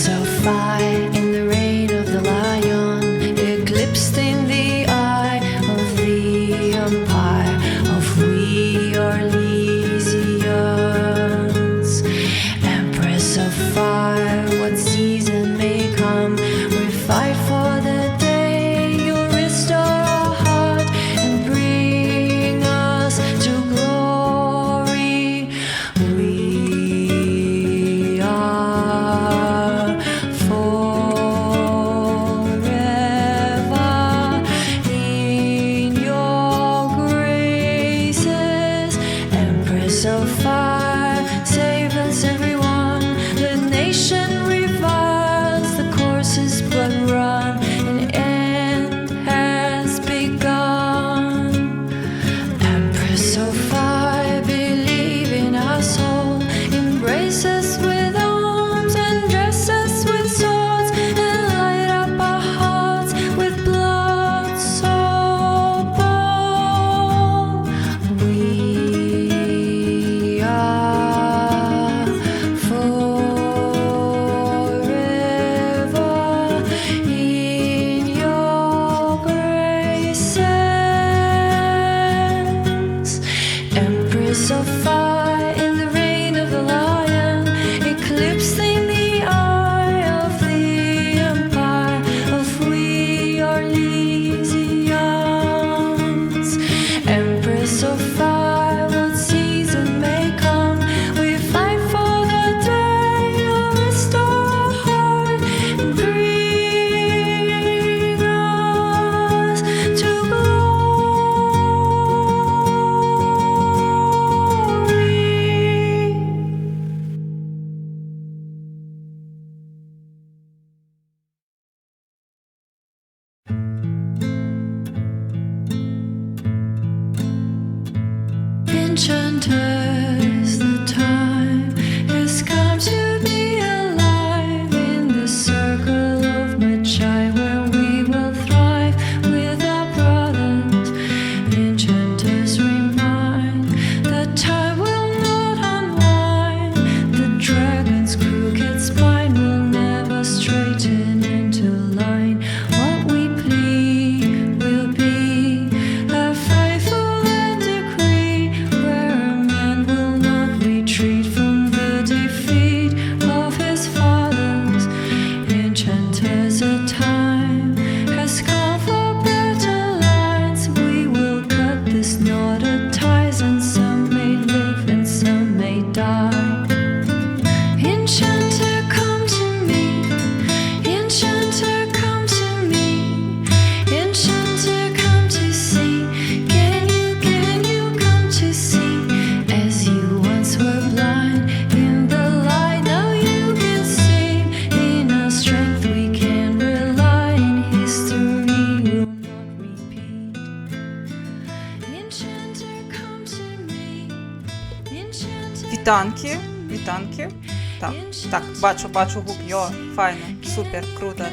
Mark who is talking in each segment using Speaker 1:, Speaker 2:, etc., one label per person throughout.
Speaker 1: of fire in the reign of the lion, eclipsed in the eye of the empire of we Orlesians. Empress of fire, what season may come, we fight for the day you'll restore our heart and bring us to glory. We are forever in your graces. Empress of fire, save us everyone. The nation reviles, the course is but run, an end has begun. Empress of fire, believe in our soul, embrace us with arms and dress us with swords, and light up our hearts with blood so bold. We are forever in your graces. Empress of fire in the reign of the lion, eclipsing the eye of the empire of we Orlesians. Empress of fire, what season may come, we fight for the day you'll restore our heart and bring us to glory. Enchanters, the time has come to be alive in the circle of Magi, where we will thrive with our brothers. Enchanters remind that time will not unwind, the dragon's crooked spine will never straighten into line. What we plead will be a faithful and decree, where a man will not retreat from the defeat of his fathers. Enchanters, a time has come for better lines. We will cut this knotted ties, and some may live and some may die. Enchanter, come to me. Enchanter, come to me. Enchanter, come to see. Can you come to see? As you once were blind in the light, now you can see. In our strength we can rely, in history will not repeat. Enchanter, come to me. Enchanter,
Speaker 2: Вітанки, вітанки. Так, бачу гук, йо, файно, супер, круто.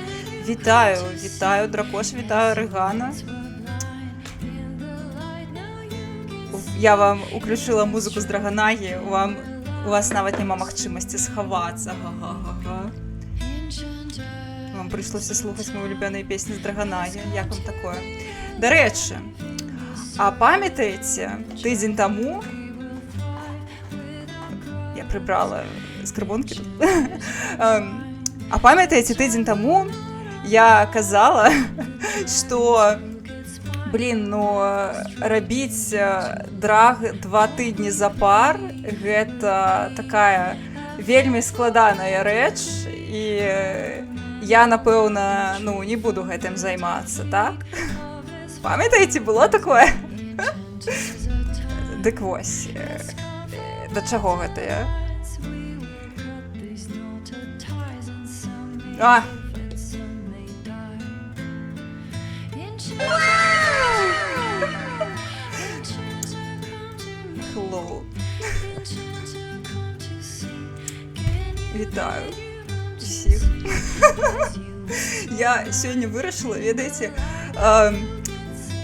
Speaker 2: Вітаю, Дракош, вітаю, Регана. Я вам уключила музику з Драгонагі, у вас навіть нема магчимості сховатися. Га-га-га-га. Вам прийшлося слухати мої улюблені пісні з Драгонагі. Як вам таке? До речі, а пам'ятаєте, тиждень тому я прибрала скарбонки тут. А пам'ятаєте, тиждень тому я казала, що, робіць драг 2 тыдні запар, гэта такая вельмі складаная рэч, і я, напэўна, не буду гэтым займацца, так? Памятаеце, было такое? Дык вось, да чаго гэта я? Hello. Вітаю всіх. Я сьогодні вирішила, ведаеце,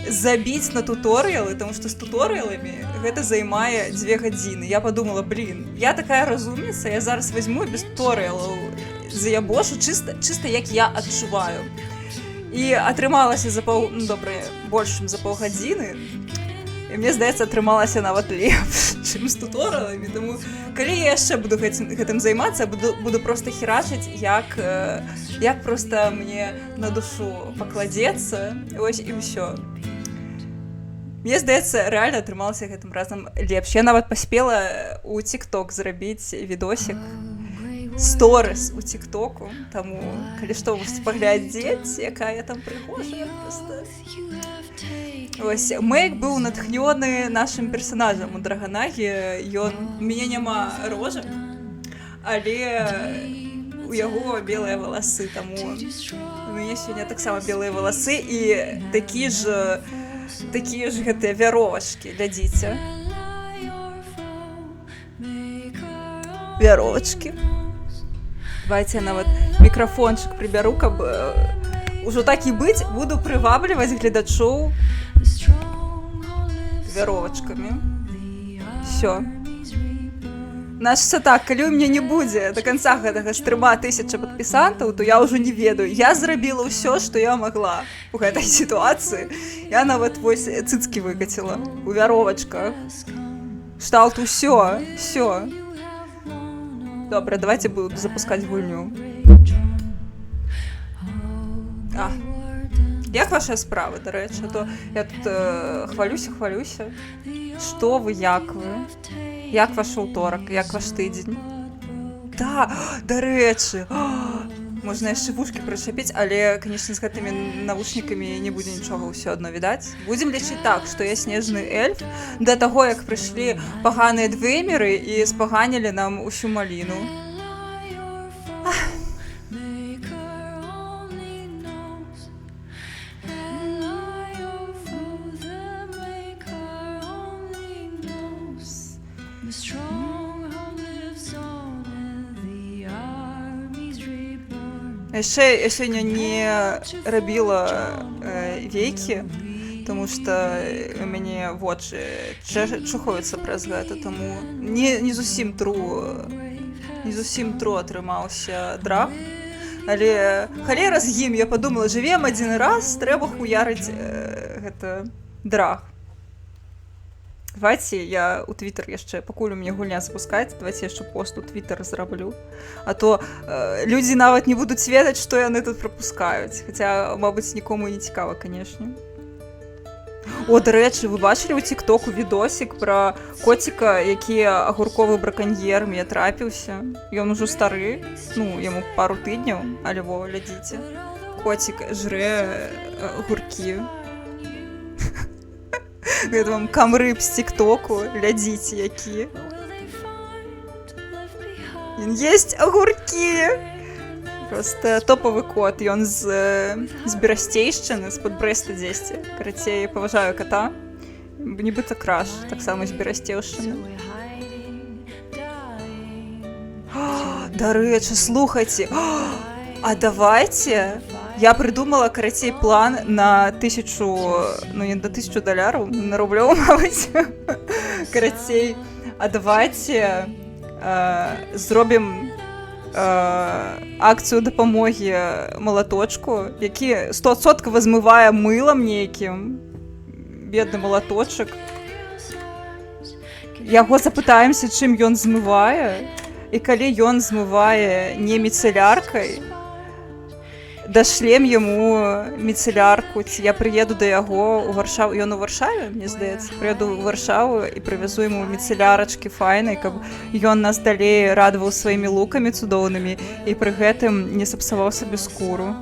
Speaker 2: забіць на туторыялы, тому што з туторыяламі гэта займае 2 гадзіны. Я подумала, я такая разумніца, я зараз возьму без туторыялаў заябошу, чисто як я адчуваю. І атрымалася за большым за паўгадзіны. І мне здаецца, атрымалася нават лепш, чым з туторыяламі. Таму калі я яшчэ буду гэтым займацца, буду проста херачыць, як проста мне на душу пакладзецца, вось і ўсё. Мне здаецца, рэальна атрымалася гэтым разам лепш. Я нават паспела ў TikTok зрабіць відосік, сторыс у TikToku, таму калі што можете паглядзець, якая я там прыгожая проста. Вось, Мэйк быў натхнёны нашым персанажам у Драгонагі. У мяне няма рожак, але у яго белыя валасы, таму у мяне сёння таксама белыя валасы і такія ж гэтыя вяровачкі, глядзіце. Вяровачкі. Давайте я нават мікрафончык прыбяру, каб ужо так і быць, буду прывабліваць гледачоў вяровачкамі. Всё. Значыцца так, калі ў мяне не будзе да канца гэтага стрыма 1000 падпісантаў, то я ўжо не ведаю. Я зрабіла ўсё, што я магла у гэтай сітуацыі. Я нават вось цыцкі выкаціла у вяровачках. Шталт усё. Добра, давайте буду запускаць гульню. Як ваша справа, дарэчы? То я тут хвалюся. Што вы, як вы? Як ваш аўторак? Як ваш тыдзень? Да, дарэчы. Можна яшчэ вушкі прычапіць, але, канечне, з гэтымі навушнікамі не будзе нічога ўсё адно відаць. Будзем лічыць так, што я снежны эльф да таго, як прыйшлі паганыя двеймеры і спаганілі нам усю маліну. Яшчэ я сёння не рабіла вейкі, тому што у мяне вочы чухаюцца праз гэта, таму не зусім тру атрымаўся драг. Але халера з ім, я падумала, жывем адзін раз, трэба хуярыць гэта драг. Давайте я у Твиттер яшчэ, пакуль у мяне гульня запускаецца, давайте яшчэ пост у Твиттер зраблю. А то людзі нават не будуць ведаць, што яны тут прапускаюць. Хаця, мабыць, нікому не цікава, канешне. О, дарэчы, вы бачылі ў TikToku відосік пра коціка, які агурковы браканьер мне трапіўся. Ён ужо стары, яму пару тыдняў, але во, глядзіце. Коцік жрэ агуркі. Гэта вам камрыб з TikToku, глядзіце, які. Ён есць агуркі! Просто топовы кот, ён з Берасцейшчыны, з-пад Брэста дзесьці. Карацей, паважаю кота. Нібыта краш, таксама з Берасцейшчыны. Дарэчы, слухайце, а давайте... Я придумала, карацей, план на 1000, не до $1000, на рублёў, мабыць. Карацей, а давайте зробім акцыю дапамогі малаточку, які 100% змывае мылам нейкім. Бедны малаточак. Яго запытаемся, чым ён змывае, і калі ён змывае не міцэляркай, дашлем яму міцэлярку, ці я прыеду да яго ў Варшаву. Ён у Варшаве, мне здаецца. Прыеду ў Варшаву і прывязу яму міцэлярачкі файнай, каб ён нас далей радаваў сваімі лукамі цудоўнымі і пры гэтым не сапсаваў сабе скуру.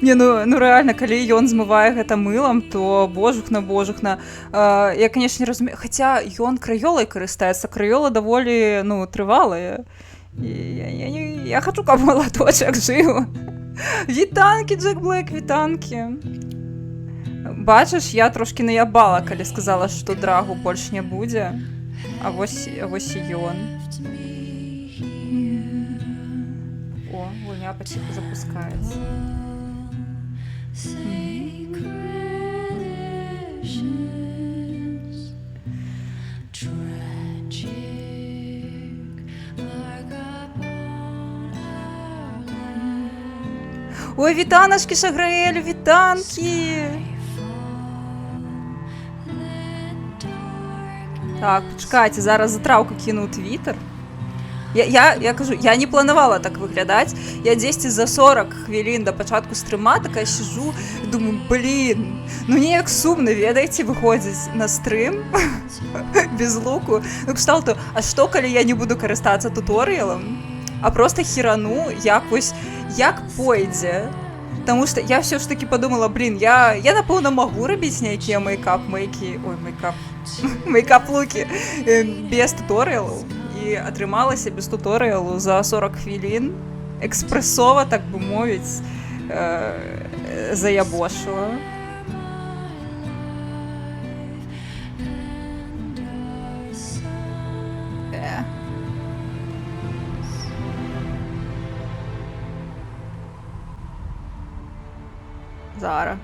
Speaker 2: Не, рэальна, калі ён змывае гэта мылам, то божухна. Я, канешне, разумею, хаця ён краёлай карыстаецца, краёла даволі, трывалая. Я хачу, каб малаточак жыў. Вітанкі, Джек Блэк, вітанкі. Бачыш, я трошкі наябала, калі сказала, што драгу больш не будзе. А вось і ён. О, гульня паціху запускаецца. Sacred visions, Ой, вітаночки, Шаграель, вітанки! Так, почекайте, зараз затравку кину у Твіттер. Я кажу, я не планувала так виглядати. Я десь за 40 хвилин до початку стрима така сижу і думаю, блін, ну ніяк сумно, ведаєте, виходить на стрим без луку. Ну, кшталту, а що, коли я не буду користатися туторіалом, а просто хірану якось, як пойде. Тому що я все ж таки подумала, блін, я напевно можу робити ніякі мейкап-луки без туторіалу. І отрималася без туторіалу за 40 хвилин. Експресово, так би мовити, заябошила. Зараз.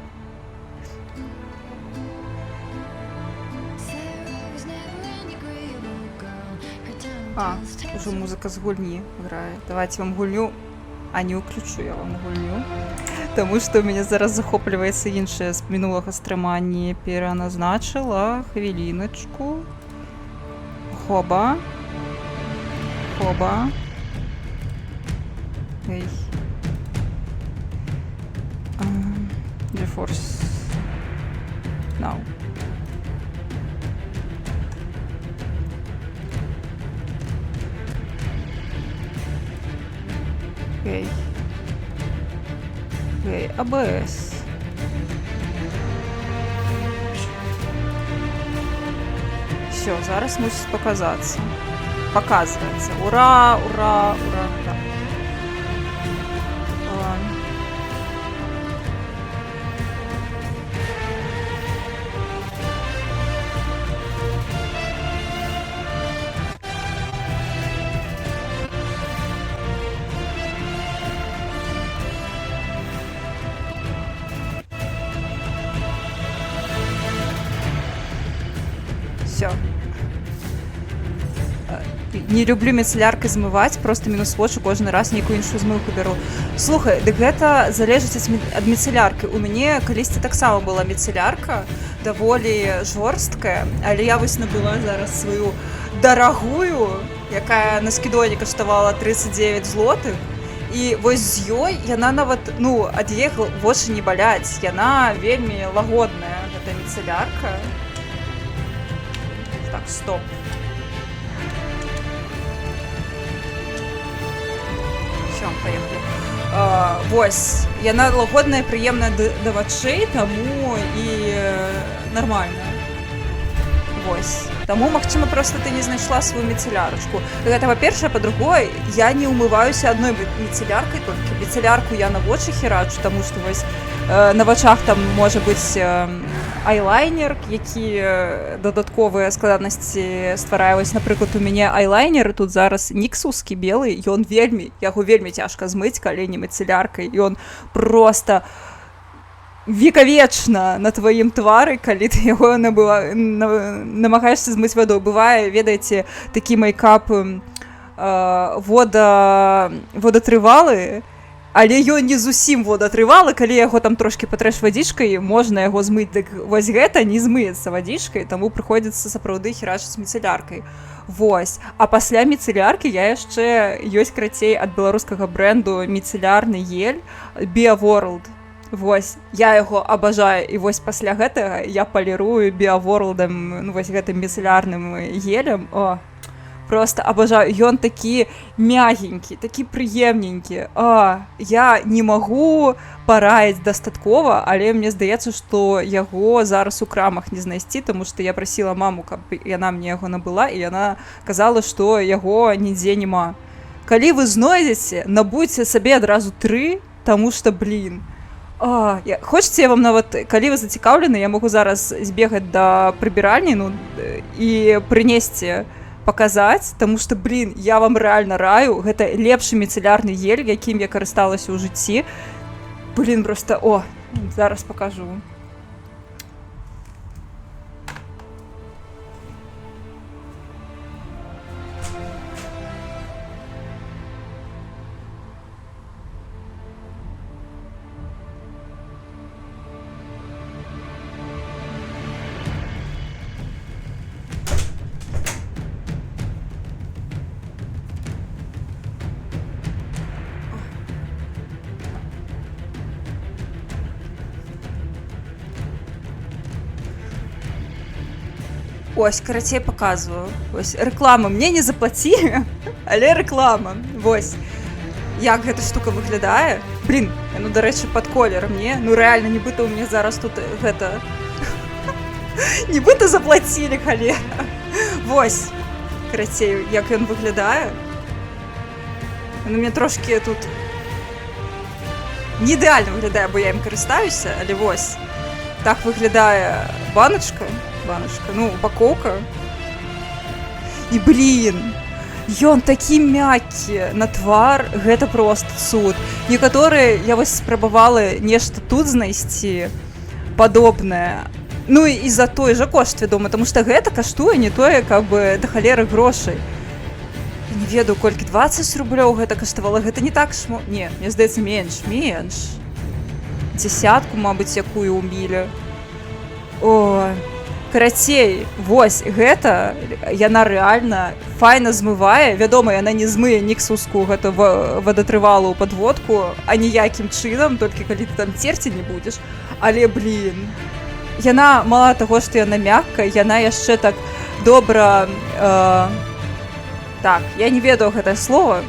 Speaker 2: А, уже музыка с гульни играет. Давайте вам гульню, а не включу я вам гульню. Тому що мене зараз захоплюється інше з минулого стрима не переназначила. Хвилиночку. Хоба. Хоба. Ей. GeForce. Now. Окей. Окей, АБС. Все, зараз мусить показатися. Показується. Ура, ура, ура. Так. Ладно. Все. Не люблю міцелярки змивати, просто мінус вочу кожен раз ніяку іншу змивку беру. Слухай, дик гэта залежить від міцелярки. У мене колись так само була міцелярка, доволі жорстка, але я ось набила зараз свою дорогую, яка на скидоні коштувала 39 злотих. І ось з ёй яна нават, ну, ад яе вочы не баляць, яна вельмі лагодная, гэта міцелярка. Так, стоп. Все, поехали. Вось, яна лагодная, прыемная да вачэй, таму і нормально. Вось. Таму, магчыма, просто ты не знайшла свою міцелярачку. Гэта, па-першае, па-другое, я не умываюся адной міцеляркай, толькі міцелярку я на вочы херачу, таму што вось на вачах там можа быць айлайнер, які дадатковыя складанасці стварае. Вось, напрыклад, у мяне айлайнер тут зараз ніксускі белы, ён яго вельмі цяжка змыць, калі не міцеляркай, і ён просто векавечна на тваім твары, калі ты яго намагаешся змыць вадой. Бывае, ведаеце, такі мейкап водатрывалы, але ён не зусім водатрывалы, калі яго там трошки патрэш вадзічкай, можна яго змыць, дык вось гэта не змыецца вадзічкай, таму прыходзіцца сапраўды херачыць міцеляркай. Вось. А пасля міцеляркі я яшчэ ёсць крацей ад беларускага брэнду міцелярны гель BioWorld. Вось, я яго абажаю, і вось пасля гэтага я палірую BioWorld'ам, ну, вось гэтым міцелярным гелем. О, просто абажаю. Ён такі мягенькі, такі прыемненькі. Я не магу параіць дастаткова, але мне здаецца, што яго зараз у крамах не знайсці, таму што я прасіла маму, каб яна мне яго набыла, і яна казала, што яго нідзе няма. Калі вы знойдзеце, набудзьце сабе адразу 3, таму што, блін, хочаце, я вам нават, калі вы зацікаўлены, я магу зараз збегаць да прыбіральні, ну, і прынесці, паказаць, таму што, блін, я вам рэальна раю, гэта лепшы міцелярны гель, якім я карысталася ў жыцці. Блін, просто, зараз пакажу. Ось, карацей, паказваю. Ось, рэклама. Мне не заплацілі, але рэклама. Вось. Як гэта штука выглядае? Блін, ну, дарэчы, пад колерам, не? Ну, рэальна, нібыта ў мне зараз тут гэта... Нібыта заплацілі, халера. Вось, карацей, як ён выглядае. Ну, мне трошкі тут... Не ідэальна выглядае, бо я ім карыстаюся, але вось. Так выглядае баначка, ну, упакоўка. І, блін, ён такі мяккі на твар, гэта проста цуд. Некаторыя, я вось спрабавала нешта тут знайсці падобнае. Ну, і за той жа кошт, вядома, таму што гэта каштуе не тое, каб бы да халеры грошай. Я не ведаю, колькі 20 рублёў гэта каштавала, гэта не так шмат. Не, мне здаецца, менш. Дзесятку, мабыць, якую ўмілі. О, карацей, вось, гэта яна рэальна файна змывае. Вядома, яна не змые ніксуску гэта вадатрывалу падводку, а ніякім чынам, толькі калі ты там церці не будзеш. Але, блін, яна, мала таго, што яна мяккая, яна яшчэ так добра... Так, я не ведаю гэтае слово,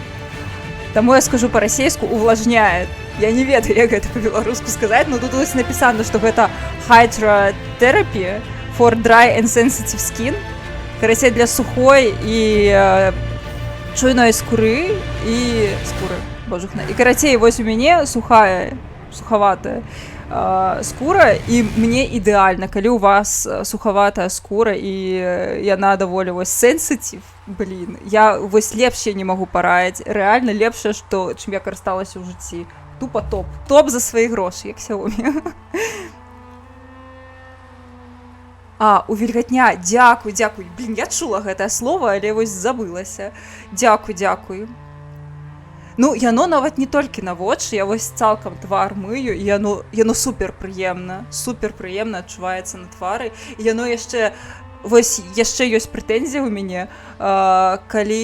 Speaker 2: таму я скажу па-расейску увлажняе. Я не ведаю, як гэта па-беларуску сказаць, но тут вось напісана, што гэта hydrotherapy for dry and sensitive skin. Карацей, для сухой і чуйной скуры і скуры, божухна. І карацей, вось у мяне сухаватая скура, і мне ідэальна, калі у вас сухаватая скура і яна даволі вось sensitive, блін, я вось лепш я не магу параіць, рэальна лепшае, што чым я карысталася ў жыцці. Тупа топ за свае грошы, як Xiaomi. Увільгатня, дзякуй. Блін, я чула гэтае слово, але вось забылася. Дзякуй. Ну, яно нават не толькі на вочы, я вось цалкам твар мыю, і яно суперпрыемна адчуваецца на твары. І яно яшчэ, вось яшчэ ёсць прэтэнзія ў мяне, калі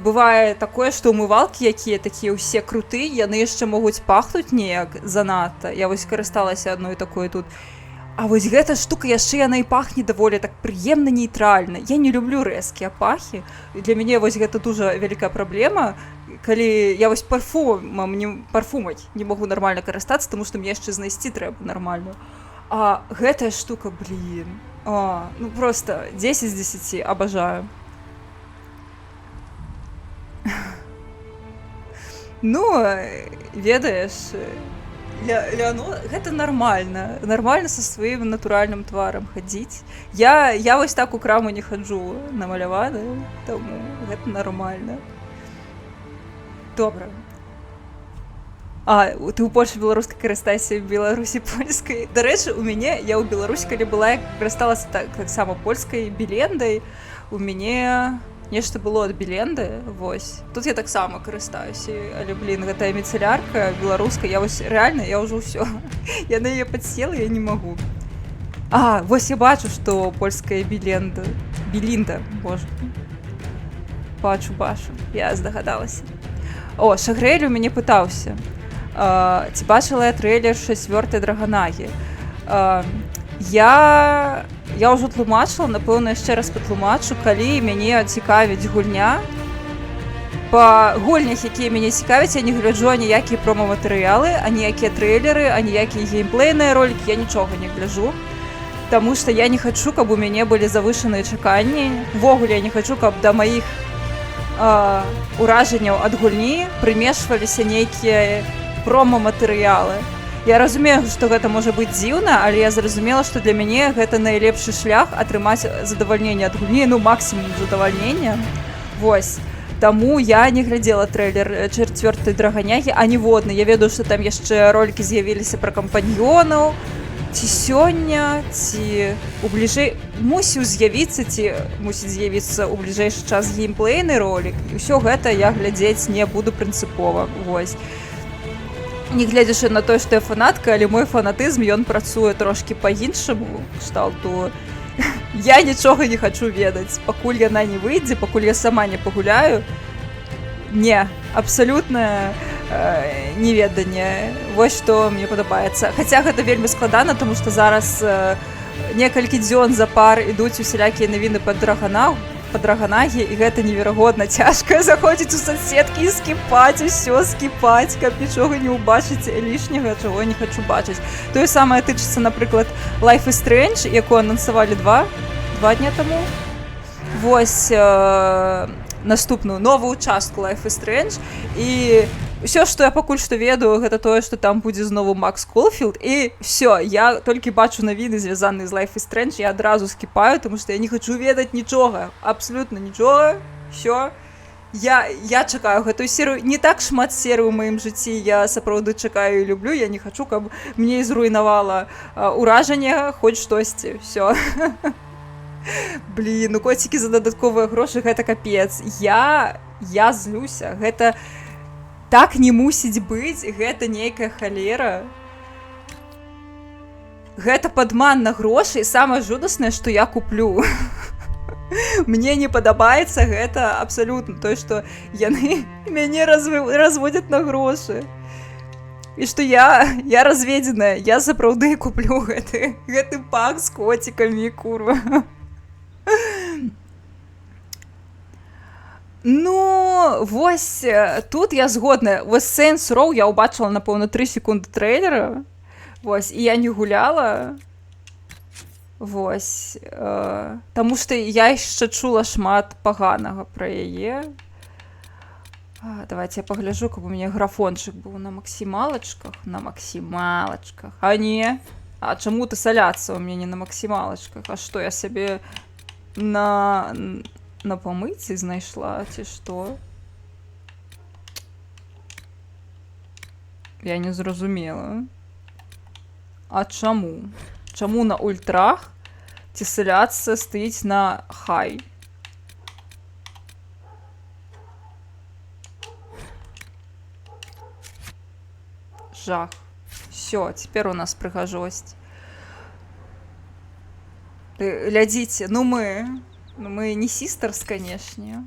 Speaker 2: бывае такое, што ўмывалкі, якія такія ўсе круты, яны яшчэ могуць пахнуць неяк занадта. Я вось карысталася адной такой тут. А вось гэта штука яшчэ яна і пахне даволі так прыемна нейтральна. Я не люблю рэзкія пахі. Для мяне вось гэта дужа вялікая праблема, калі я вось парфумаць не магу нармальна карыстацца, таму што мне яшчэ знайсці трэба нармальную. А гэтая штука, блін, ну просто 10 з 10, абажаю. Ну, ведаеш, гэта нармальна са сваім натуральным тварам хадзіць. Я вось так у краму не хаджу намалявана, таму гэта нармальна. Добра. Ты ў Польшы беларускай карыстайся, в Беларусі польскай. Дарэчы, у мяне, я ў Беларусі, калі была, я карысталася таксама польскай білендай. У мяне нешта было ад біленды, вось. Тут я таксама карыстаюся, але, блін, гэтая міцэлярка беларуская, я вось рэальна, я ўжо ўсё. Я на яе падсела, я не магу. Вось я бачу, што польская білінда, боже. Бачу, я здагадалася. Шагрэль у мяне пытаўся. Ці бачыла я трэйлер 4-й Драгонагі? Я ўжо тлумачыла, напэўна, яшчэ раз патлумачу, калі мяне цікавіць гульня. Па гульнях, якія мяне цікавяць, я не гляджу аніякія промо-матэрыялы, аніякія трэйлеры, аніякія геймплейныя ролікі, я нічога не гляджу. Таму што я не хачу, каб у мяне былі завышаныя чаканні. Увогуле, я не хачу, каб да маіх уражанняў ад гульні прымешваліся нейкія промо-матэрыялы. Я разумею, што гэта можа быць дзіўна, але я зразумела, што для мяне гэта найлепшы шлях атрымаць задавальненне ад гульні, ну, максімум задавальнення. Вось. Таму я не глядзела трэйлер 4-й Драгонягі, аніводны. Я ведаю, што там яшчэ ролікі з'явіліся пра кампаньёнаў. Ці сёння, ці мусіць з'явіцца ў бліжэйшы час геймплейны ролік. І ўсё гэта я глядзець не буду прынцыпова. Вось. Не глядзячы на тое, што я фанатка, але мой фанатызм, ён працуе трошкі па-іншаму кшталту. Я нічога не хачу ведаць. Пакуль яна не выйдзе, пакуль я сама не пагуляю. Не, абсалютна неведанне. Вось што мне падабаецца. Хаця гэта вельмі складана, таму што зараз некалькі дзён запар ідуць усялякія навіны па Драгонагі, і гэта неверагодна цяжка заходзіць у соцсеткі і скіпаць, усё скіпаць, каб нічога не ўбачыць лішняга, чаго я не хачу бачыць. Тое самае тычыцца, напрыклад, Life is Strange, якую анансавалі два дня таму. Вось наступную новую частку Life is Strange, і ўсё, што я пакуль што ведаю, гэта тое, што там будзе знову Макс Колфілд, і ўсё, я толькі бачу навіны, звязаныя з Life is Strange, я адразу скіпаю, тому што я не хачу ведаць нічога, абсалютна нічога, ўсё. Я чакаю гэтую серыю, не так шмат серый у маім жыцці, я сапраўды чакаю і люблю, я не хачу, каб мне зруйнавала ўражанне, хоць штосьці, ўсё. Блін, ну коцікі за дадатковыя грошы, гэта капец. Я злюся, гэта так не мусіць быць, гэта нейкая халера. Гэта падман на грошы, і самае жудаснае, што я куплю. Мне не падабаецца гэта абсалютна, тое, што яны мяне разводзяць на грошы. І што я разведзеная, я сапраўды куплю гэты пак з коцікамі, курва. Ну, вось, тут я згодна. Вось Saints Row я ўбачыла, напэўна, 3 секунды трэйлера. Вось, і я не гуляла. Вось. Таму што я яшчэ чула шмат паганага пра яе. Давайте я пагляджу, каб у мяне графончык быў на максімалачках. На максімалачках. А не. А чаму тысаляцца ў мяне на максімалачках? А што, я сабе на памыці знайшла, ці што? Я не зразумела. А чаму? Чаму на ультрах тысаляцыя стаіць на хай? Жах. Всё, цяпер у нас прыгажосць. Глядзіце, ну мы не сістарс, канешне,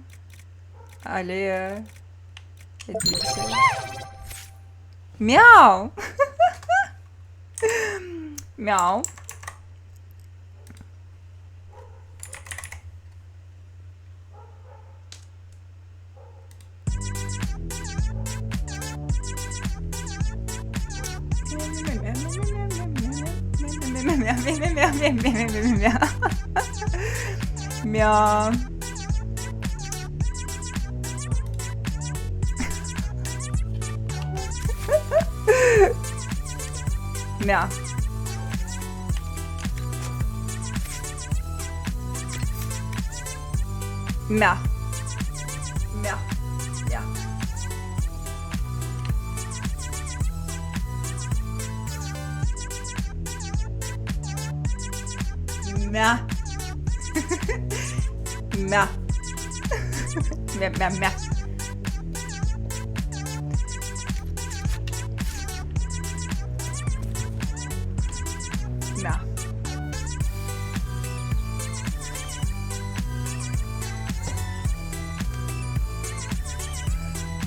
Speaker 2: але глядзіце. Мяу! Мяу. Мя. Мя. Мя. Мя. Мя. Мя. Мя. Мя-мя-мя. Мя.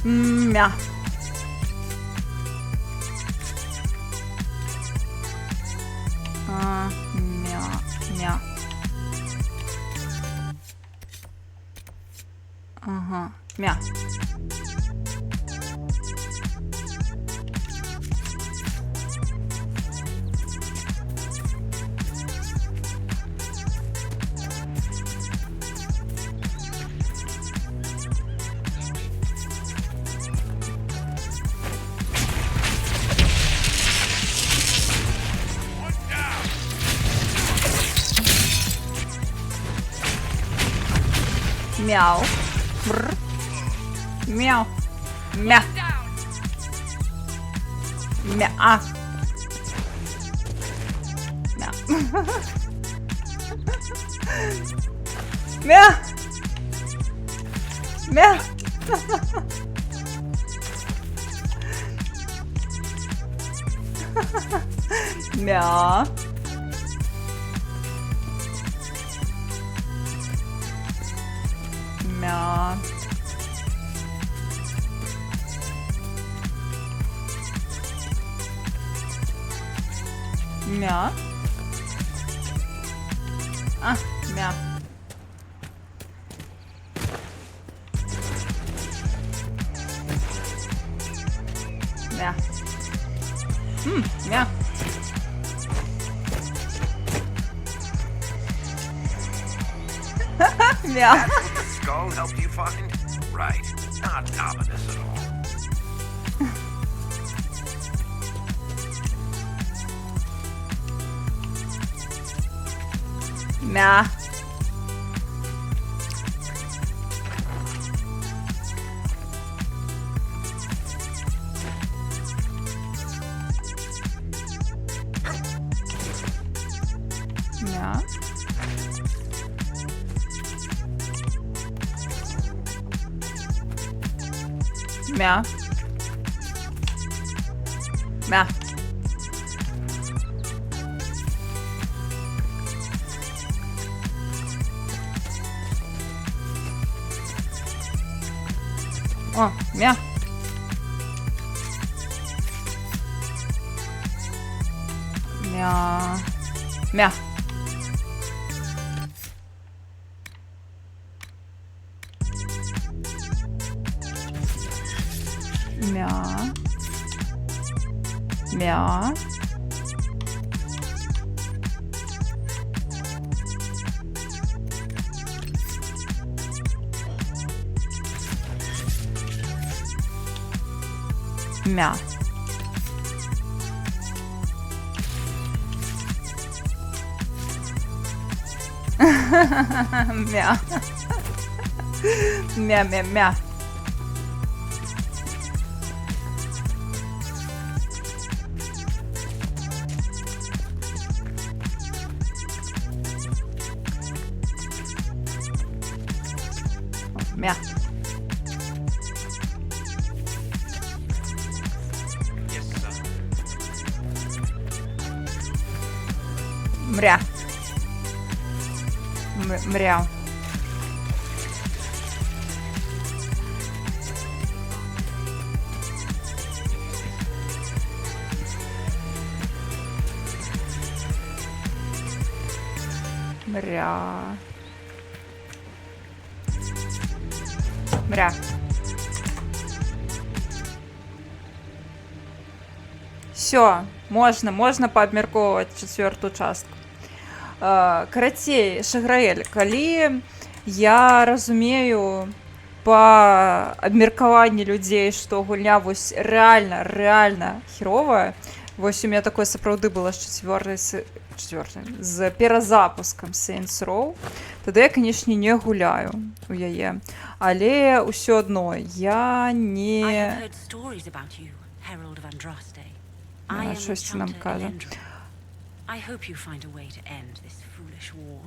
Speaker 2: Мя. Мя. Ага. Мя. Мяу. Бррр. Мяу. Мя. Мя. А. Мя. Мя. Мя. Мя. Мя. Мя. А, мя. Мя. Мя. Мя.
Speaker 3: That's what the skull helped you find? Right. Not ominous at all.
Speaker 2: Мя. Мя. Мя. Мя. О, мя. Мя. Мя. Мя. Мя. Мя. Мя. Мя, мя, мя. Мя.
Speaker 3: Yes, sir.
Speaker 2: Мря. Мря. Мря. Мря. Все, можна поабмяркоўваць чацвёртую частку. Карацей, Шаграэль, калі я разумею па абмеркаванні людзей, што гульня вось рэальна херовая, вось у меня такое сапраўды было з з перазапускам Saints Row, тады я, канешне, не гуляю у яе, але ўсё адно я не... Щось нам каже.
Speaker 4: I hope you find a way to end this foolish war.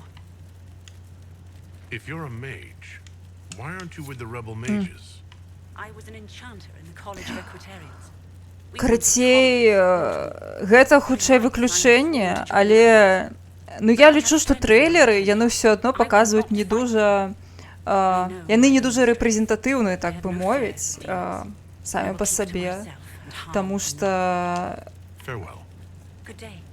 Speaker 5: If you're a mage, why aren't you with the rebel mages?
Speaker 4: I was an enchanter in the College of Equitarians.
Speaker 2: Карацей, гэта хутчэй выключэнне, але ну я лічу, што трэйлеры яны ўсё адно паказваюць не дужа яны не дужа рэпрэзентатыўныя, так бы мовіць, самі па сабе, таму што
Speaker 5: Farewell.
Speaker 4: Good day.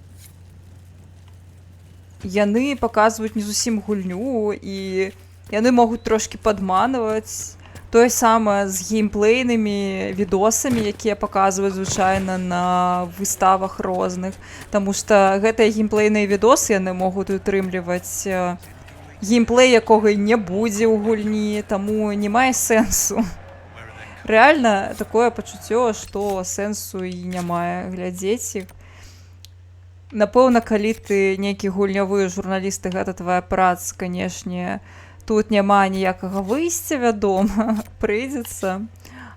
Speaker 2: яны паказваюць не зусім гульню і яны могуць трошкі падманваць. Тое самае з геймплейнымі відосамі, якія паказваюць звычайна на выставах розных, таму што гэтыя геймплейныя відосы яны могуць утрымліваць геймплей, якога не будзе ў гульні, таму не мае сэнсу. Рэальна такое пачуццё, што сэнсу і не мае глядзець іх. Напэўна, калі ты нейкі гульнявы журналіст, гэта твая праца, канешне, тут няма ніякага выйсця, вядома, прыйдзецца,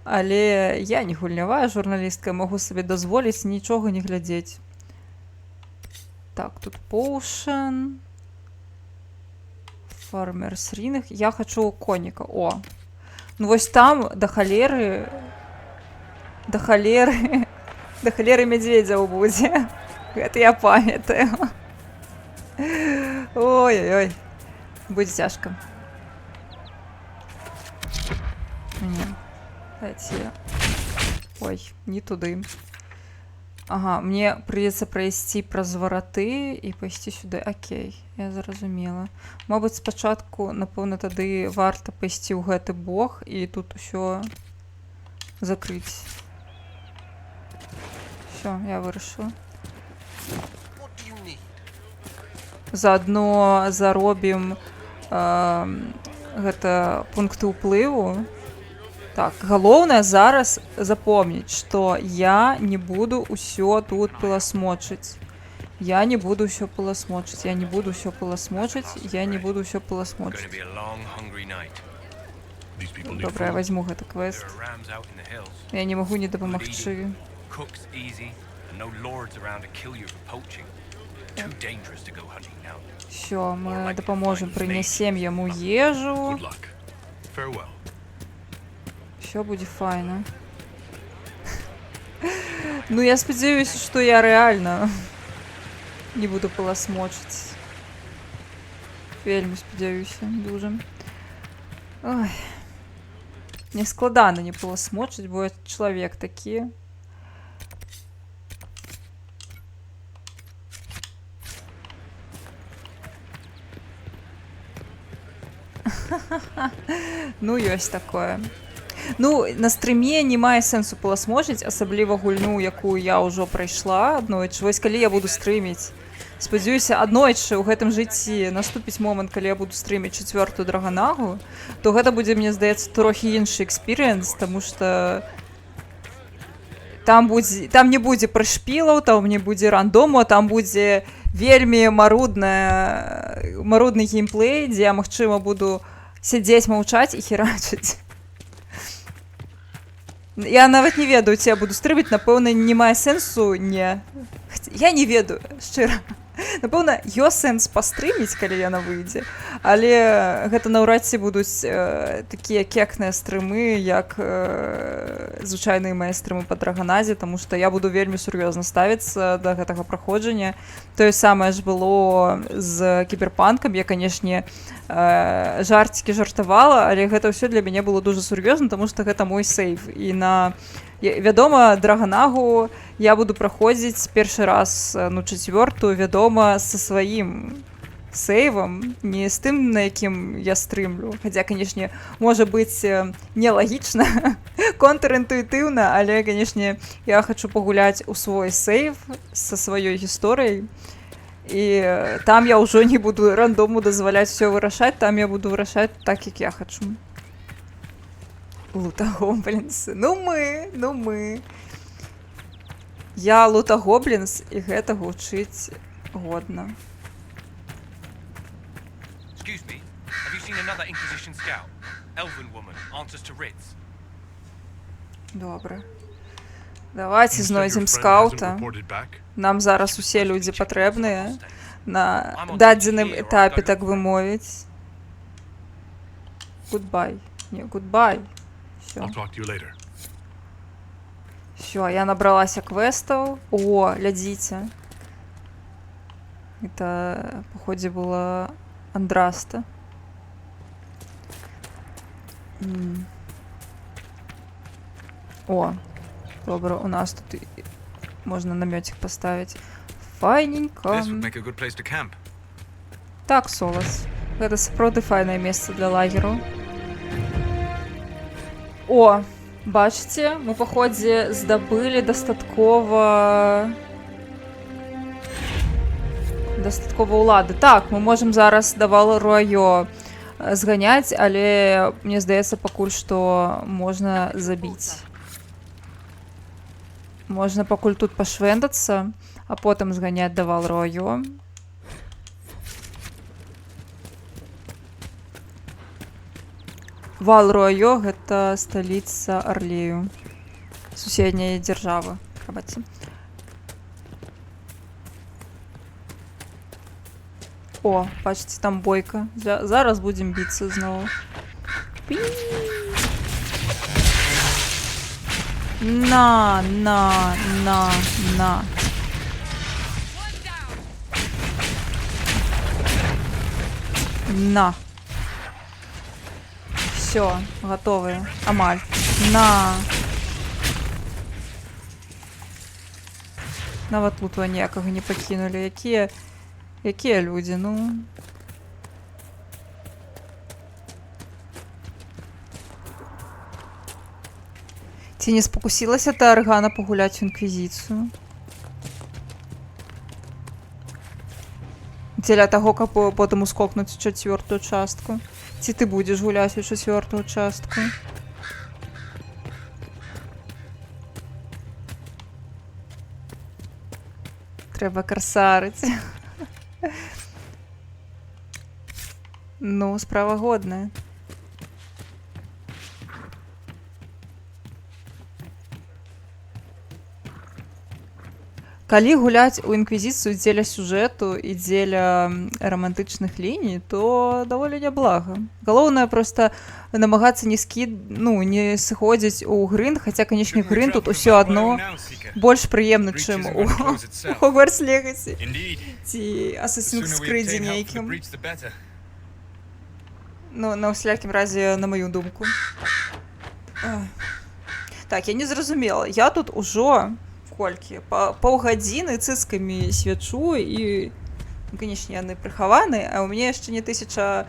Speaker 2: але я не гульнявая журналістка, магу сабе дазволіць нічога не глядзець. Так, тут Potion, Farmer's Ring, я хачу коніка, о. Ну вось там да халеры мядзведзяў будзе, гэта я памятаю. Ой-ой-ой, будзе цяжка. Не, дайце. Ой, не туды. Ага, мне придется пройсці праз вараты і пайсці сюды. Окей, я зразумела. Мабыць, спачатку, напэўна, тады варта пайсці ў гэты бок і тут усё закрыць. Всё, я вырашыла.
Speaker 3: What do you need?
Speaker 2: Заадно заробім гэта пункты ўплыву. Так, галоўнае зараз запомніць, што я не буду ўсё тут пыласмочыць. Я не буду ўсё пыласмочыць. Я не буду ўсё пыласмочыць. Я не буду ўсё
Speaker 3: Gonna
Speaker 2: пыласмочыць.
Speaker 3: be a long, hungry night.
Speaker 5: These people need
Speaker 2: Добра, я
Speaker 5: food.
Speaker 2: вазьму гэты
Speaker 3: There
Speaker 2: квест.
Speaker 3: are rams out in the hills.
Speaker 2: Я не магу не дапамагчы.
Speaker 3: Cooks easy, and no lords around to kill you for poaching. Too dangerous to go hunting now.
Speaker 2: Всё, мы дапаможам, прынясем яму ежу.
Speaker 5: Good luck. Farewell.
Speaker 2: Всё будзе файна. Ну, я спадзяюся, што я рэальна не буду пыласмочыць. Вельмі спадзяюся, дужа. Ой. Мне складана не пыласмочыць, бо я чалавек такі. Ну, ёсць такое. Ну, на стрыме не мае сэнсу пыласмочыць, асабліва гульню, якую я ўжо прайшла аднойчы. Вось калі я буду стрыміць. Спадзяюся, аднойчы ў гэтым жыцці наступіць момант, калі я буду стрыміць 4-ю драгонагу, то гэта будзе, мне здаецца, трохі іншы экспірыенс, таму што там не будзе прышпілаў, там не будзе рандому, там будзе вельмі марудны геймплей, дзе я, магчыма, буду сядзець, маўчаць і херачыць. Я нават не ведаю, ці я буду стрыміць, напэўна, не мае сэнсу, не. Я не ведаю, шчыра. Напэўна, ёсць сэнс пастрыміць, калі яна выйдзе, але гэта наўрад ці будуць такія кекныя стрымы, як звычайныя мае стрымы па драгоназе, таму што я буду вельмі сур'ёзна ставіцца да гэтага праходжання. Тое самае ж было з кіберпанкам. Я, канешне, жарцікі жартавала, але гэта ўсё для мяне было дужа сур'ёзна, таму што гэта мой сейв. І на вядома, драгонагу я буду праходзіць першы раз, ну, 4-ю, вядома, са сваім сейвам, не з тым, на якім я стрымлю. Хаця, канешне, можа быць нелагічна, контрінтуітыўна, але, канешне, я хачу пагуляць у свой сейв са сваёй гісторыяй. І там я ўжо не буду рандому дазваляць усё вырашаць, там я буду вырашаць так, як я хачу. Лутагоблінс. Ну мы. Я лутагоблінс, і гэта гучыць годна.
Speaker 3: Excuse me, have you seen another Inquisition scout? Elven woman, answers to writs.
Speaker 2: Добра. Давайте
Speaker 5: You said your
Speaker 2: знойдзем
Speaker 5: friend hasn't
Speaker 2: скаута.
Speaker 5: reported back?
Speaker 2: Нам зараз усе людзі патрэбныя на дадзеным этапе, так бы мовіць. Goodbye. Не, goodbye. Всё.
Speaker 5: I'll talk to you later.
Speaker 2: Всё, я набралася квестаў. О, глядзіце. Это, походе, была Андраста. О, добра, у нас тут можна намётик поставіць. Файненько.
Speaker 3: This would make a good place to camp.
Speaker 2: Так, Солас. Гэта сапраўды файнае месца для лагеру. О, бачыце, мы, паходзе, здабылі дастаткова ўлады. Так, мы можам зараз да Вал-Роё зганяць, але мне здаецца пакуль што можна забіць. Можна пакуль тут пашвендацца, а потым зганяць да Вал-Роё. Вал-Роё — гэта сталіца Арлею. Суседняя дзяржава. Прабачце. О, бачыце, там бойка. Зараз будзем біцца зноў. На. На. Все, готовы. Амаль. На. Нават лутва ніякага не пакінулі. Якія людзі, ну. Ці не спокусілася Таргана пагуляць у інквізіцыю? Дзеля таго, каб потым ускокнуць у 4-ю частку. Ці ты будзеш гуляць у 4-ю частку? Трэба карсарыць. Ну, справа годная. Калі гуляць у інквізіцыю дзеля сюжэту і дзеля рамантычных ліній, то даволі няблага. Галоўнае проста намагацца не не сыходзіць у грын, хаця, канечне, грын тут усё адно больш прыемны, чым у Хогвартс Легасі ці Assassin's Creed нейкім. Ну, на ўсялякім разе, на маю думку. Так, я не зразумела. Я тут ужо колькі? Паўгадзіны цыцкамі свячу і, ну, канечне, яны прыхаваны, а ў мяне яшчэ не 1000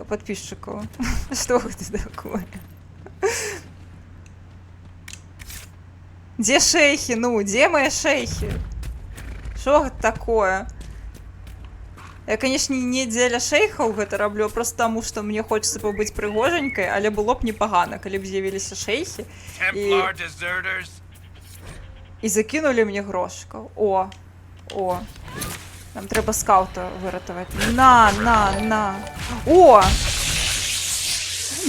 Speaker 2: подписчиков. Что это такое? Где шейхи? Ну, где мои шейхи? Что это такое? Я, конечно, не дзеля шейхаў гэта раблю, просто таму, што мне хочется побыць прыгожанькай, але было б непагана, калі б з'явіліся шейхі і закінулі мне грошикаў. О! Нам трэба скаута выратаваць. На! О!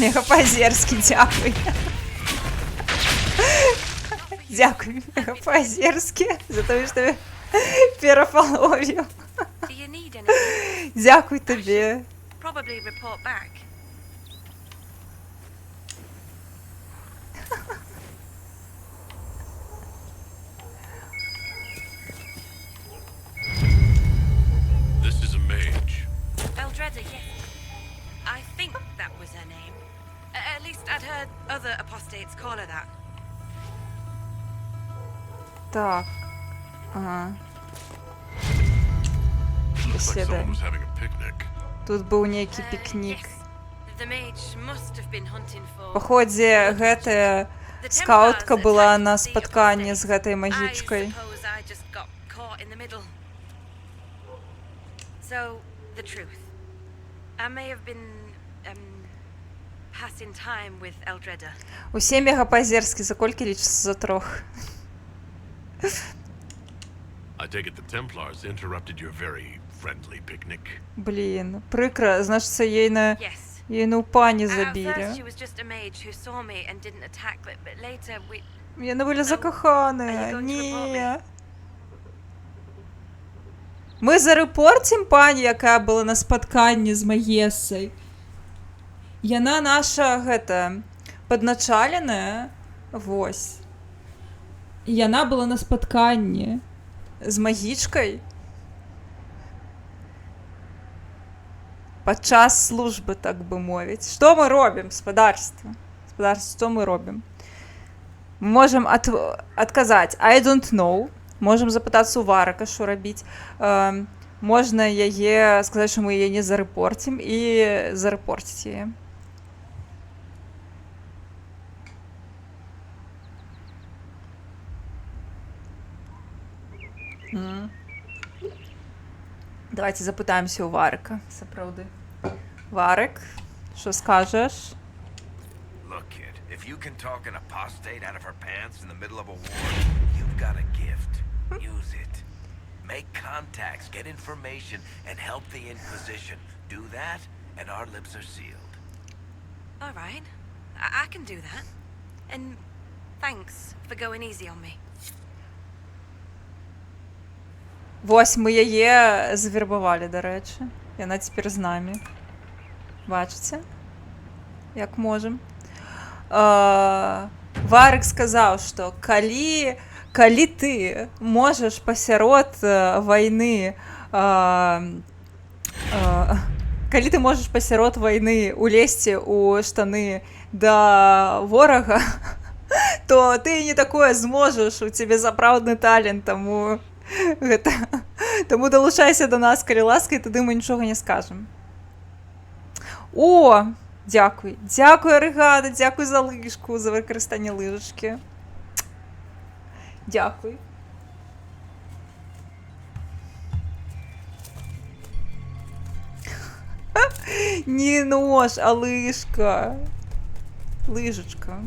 Speaker 2: Мегапазерскі, дзякуй. Дзякуй, Мегапазерскі, за тое, што перапаловіў. Дзякуй табе.
Speaker 4: Eldreda, yes. I think that was her name. At least I'd heard other apostates call her that.
Speaker 2: Так. Ага.
Speaker 5: Looks like
Speaker 2: Беседа.
Speaker 5: someone was having a picnic.
Speaker 2: Тут быў нейкі пікнік.
Speaker 4: Yes. The mage must have been hunting for.
Speaker 2: Паходзе, гэтая
Speaker 4: The
Speaker 2: скаутка
Speaker 4: Templars
Speaker 2: была
Speaker 4: attacked
Speaker 2: на
Speaker 4: the
Speaker 2: спатканні з
Speaker 4: apostates.
Speaker 2: гэтай
Speaker 4: I
Speaker 2: магічкай.
Speaker 4: suppose I just got caught in the middle. So, the truth. I may have been passing time with Eldreda.
Speaker 2: Усе мегапазерскі, за колькі лічыцца за 3?
Speaker 5: I take it the Templars interrupted your very friendly picnic.
Speaker 2: Блін, прыкра, значыцца,
Speaker 4: Yes.
Speaker 2: ейну пані
Speaker 4: At first,
Speaker 2: забілі.
Speaker 4: she was just a mage who saw me and didn't attack, but later we.
Speaker 2: Яны былі
Speaker 4: Are
Speaker 2: закаханыя.
Speaker 4: you going to report
Speaker 2: Не. Мы зарэпорцім пані, якая была на спатканні з Магесай. Яна наша, падначаленая. Вось. Яна была на спатканні з магічкай. Падчас службы, так бы мовіць. Што мы робім, спадарства? Што мы робім? Мы можам адказаць I don't know. Можам запытацца ў Варака, што рабіць. Можна яе сказаць, што мы яе не зарэпорцім і зарэпорціць яе. Давайте запытаемся ў Варыка, сапраўды. Варык, што скажаш?
Speaker 3: Look, kid, if you can talk an apostate out of her pants in the middle of a war, you've got a gift. Use it. Make contacts, get information, and help the Inquisition. Do that, and our lips are sealed.
Speaker 4: All right, I can do that. And thanks for going easy on me.
Speaker 2: Вось мы яе завербавалі, дарэчы. Яна цяпер з намі. Бачыце? Як можам. Варык сказаў, што калі ты можаш пасярод вайны калі ты можаш пасярод вайны улезці ў штаны да ворага, то ты не такое зможаш, у цябе сапраўдны талент, таму гэта таму далучайся да нас, калі ласка, і тады мы нічога не скажам. О, дзякуй, дзякуй, Арыгана, дзякуй за лыжку, за выкарыстанне лыжачкі. Дзякуй. Не нож, а лыжка. Лыжачка.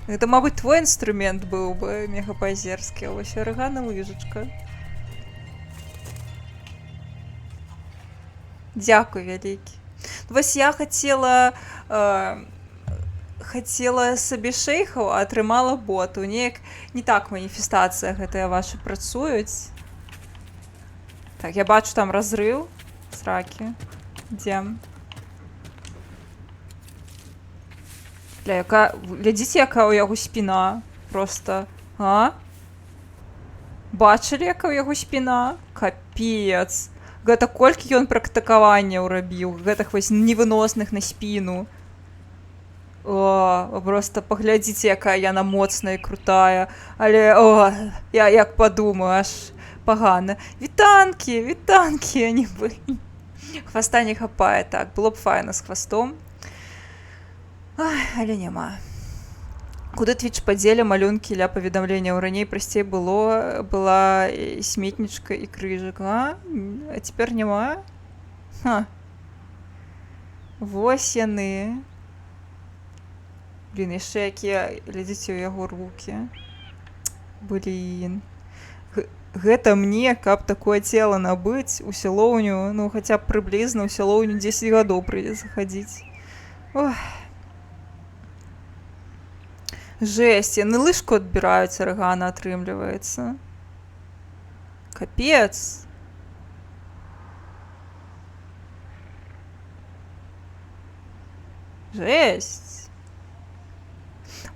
Speaker 2: Гэта, мабыць, твой інструмент быў бы мегапазерскі, а вось Арыгана лыжачка. Дзякуй вялікі. Вось я хацела сабе шэйхаў, а атрымала боту. Неяк не так маніфестацыя гэтыя вашы працуюць. Так, я бачу там разрыў. Сракі. Дзе? Глядзіце, якая ў яго спіна. Просто. А? Бачылі, якая ў яго спіна? Капец. Гэта колькі ён практыкаванняў рабіў. Гэтых вось невыносных на спіну. О, просто паглядзіце, якая яна моцная і крутая. Але, о, я як падумаю, аж пагана. Вітанкі, а не вы. Хваста не хапае, так, было б файна з хвастом. Ай, але няма. Куды Твіч падзелі малюнкі ля паведамленняў? Раней прасцей была сметнічка і крыжык. А цяпер няма? Ха. Вось яны. Блін, яшчэ якія, глядзіце, ў яго рукі. Блін. Гэта мне, каб такое цела набыць у сілоўню, ну, хаця б прыблізна ў сілоўню 10 гадоў прыйдзецца хадзіць. Ох. Жесть, яны лыжку адбіраюць, Арыгана, атрымліваецца. Капец. Жесть.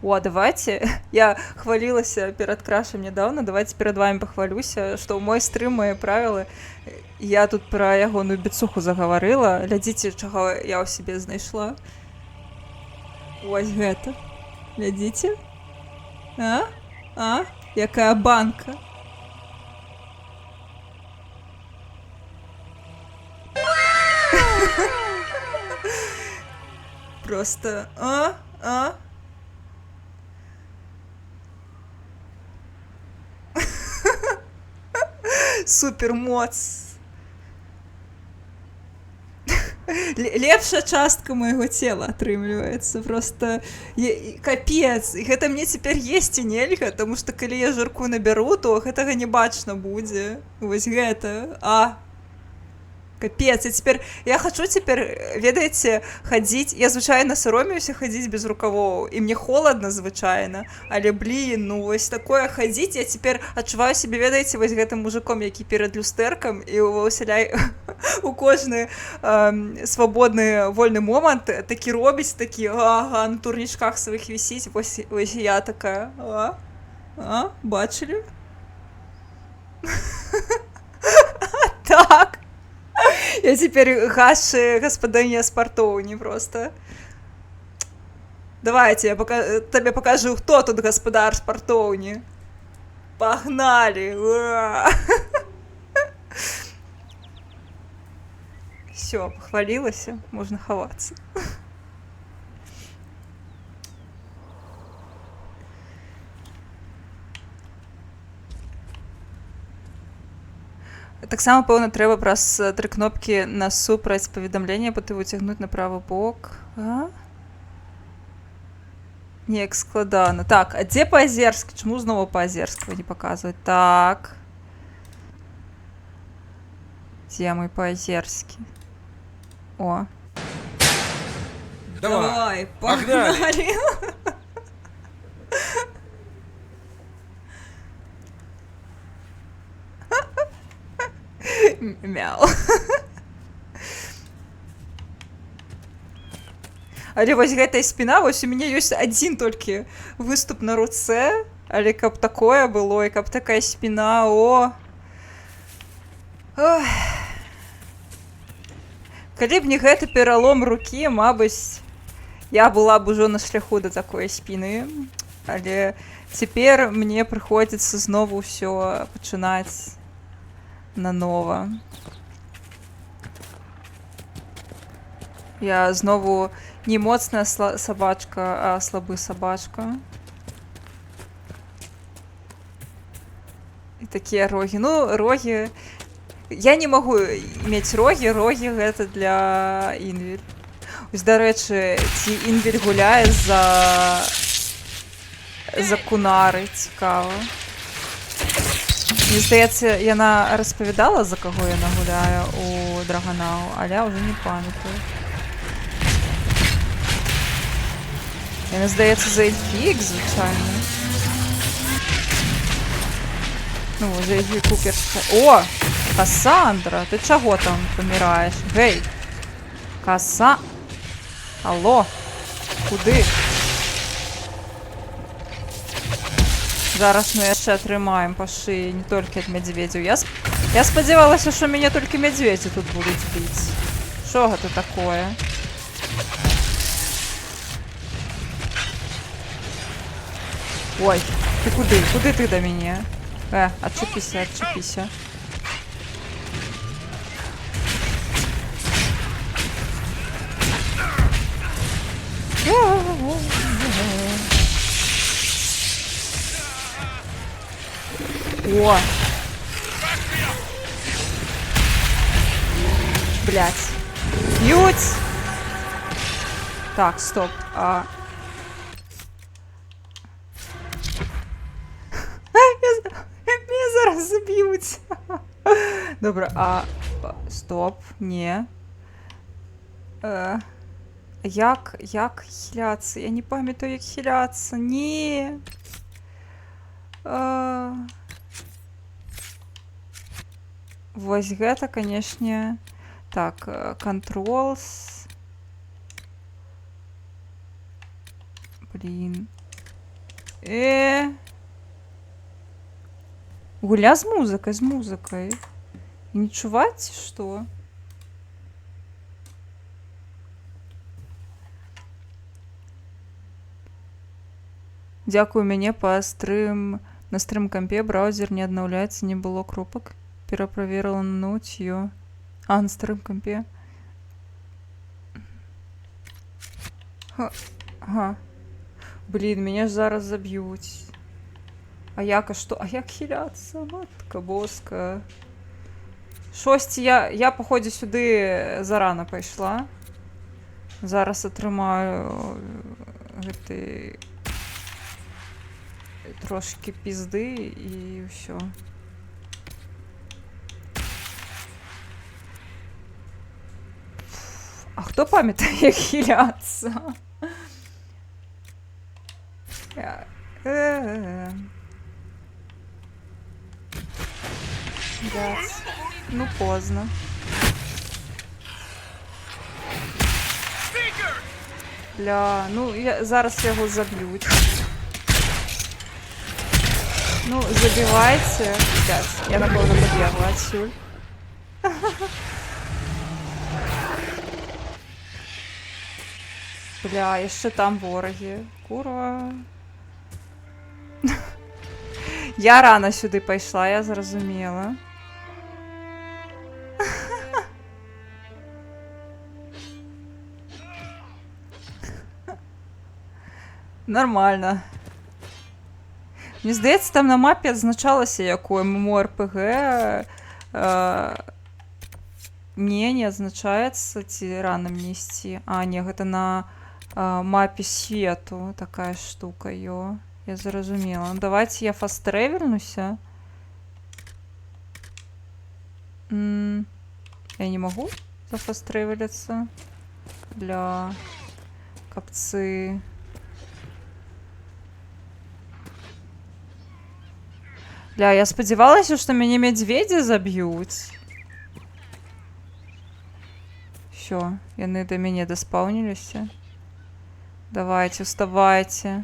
Speaker 2: О, давайте, я хвалілася перад крашем нядаўна, давайте перад вами пахвалюся, што ў мой стрым, мае правілы, я тут пра ягоную біцуху загаварыла, глядзіце, чаго я ў сябе знайшла. Вось гэта. Глядзіце? А? Якая банка. Просто, Супер моц. Лепшая частка майго цела атрымліваецца. Просто капец. І гэта мне цяпер есці нельга, таму што калі я жырку набяру, то гэтага не бачна будзе. Вось гэта. Капец. І цяпер я хачу ведаеце, хадзіць. Я звычайна саромеюся хадзіць без рукавоў. І мне холадна звычайна. Але, блін, ну вось такое хадзіць. Я цяпер адчуваю сябе, ведаеце, вось гэтым мужиком, які перад люстэркам, і у кожны свабодны вольны момант такі робіць, такі, на турнічках сваіх вісіць. Вось я такая. Бачылі? Так. Я цяпер гаспадыня спартоўні просто. Давайте, я табе пакажу, хто тут гаспадар спартоўні. Пагналі! Всё, пахвалілася, можна хавацца. Таксама, пэўна, трэба праз 3 кнопкі насупраць паведамлення, потым выцягнуць на правы бок. Неяк складана. Так, а дзе па-азерскі? Чаму знову па-азерскага не паказваць? Так. Дзе мой па-азерскі? О. Давай, погнали! Мяу. Але вось гэтая спіна, вось у мяне ёсць адзін толькі выступ на руцэ, але каб такое было, і каб такая спіна, Калі б не гэты пералом рукі, мабыць, я была б ужо на шляху да такой спіны. Але цяпер мне прыходзіцца знову ўсё пачынаць нанова. Я знову не моцная сабачка, а слабы сабачка. І такія рогі. Ну, рогі... Я не магу мець рогі. Рогі гэта для Інвель. Ось, дарэчы, ці Інвель гуляе за Кунары. Цікава. Мне здаецца, яна распавядала, за каго яна гуляе у Драгонау, але я ўжо не памятаю. Яна, здаецца, за Эльфік, звычайна. Ну, за Эльфік Куперска. О! Кассандра! Ты чаго там паміраеш? Гей! Алло! Куды? Зараз мы яшчэ атрымаем па шыі не толькі ад мядзведзяў. Я спадзявалася, што мяне толькі мядзведзі тут будуць біць. Што гэта такое? Ой, ты куды? Куды ты да мяне? Адчапіся, адчапіся. О! Блять. Б'ють! Так, стоп. Меня зараз заб'ють. Добре, стоп, не. Як хиляться? Я не пам'ятаю, як хиляться. Ні. Вось гэта, канешне. Так, controls. Блин. Гуля з музыкай. І не чуваць, што? Дзякую, мяне на стрым-кампе браузер не аднаўляецца, не было кропак. Перапроверила на ноутью. На стрым-кампе. Блин, меня ж зараз заб'ють. А як хиляться? Матка боска. Шості я походу сюди зарано пайшла. Зараз атрымаю гэты трошки пізды і ўсё. А хто пам'ятає, як хиляться? Ну, поздно. Бля, ну, зараз його заб'ють. Ну, забивайте. Сейчас, я напевно побігла отсюль. Бля, jeszcze там вороги. Курва. Я рано сюди пішла, я зрозуміла. Нормально. Мені здається, там на мапі означалося, яку MMORPG. Не означається ці рано нести. Не, гэта на мапе свету такая штука, йо. Я зрозумела. Ну, давайте я фаст-тревельнуся. Я не могу зафаст-тревелиться. Бля. Капцы. Бля, я сподівалася, що мене медведі заб'ють. Все, яны до меня доспаунились. Давайте, вставайте.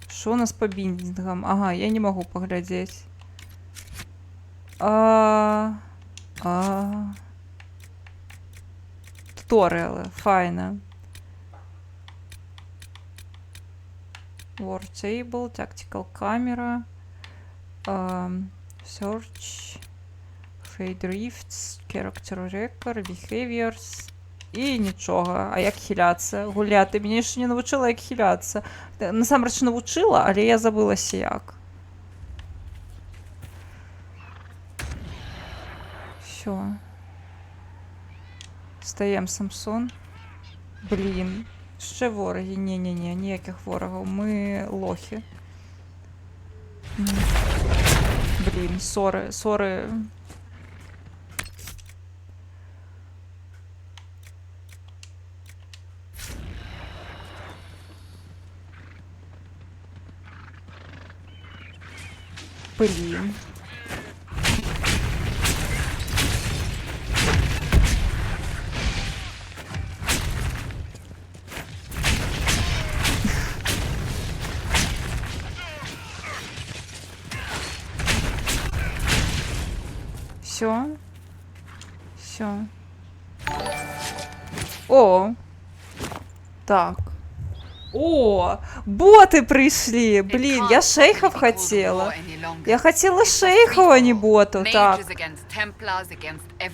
Speaker 2: Что у нас по биндингам? Ага, я не могу поглядеть. Тут Туторіали, файно. War table, tactical camera, search, fade drifts, character record, behaviors. І нічого. А як хилятися? Гуляти. Мені ще не навчила, як хилятися. Насамрэч навчила, але я забылася як. Все. Стаємо Самсон. Блін. Ще вороги. Ні-ні-ні, ніяких ворогів. Ми лохи. Блін, сори. Блін. Все. О. Так. О, боты пришли. Блин, я шейхов хотела. Я хотела шейхов, а не ботов. Так.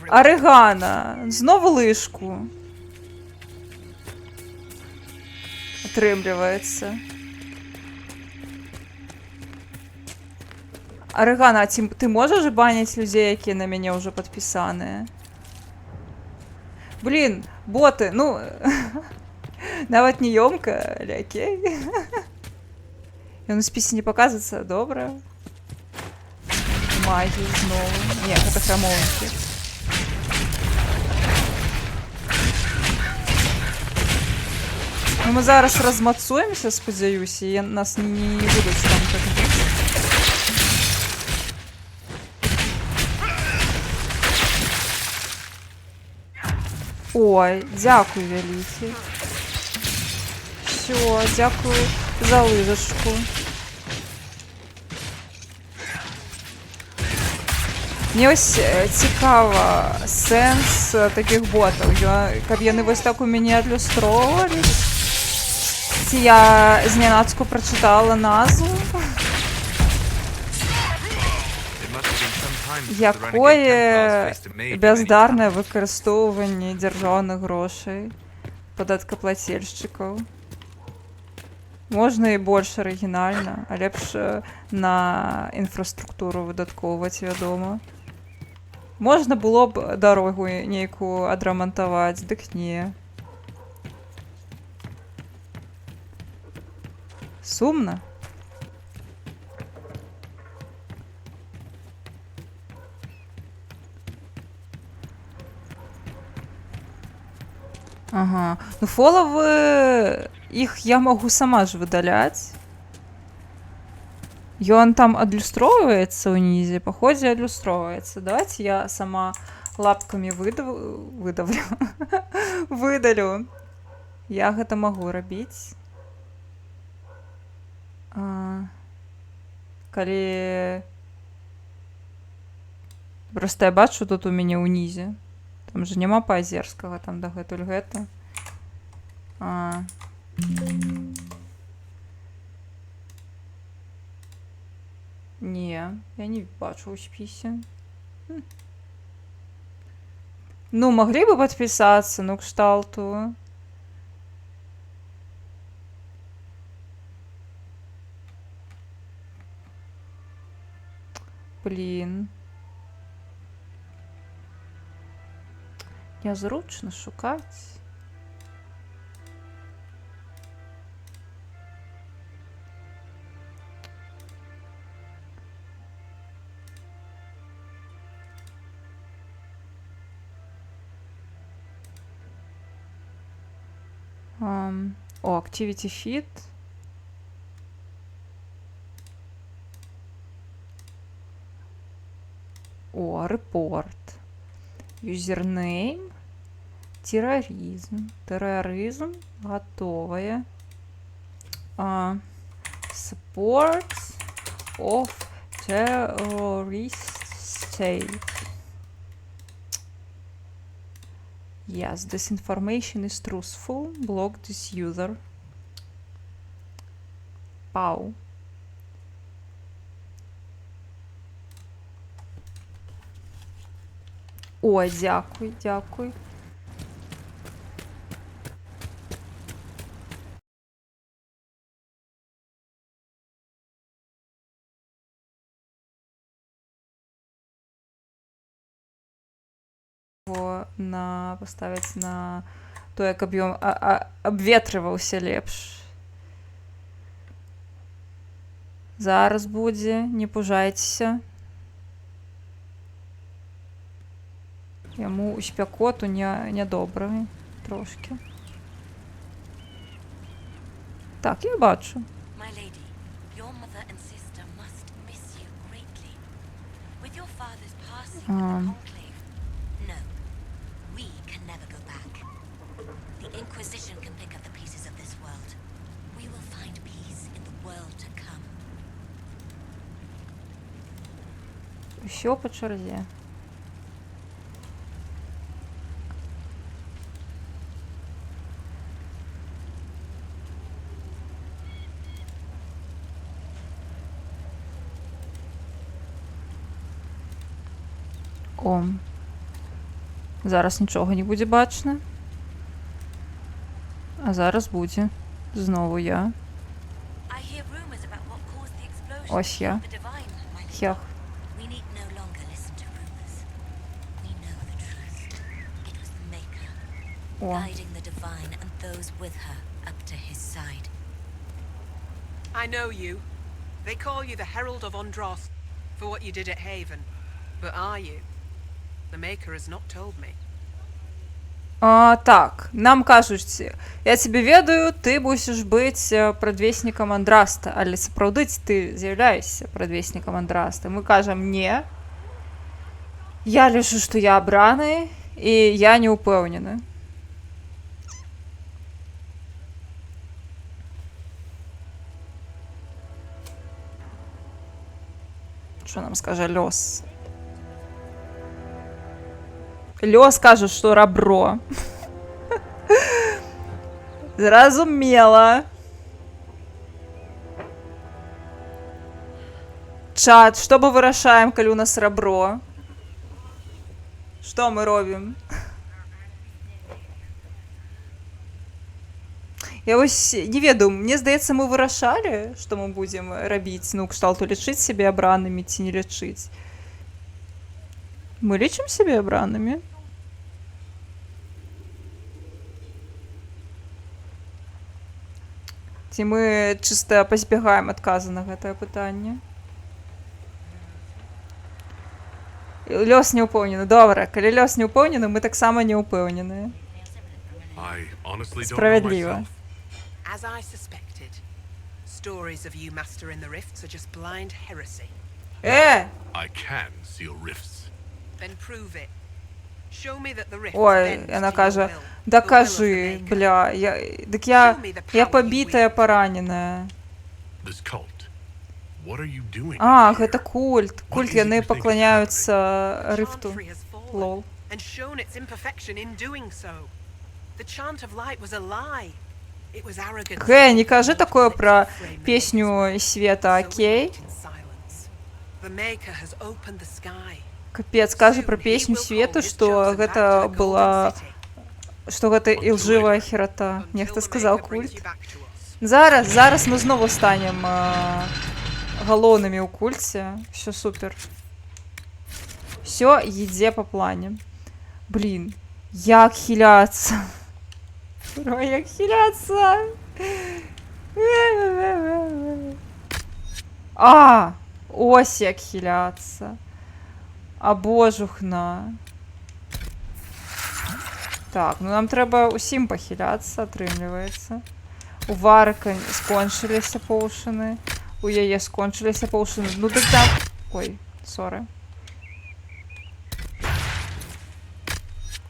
Speaker 2: Орегана. Знову лишку. Отрымливается. Орегана, а ты можешь банить людей, які на меня уже подписаны? Блин, боты, ну... Нават не ёмко, але окей. Ён у спісе не показывается, добра. Магію знову. Не, гэта храмоўнікі. Ну, мы зараз размацуемся, спадзяюся, і нас не будуць там так быць. Ой, дзякуй вялікі. Все, дякую за лыжачку. Мне ось цікава сенс таких ботів. Каб яны вось так у мяне адлюстроўвались. Ці я знянацку прочитала назву. Якое бяздарне выкарыстоўванне дзяржаўных грошай падаткаплацельшчыкаў. Можна і больш арыгінальна, а лепш на інфраструктуру выдаткоўваць, вядома. Можна было б дарогу нейкую адрамантаваць, дык не. Сумна. Ага. Ну, фоловы... Их я могу сама ж выдаляць. Ён там адлюстроўваецца ўнізе, па ходзе адлюстроўваецца. Давайте я сама лапкамі выдавлю. Выдалю. Я гэта магу рабіць. Калі... Проста я бачу тут у мяне ўнізе. Там же няма па-азерскага, там дагэтуль гэта. Не, я не бачу ў спісе. Ну, маглі бы падпісацца, ну, кшталту. Блін. Нязручна шукаць. О, Activity Feed. О, Report. Юзернейм. Терроризм. Терроризм. Готовое. Support of terrorist state. Yes, this information is truthful. Block this user. Пау. О, дякую, дякую. Его поставить на то, як обветрываўся лепш. Зараз будзе, не пужайцеся. Яму ў спякоту нядобра трошки. Так, я бачу.
Speaker 4: My lady, your mother and sister must miss you greatly. With your father's passing in the conclave, no, we can never go back. The Inquisition can pick up the pieces of this world. We will find peace in the world to come.
Speaker 2: Усё по чарзе. О. Зараз нічого не будзе бачна. А зараз будзе. Знову я.
Speaker 4: I hear rumors about what caused the explosion.
Speaker 2: Ось я.
Speaker 4: The divine, my lady.
Speaker 2: Хях.
Speaker 4: We need no longer listen to rumors. We know the truth. It was the Maker,
Speaker 2: О.
Speaker 4: guiding the divine and those with her up to his side.
Speaker 6: I know you. They call you the Herald of Andros for what you did at Haven. But are you? The Maker has not told me.
Speaker 2: Так, нам кажуць, я цябе ведаю, ты будзеш быць прадвеснікам Андраста, але сапраўды ты з'яўляешся прадвеснікам Андраста. Мы кажам, не. Я лічу, што я абраны, і я не ўпэўнены. Што нам скажа лёс? Лёс кажа, што рабро. Зразумела. Чат, што мы вырашаем, калі у нас рабро? Што мы робім? Я вось не ведаю, мне здаецца, мы вырашалі, што мы будзем рабіць, ну, кшталту лічыць сябе абранымі ці не лічыць. Мы лічым сябе абранымі? Ці мы чыста пазбягаем адказу на гэтае пытанне? Лёс не ўпэўнены. Добра, калі лёс не ўпэўнены, мы таксама не ўпэўненыя.
Speaker 5: I honestly don't know
Speaker 2: Справядліва.
Speaker 5: myself.
Speaker 6: As I suspected, stories of you mastering the rifts are just blind heresy.
Speaker 5: I can seal rifts.
Speaker 6: Then prove it. Show me that the rifts
Speaker 2: Ой,
Speaker 6: bend
Speaker 2: яна
Speaker 6: to your
Speaker 2: кажа,
Speaker 6: will,
Speaker 2: да
Speaker 6: the will of the
Speaker 2: кажы,
Speaker 6: Maker.
Speaker 2: бля, дык я пабітая, параненая.
Speaker 5: This cult. What are you doing?
Speaker 2: А,
Speaker 5: here?
Speaker 2: гэта культ. Культ, яны пакланяюцца рыфту.
Speaker 6: Chantry has fallen
Speaker 2: Лол.
Speaker 6: and shown its imperfection in doing so. The chant of light was a lie. It was arrogant.
Speaker 2: Гэ, не кажы такое пра песню Света, окей?
Speaker 6: The Maker has opened the sky.
Speaker 2: Капец, кажа пра песню Светы, што гэта была... што гэта ілжывая херата. Нехта сказаў культ. Зараз мы знову станем галоўнымі ў кульце. Всё супер. Всё ідзе па плане. Блін, як хіляцца. Ой, як хіляцца. А, ось як хіляцца. А божухна. Так, ну нам трэба усім пахіляцца, атрымліваецца. У Варыка скончыліся поўшыны. У яе скончыліся поўшыны. Ну дык там... Ой, соры.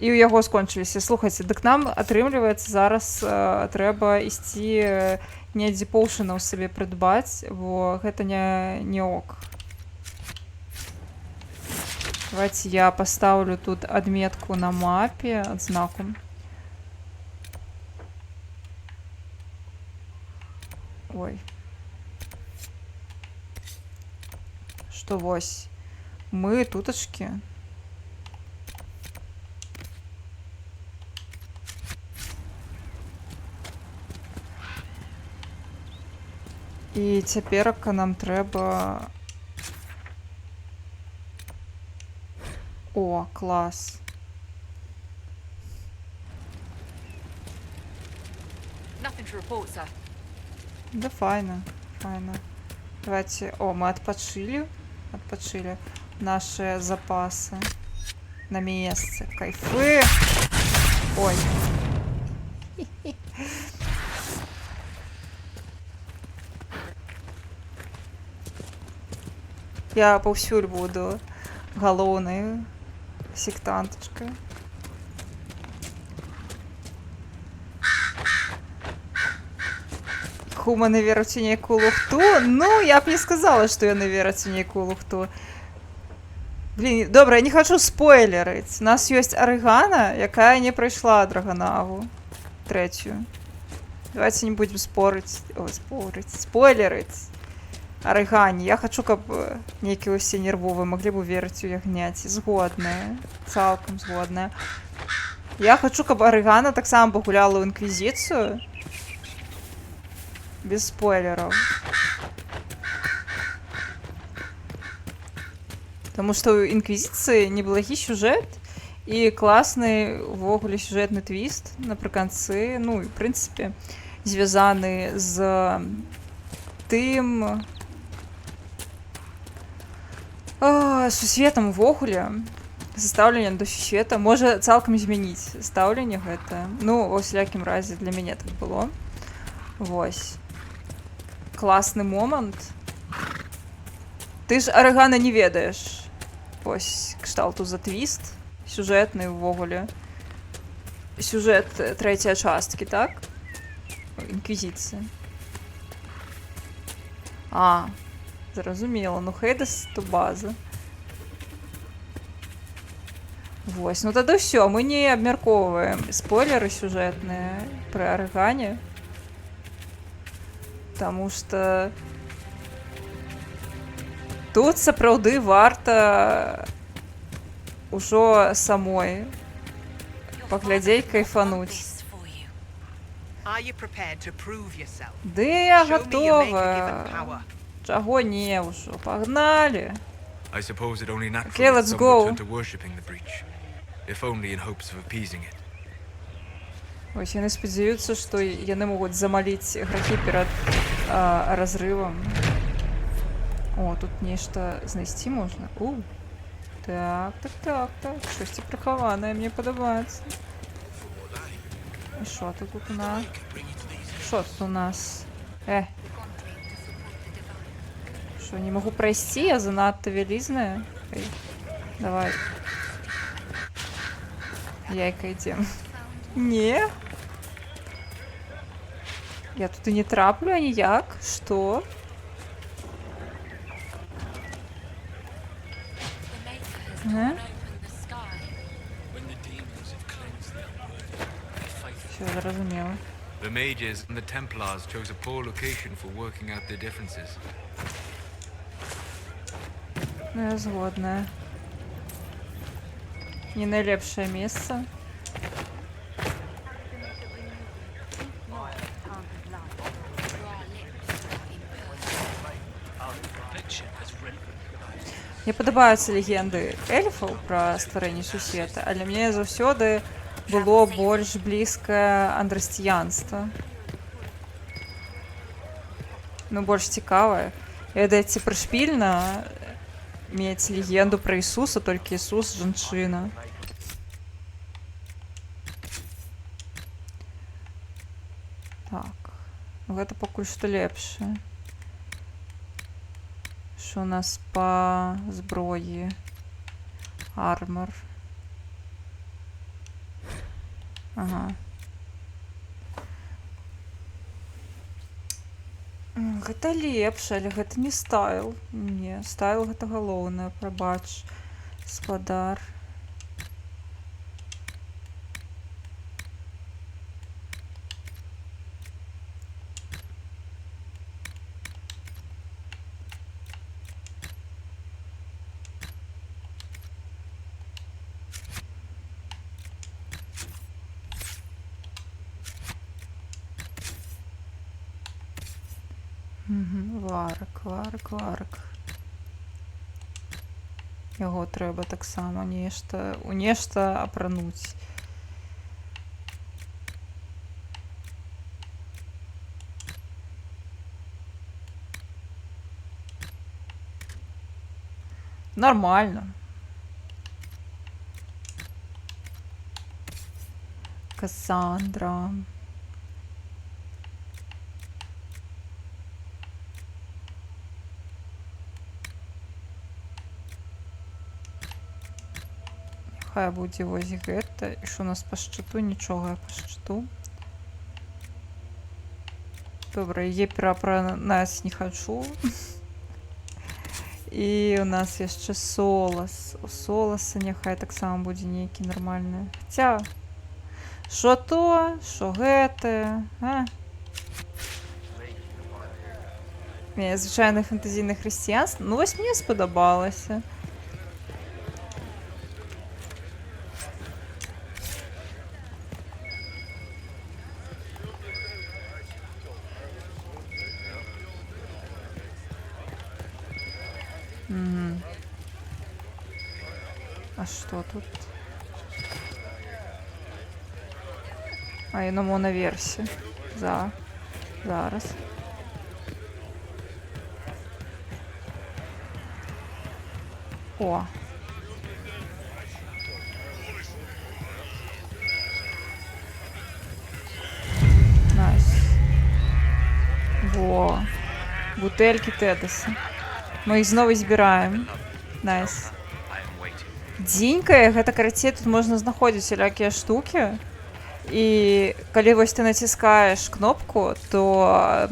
Speaker 2: І ў яго скончыліся. Слухайце, дык нам атрымліваецца зараз трэба ісці недзе поўшынаў сабе прыдбаць, бо гэта не ок. Давайте я поставлю тут отметку на мапе, отзнаку. Ой. Что вось? Мы туточки. І цяперака нам трэба... О, клас.
Speaker 7: Nothing to report, sir.
Speaker 2: Да файно, файно. Давайте... О, мы отпочили. Отпочили. Наши запасы. На месте. Кайфы. Ой. Я паўсюль буду галоўнай сектантачкай. Хуманы вераць у нейкую лухту? Ну, я б не сказала, што яны вераць у нейкую лухту. Блін, добра, я не хачу спойлерыць. У нас ёсць Арыгана, якая не прайшла Драгонаву. Трэцюю. Давайте не будем спорыць. Ой, спойлерыць. Арыгані. Я хачу, каб нейкія ўсе нервовыя маглі б верыць у ягняці. Згодная. Цалкам згодная. Я хачу, каб Арыгана таксама пагуляла ў інквізіцыю. Без спойлераў. Таму што ў інквізіцыі неблагі сюжэт і класны увогуле сюжэтны твіст напрыканцы, ну, і в прынцыпе, звязаны з тым сусветам увогуле, стаўленне да сусвета можа цалкам змяніць стаўленне гэта. Ну, ва ўсялякім разе для мяне так было. Вось. Класны момант. Ты ж Арыгана не ведаеш. Вось, кшталту за твіст. Сюжэтны ўвогуле. Сюжэт трэцяй часткі, так? Інквізіцыя. А, зразумела. Ну, Хейдес то база. Вось, ну тады ўсё, мы не абмяркоўваем спойлеры сюжэтныя пры Арыгане. Таму што тут сапраўды варта ўжо самой паглядзець, кайфануць.
Speaker 6: Are you prepared to prove yourself?
Speaker 2: Ды я
Speaker 6: Show me your maker
Speaker 2: гатова.
Speaker 6: given power.
Speaker 2: Чаго не ўжо, пагналі.
Speaker 8: I suppose it only natural
Speaker 2: Okay,
Speaker 8: that
Speaker 2: let's
Speaker 8: some
Speaker 2: go.
Speaker 8: would turn to worshipping the breach, if only in hopes of appeasing it.
Speaker 2: Вось яны спадзяюцца, што яны могуць замаліць грахі перад разрывам. О, тут нешта знайсці можна. Так. Штосьці прыхаванае, мне падабаецца. І што тут у нас? Што тут у нас? Што, не магу прайсці? Я занадта вялізная? Давай. Яйка ідзем. Не? Я тут і не траплю аніяк? Што? Все, зразумела.
Speaker 8: The mages and the Templars chose a poor location for working out their differences.
Speaker 2: Ну, я згодная. Не найлепшае месца. Мне падабаюцца легенды эльфаў пра стварэнне сусвета, але мне заўсёды было больш блізкае андрасціянства. Ну, больш цікавае. Ведаеце, прышпільна мець легенду пра Ісуса, толькі Ісус жанчына. Так. Гэта пакуль што лепшае. Що у нас по зброї? Армор. Ага. Гэта лепш, але гэта не стайл. Не, стайл гэта галоўнае, прабач. Господар. Варк. Його треба так само у нешта апрануць. Нормально. Кассандра. Хай будзе вось гэта. І що у нас па шчыту? Нічога я па шчыту. Добра, яе перапранаць не хачу. І у нас яшчэ Солас. У Соласа няхай таксама будзе нейкі нармальны. Хаця, што то, што гэтае, а? Звычайна фэнтазійны хрысціянства. Ну, вось мне спадабалася. А что тут? А яно моноверсія. Зараз. О. Найс. Во. Бутельки Тедеса. Мы их знову збираем. Найс. Дзенькае, гэта карацей, тут можна знаходзіць всялякія штукі. І калі вось ты націскаеш кнопку, то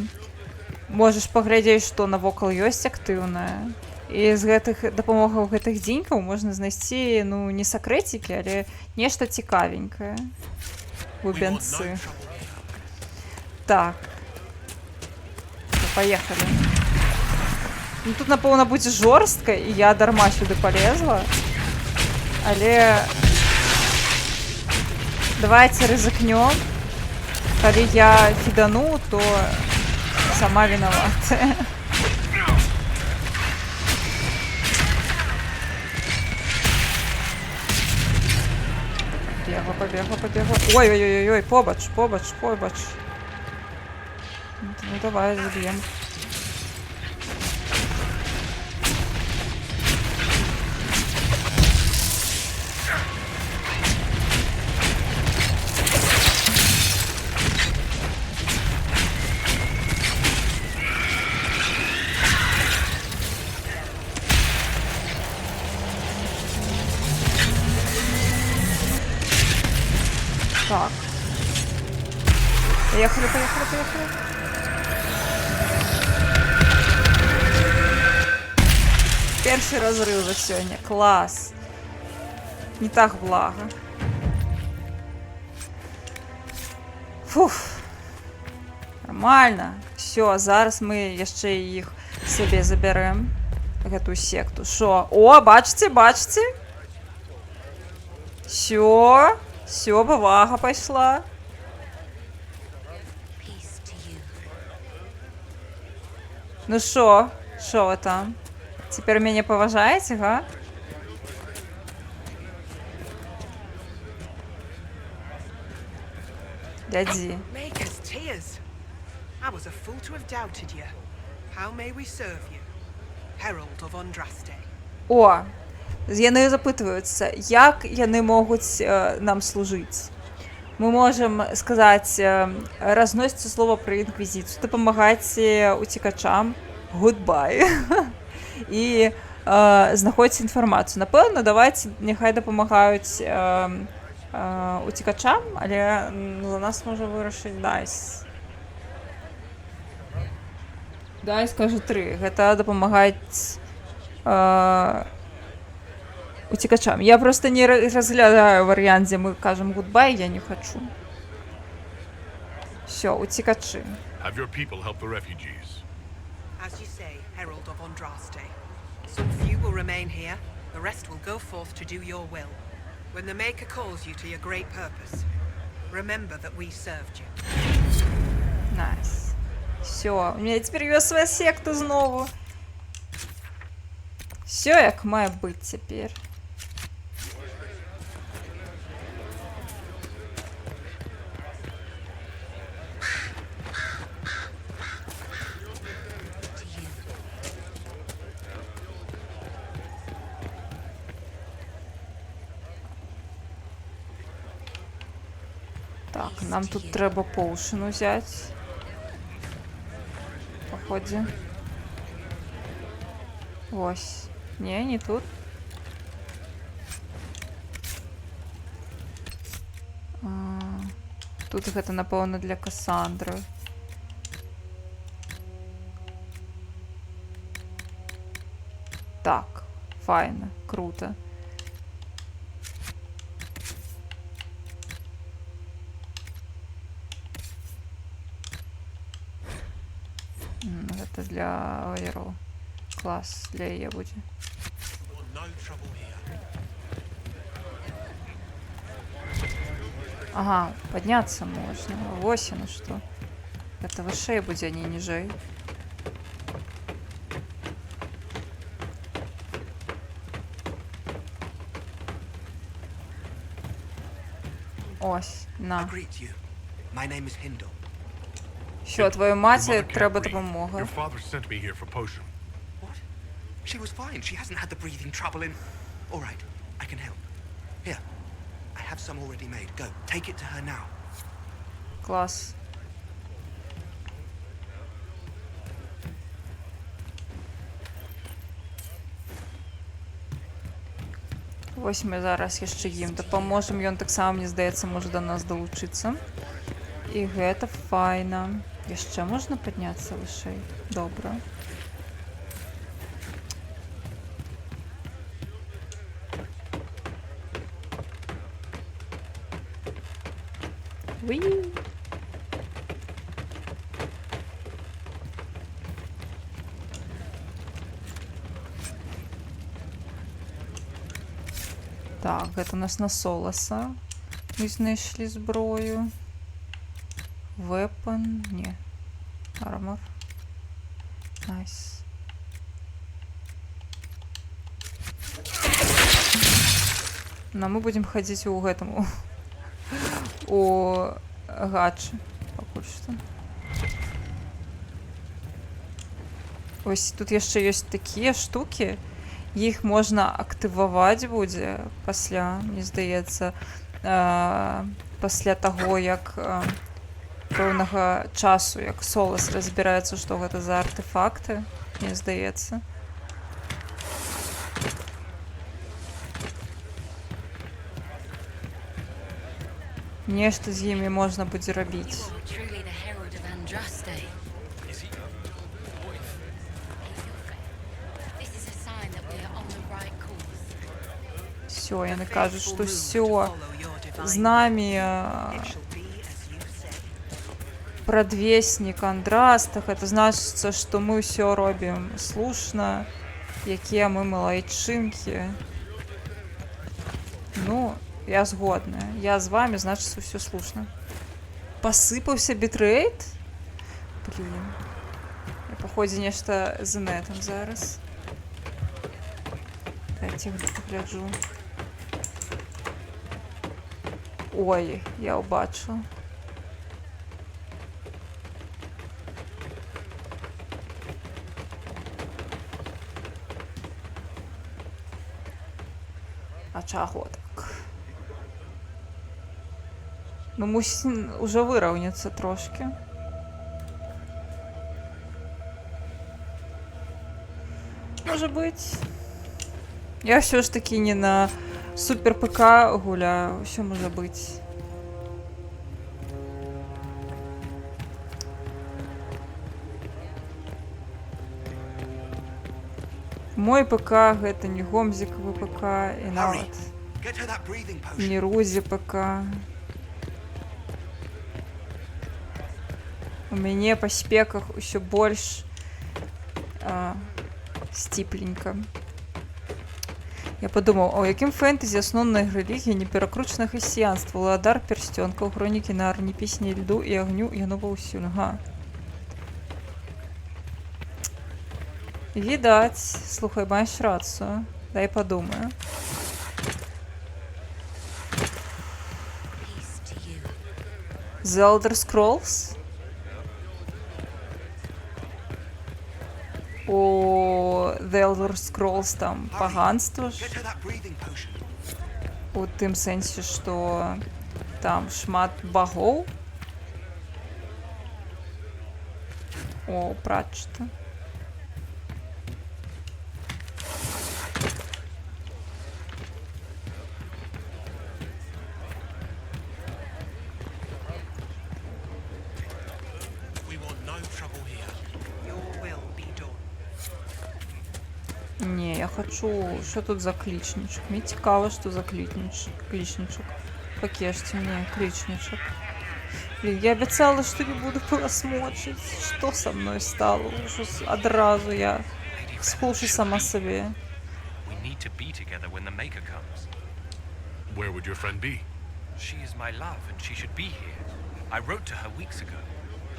Speaker 2: можаш паглядзець, што навокал ёсць актыўнае. І з гэтых дапамогаў гэтых дзенькаў можна знайсці, ну, не сакрэцікі, але нешта цікавенькае. Бубенцы. Так. Паехалі. Ну, тут, напэўна, будзе жорстка, і я дарма сюды полезла. Але давайте рызыкнём. Калі я фідану, то сама вінаватая. Побегла. Ой-ой-ой, побач. Ну давай, забьем. Так. Поехали. Перший разрыв за сегодня. Класс. Не так благо. Фух. Нормально. Все, зараз мы яшчэ іх сабе забярэм. Гэту секту. Шо? О, бачыце? Все, повага пошла. Ну шо вы там? Теперь меня поважаете, га? Дяди. О, яны запытваюцца, як яны могуць нам служыць. Мы можам сказаць, разносіце слова пра інквізіцыю, дапамагайце уцекачам, goodbye, і знаходзіце інфармацыю. Напэўна, давайце, няхай дапамагаюць уцекачам, але за нас можа вырашыць Дайс. Дайс кажа 3, гэта дапамагаць утікачам. Я просто не розглядаю варіант, де ми кажемо goodbye, я не хочу. Все, утікачі.
Speaker 5: Have your people help the refugees.
Speaker 6: As you say, Herald of Andraste. Some few will remain here, the rest will go forth to do your will. When the Maker calls you to your great purpose, remember that we served you.
Speaker 2: Найс. Все, у мене тепер є своя секта знову. Все як має бути тепер. Так, нам тут треба поушен взяти. Поході. Ось. Ні, не тут. Тут гэта, напэўна, для Касандры. Так, файна, круто. Гэта для Ойро. Клас, для яе будзе. Ага, подняться можно. Вось оно что. Это выше будзе, а не ніжэй. Ось, на.
Speaker 9: My name is Hindle.
Speaker 2: Що, твоїй
Speaker 5: Your
Speaker 2: маті
Speaker 5: mother can't
Speaker 2: треба
Speaker 5: breathe.
Speaker 2: допомога.
Speaker 5: Your father sent me here for potion.
Speaker 9: What? She was fine. She hasn't had the breathing trouble in... All right, I can help. Here, I have some already made. Go, take it to her now.
Speaker 2: Клас. Ось ми зараз яшчэ ім дапаможам. Ён таксама, мне здаецца, можа да нас далучыцца. І гэта файна. Яшчэ можна падняцца вышэй? Добра. Уи! Так, гэта у нас на Солоса. Мы знайшлі зброю. Weapon, не. Armor. Найс. Но мы будем ходить у гэтаму. У гачы. Пакуль што. Ось тут яшчэ ёсць такія штукі. Іх можна актываваць будзе пасля, мне здаецца, пасля таго, як пэўнага часу, як Солас разбіраецца, што гэта за артефакты, мне здаецца. Нешта з імі можна будзе рабіць.
Speaker 4: Truly the herald of Andraste. This is a sign that we are on the right course.
Speaker 2: Все, яны кажуць, што все з намі прадвеснік Андрастах. Это значыцца, што мы ўсё робім слушна, якія мы малайчынкі. Ну, я згодная. Я з вами, значыцца, ўсё слушна. Пасыпаўся бітрейт? Блін. Я, паходзе, нешта з нетам зараз. Дайце гляджу. Ой, я ўбачыла. А чаго так? Ну, мусіць уже выраўняцца трошки. Можа быць. Я все ж таки не на супер ПК гуляю, все можа быць. Мой ПК гэта не гомзікавы ПК і нават
Speaker 9: Get her that breathing potion.
Speaker 2: не Рузі ПК. У мяне па спеках усё больш сціпленька. Я подумаў, а ў якім фэнтэзі асноўная рэлігія не перакручана хрысціянства, уладар персцёнкаў, хронікі Нарні, песні льду і агню, яно паўсюль. Ага. Відаць, слухай, маеш рацыю. Дай падумаю.
Speaker 4: Peace to you.
Speaker 2: The Elder Scrolls? У The Elder Scrolls там паганства ж.
Speaker 9: Get her that breathing potion.
Speaker 2: У тым сэнсе, што там шмат багоў. О, прачта.
Speaker 9: We want no trouble here.
Speaker 6: Your will be done.
Speaker 2: Не, я хочу... Що тут за клічнічок? Мені цікаво, що за клічнічок. Покешьте мне кличничек. Блин, я обещала, что не буду просмочить. Что со мной стало? Ужас. Одразу я схожу сама себе.
Speaker 10: We need to be together when the Maker comes.
Speaker 5: Where would your friend be?
Speaker 10: She is my love, and she should be here. I wrote to her weeks ago.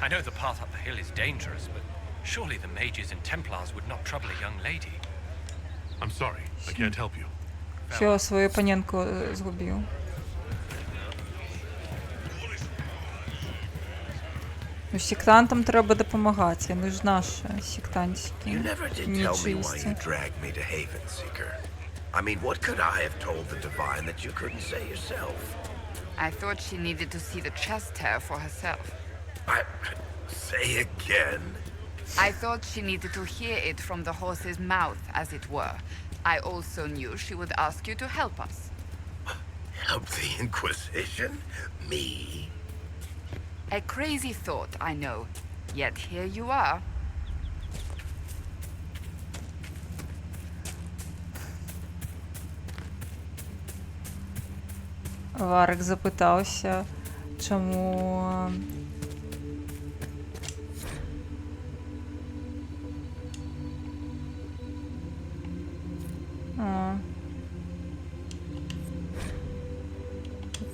Speaker 10: I know the path up the hill is dangerous, but surely the mages and Templars would not trouble a young lady.
Speaker 5: I'm sorry, I can't help you.
Speaker 2: Все, свою паненку згубив. Ну, сектантам треба допомагати, вони ж наші сектантські.
Speaker 3: You never did tell me why you dragged me to Haven, Seeker. I mean, what could I have told the Divine that you couldn't say yourself?
Speaker 7: I thought she needed to see the chest hair for herself.
Speaker 3: Say again?
Speaker 7: I thought she needed to hear it from the horse's mouth, as it were. I also knew she would ask you to help us.
Speaker 3: Help the Inquisition? Me?
Speaker 7: A crazy thought, I know. Yet here you are.
Speaker 2: Варик запитався, чому...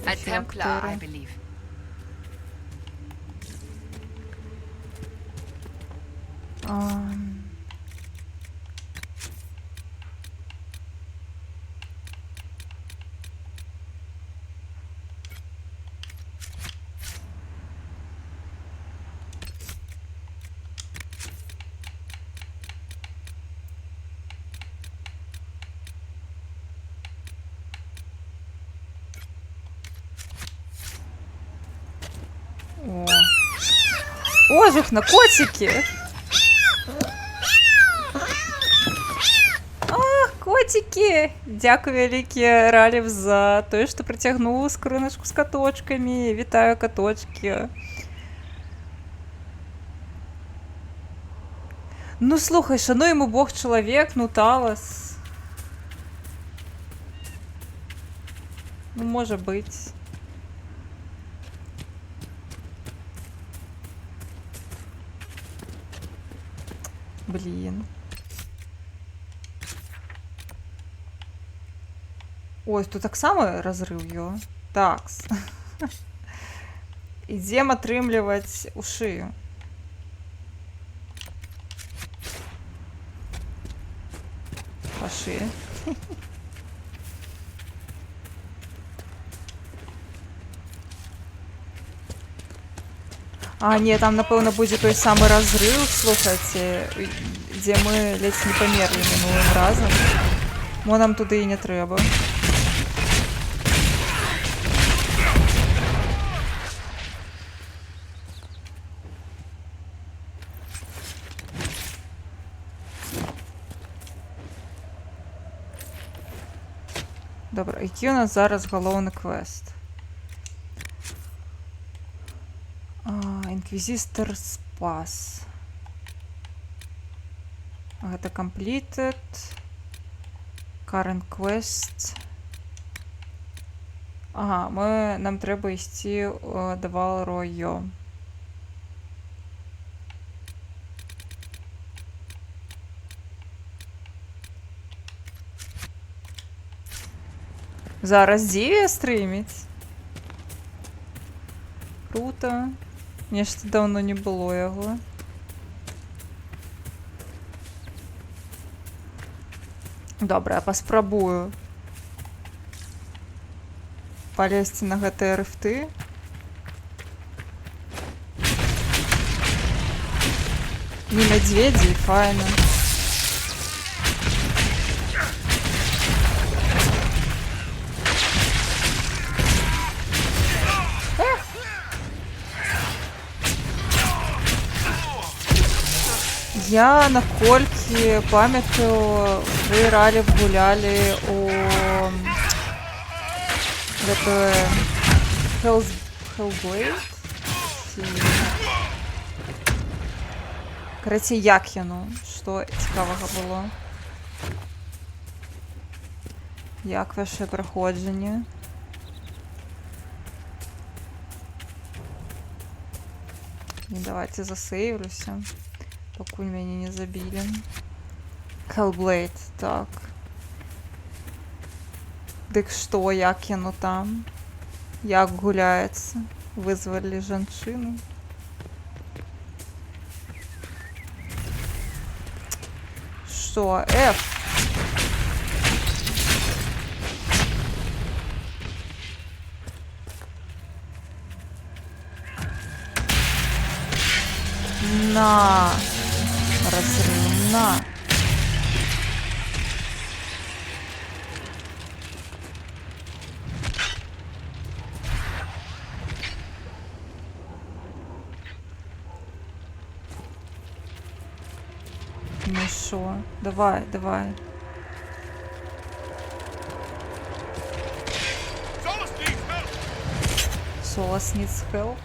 Speaker 7: A Templar, I believe.
Speaker 2: Ожих на котики! А, котики! Дякую велике, Ралів, за те, що притягнув скриночку з каточками. Вітаю, каточки. Ну, слухай, шануємо Бог чоловік, ну, Талос. Ну, може бути. Блін. Ось, тут так само розрив його. Такс. Ідемо атрымліваць у шыю. Па шыі. А, не, там, напэўна, будзе той самы разрыв, слухайце, дзе мы ледзь не памерлі мінулым разам. Мо нам туды і не трэба. Добра, які у нас зараз галоўны квест? Инквизитор спас. Это completed. Current quest. Ага, нам треба йти до Валройо. Зараз Дівія стримить. Круто. Мені ж це давно не було його. Добре, я поспробую полезти на ГТ-рифти. Не медведі, файно. Я наколькі пам'ятаю, ви грали, гуляли у Hellblade? Короче, як яно? Що цікавого було? Як ваше проходження? І давайте засейвлюся. Поки мене не забили. Hellblade, так. Так что, як яно там? Як гуляется? Вызвали женщину. Что? F? На! Разрыв, на! Ну шо? Давай, давай. Солос needs help.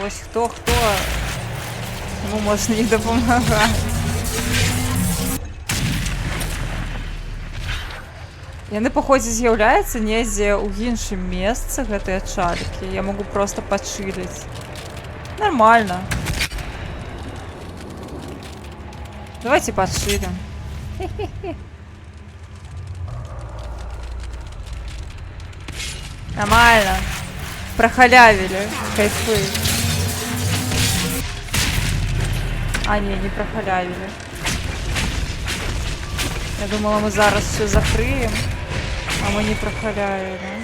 Speaker 2: Ось хто. Йому можна і допомагати. Яны, походе, з'являються недзе ў іншым месцы, гэтыя чалікі. Я могу просто пачыліць. Нормально. Давайте подширим. Нормально. Прохалявили. Кайфы. А, не прохалявили. Я думала, мы зараз все закрыем, а мы не прохалявили.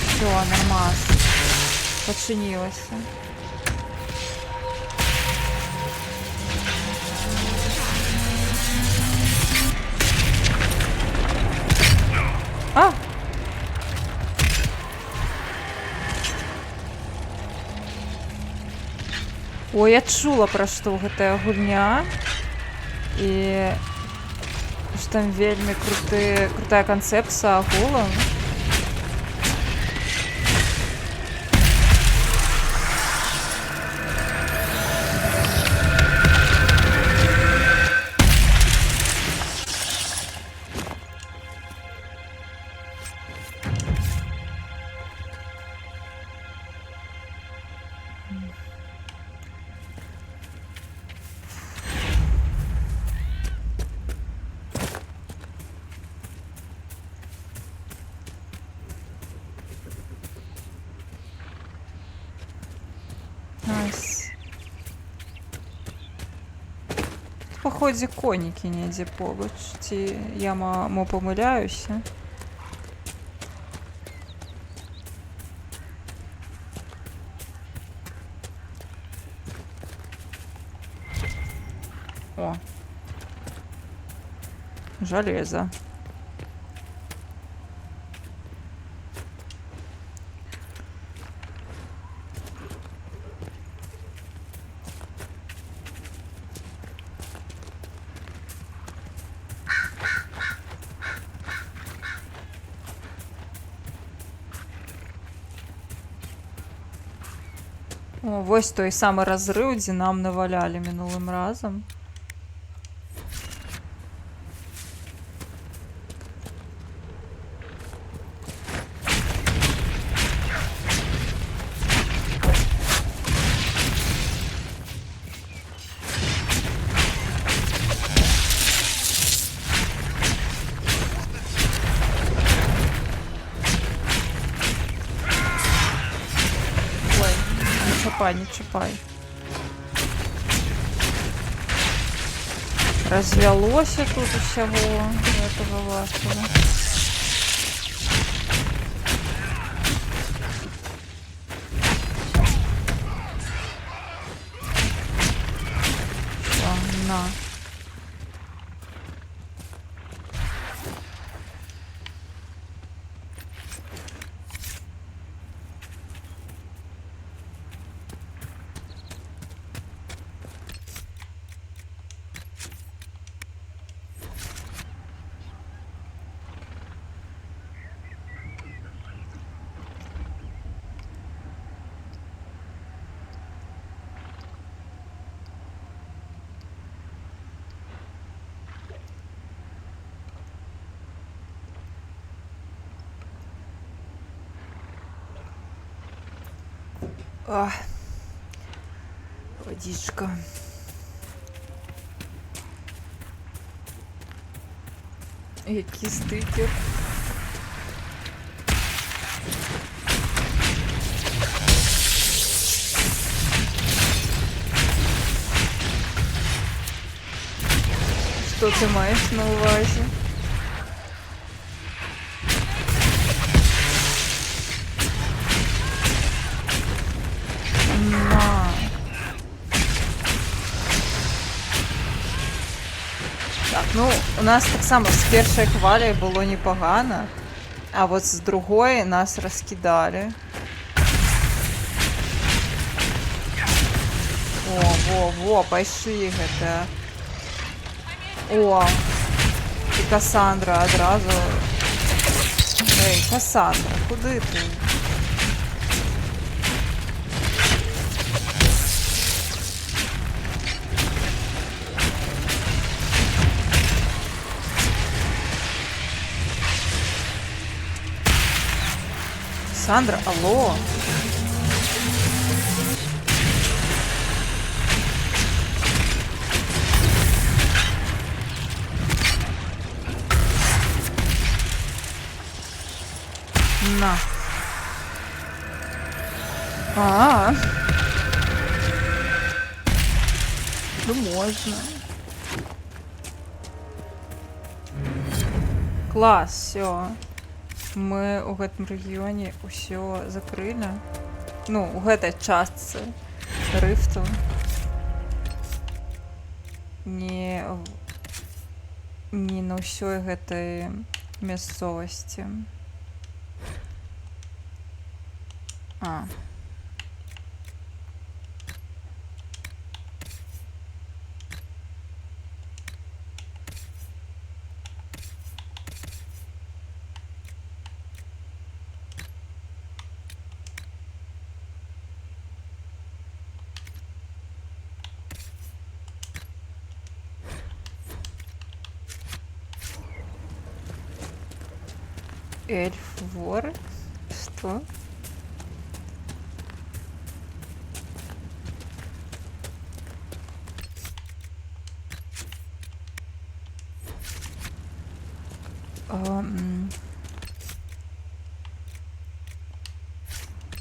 Speaker 2: Все, нормас. Починилась. А! Ой, я чула, пра што гэтая гульня. І што там вельмі крутая канцэпцыя агулам. Найс. Тут, походе, конікі недзе побач. Ці я мо памыляюся. О. Железо. О, вось той самы разрыв, дзе нам навалялі мінулым разам. Ой, не чапай, не чапай. Развялося тут усяго этого вашего. Всё, на. Ах, водичка. Який стикер. Що ти маєш на увазі? На. Так, ну, у нас так само з першої хвалі було непогано, а от з другої нас розкидали. Во, пайшли гэта. О, і Кассандра одразу. Ей, Кассандра, куди ти? Кассандра, алло. На. Ну можно. Класс, все. Мы у гэтым рэгіёне ўсё закрылі. Ну, у гэтай частцы рыфту. Не на ўсёй гэтай мясцовасці. Эльф-вор? Что?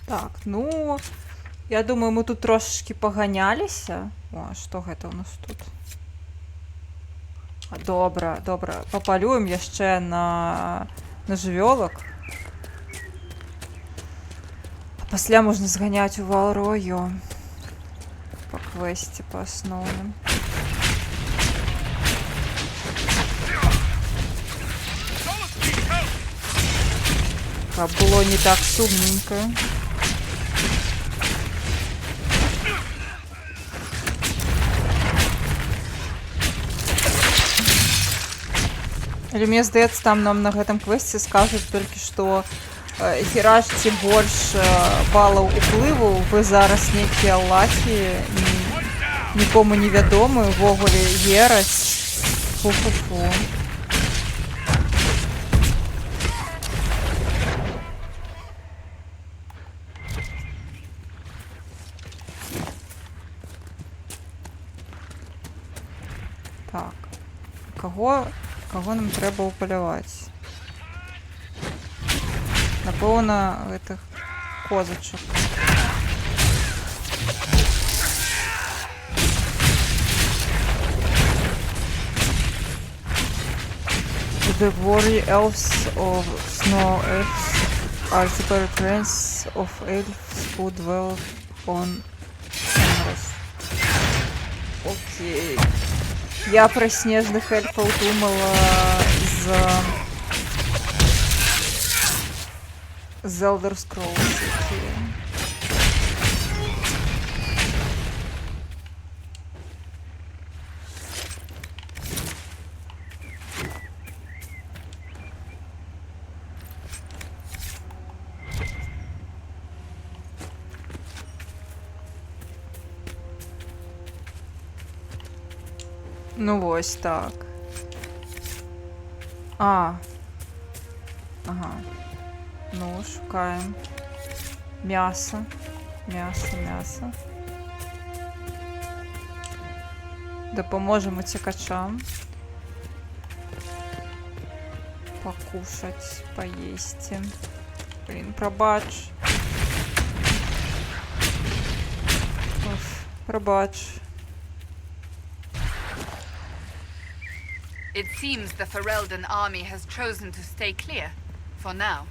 Speaker 2: Так, ну, я думаю, мы тут трошечки паганяліся. О, што гэта ў нас тут? Добра, папалюем яшчэ на жывёлак. А пасля можна зганяць у Валрою па квесце па асноўным. Каб было не так сумненько. Але мне здаецца, там нам на гэтым квесце скажуць толькі, што херачце больш балаў уплыву, вы зараз нейкія лахі, нікому невядомы, увогуле ераць. Фу-фу-фу. Так. Каго нам трэба ўпаляваць? Напэўна, гэтых козачак. The warrior elves of snow elves are the parents of elves who dwell on Emrys. Окей. Я про снежных эльфов думала з Elder Scrolls. Ну ось так. Ага. Ну, шукаем. Мясо. Мясо. Допоможем утекачам. Покушать, поесть. Блин, пробач. Пробач.
Speaker 7: It seems the Ferelden army has chosen to stay clear, for now.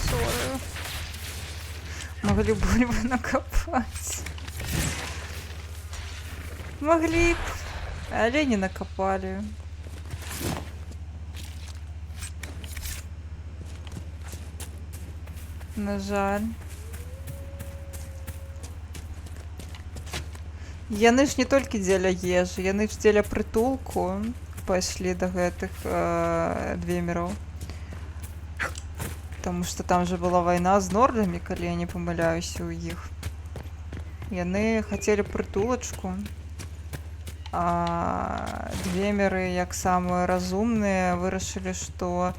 Speaker 2: Sorry. Могли бы накопать. Могли б, але не накопали. На жаль. Яны ж не толькі дзеля ежы, яны ж дзеля прытулку пайшлі да гэтых двемераў. Таму што там жа была вайна з нордамі, калі я не памыляюся ў іх. Яны хацелі прытулачку, а двемеры, як самыя разумныя, вырашылі, што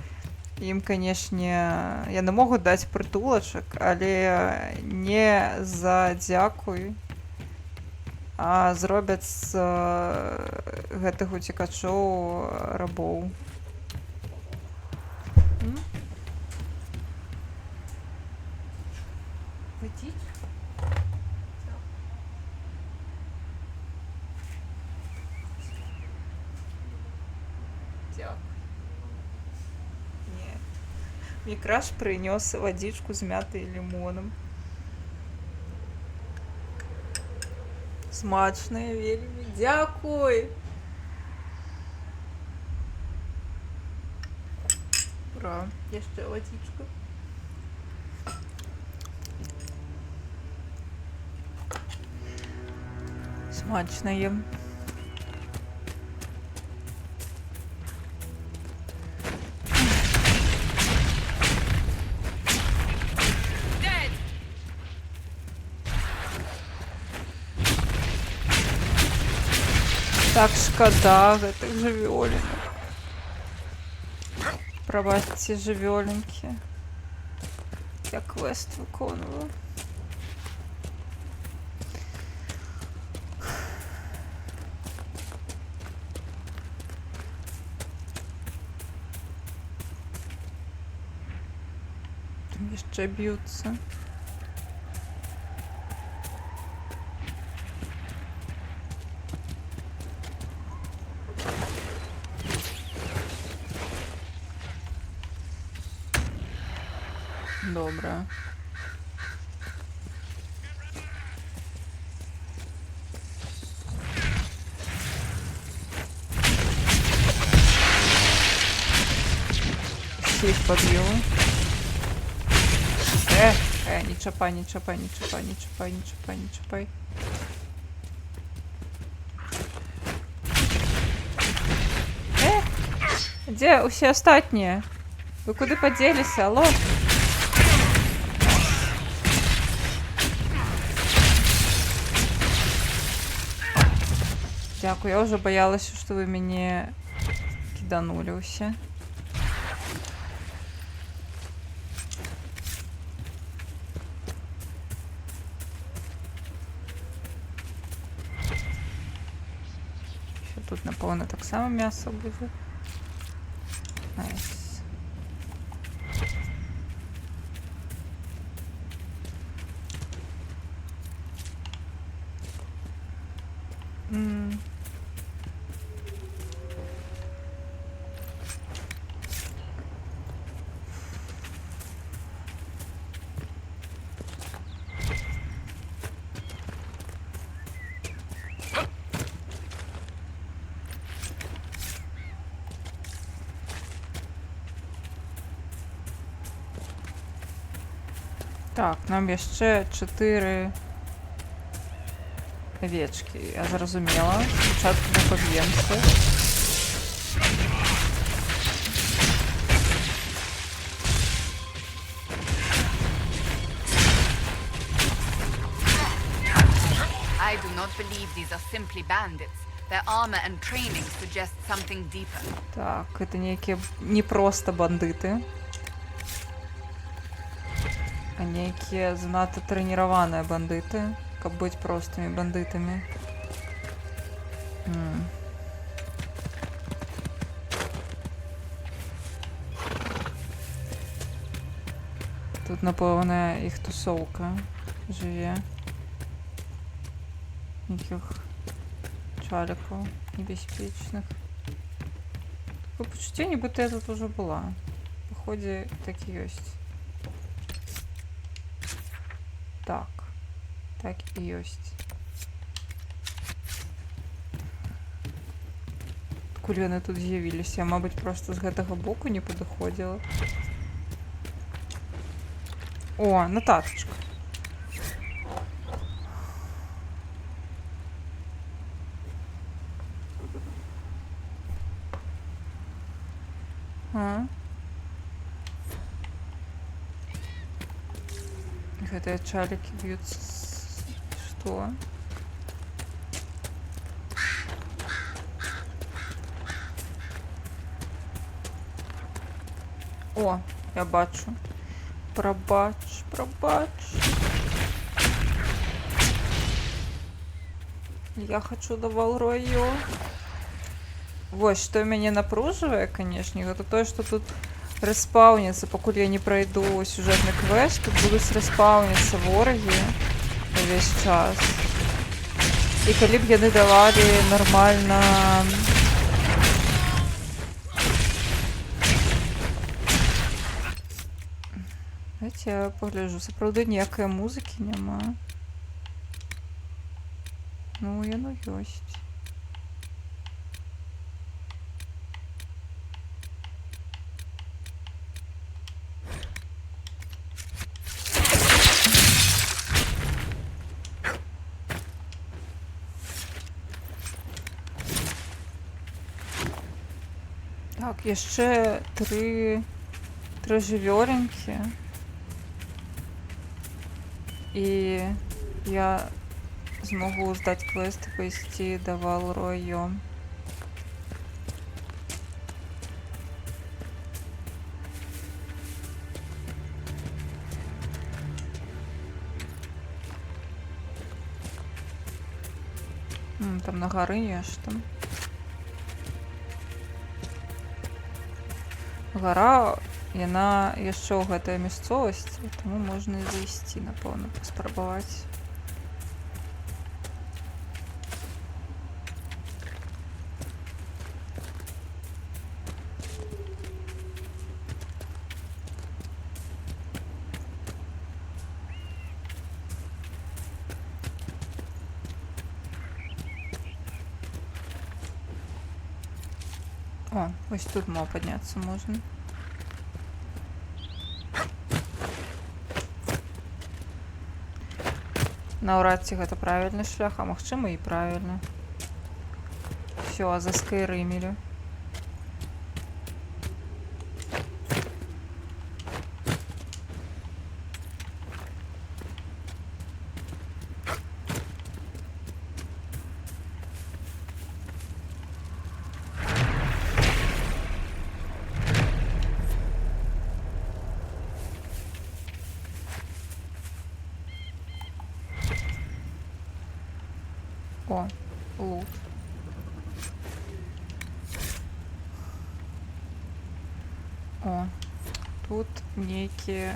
Speaker 2: ім, канешне, яны могуць даць прытулачак, але не за дзякуй, а зробяць з гэтых уцекачоў рабоў. Мікраш прынёс вадзічку з мятай і лімонам. Смачная вельмі. Дзякуй! Ура! Яшчэ вадзічка. Смачная. Так шкода гэтых жывёлінак. Прабачце, жывёлінкі. Я квест выконваю. Там яшчэ б'юцца. Добре. Всіх поб'ю. Не чапай, не чапай, не чапай, не чапай, не чапай, не чапай. Дзе ўсе астатнія? Вы куды падзеліся? Алло? Дякую, я ўжо баялася, што вы мяне кіданулі ўсе. Тут, напэўна, таксама мяса будзе. Найс. Так, нам яшчэ 4 авечкі. Я зразумела. Спачатку мы паб'емся.
Speaker 7: I do not believe these are simply bandits. Their armor and training suggest something deeper.
Speaker 2: Так, это некие не просто бандыты. А некие занадто тренированные бандыты, каб быть простыми бандытами. Тут, напэўна, іх тусоўка жыве. Неких чалікаў небяспечных. По пачуццю, нібыта я тут уже была. Па ходзе так і ёсць. Так. Так і ёсць. Адкуль яны тут з'явіліся? Я, мабыць, проста з гэтага боку не падыходзіла. О, нотатачка. Гэтыя чалікі б'юцца. Што? О, я бачу. Прабач. Я хочу до Валрою. Вось, што мяне напружвае, канешне, гэта тое, што тут рэспаўніцца, пакуль я не прайду сюжэтны квест, тут будуць рэспаўніцца ворагі увесь час. І калі б яны давалі нармальна... Давайте я пагляджу. Сапраўды ніякай музыкі няма. Ну, яно ёсць. Так, яшчэ тры жывёленькі. І я змогу здаць квест і пайсці да Валрою. Там на гары нешта. Гара, яна яшчэ ў гэтай мясцовасці, таму можна і зайсці, напэўна, паспрабаваць. О, ось тут мог падняцца можна. Наўрад ці гэта правільны шлях, а магчыма і правільна. Всё, заскайрымілі. О, лут. О, тут некий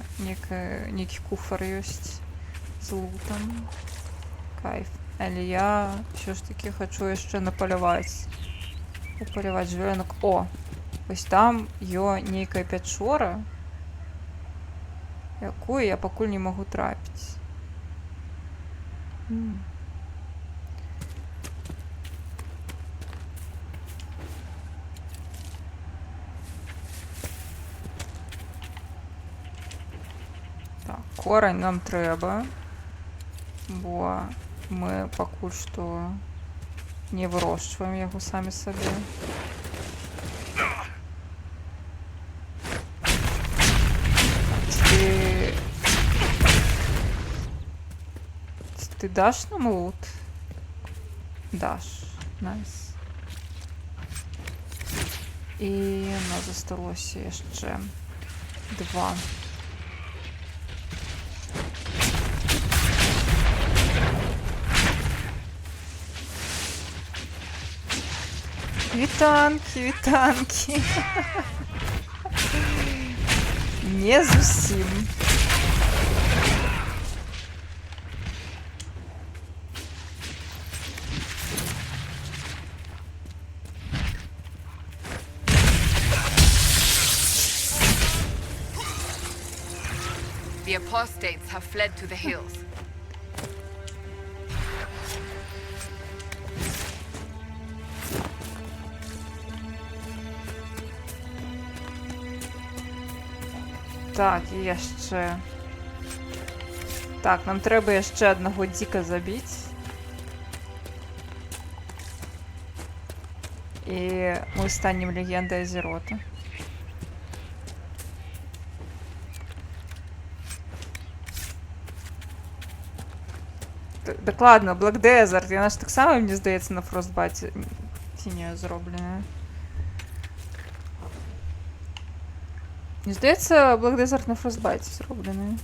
Speaker 2: куфар ёсць з лутом. Кайф. Але я все ж таки хочу яшчэ напаляваць. Упаляваць жвёлінак. О! Вось там нейкая пячора, якую я пакуль не магу трапіць. Так, корань нам трэба, бо мы пакуль што не вырошчваем яго самі сабе. Ты даш нам лут? Даш. Найс. І у нас засталося яшчэ 2. Вітанки. Не зусім.
Speaker 7: The apostates have fled to the hills.
Speaker 2: Так, і яшчэ. Так, нам трэба яшчэ аднаго дзіка забіць. І мы станем легендай Азерота. Дакладна, Black Desert, яна ж таксама, мне здаецца, на Frostbite ці не зробленая. Мне здаецца, Black Desert на Frostbite зробленая.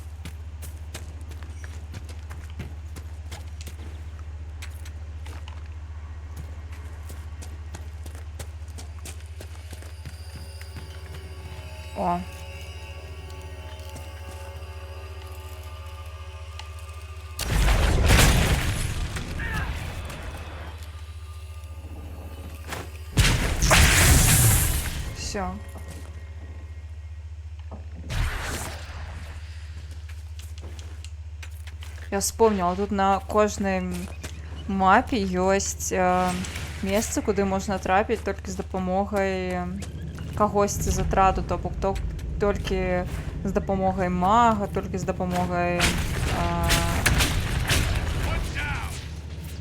Speaker 2: О. Все. Я вспомнила, тут на кожнай мапе ёсць месцы, куды можна трапіць толькі з дапамогай кагосьці з атраду, то бок толькі з дапамогай мага, толькі з дапамогай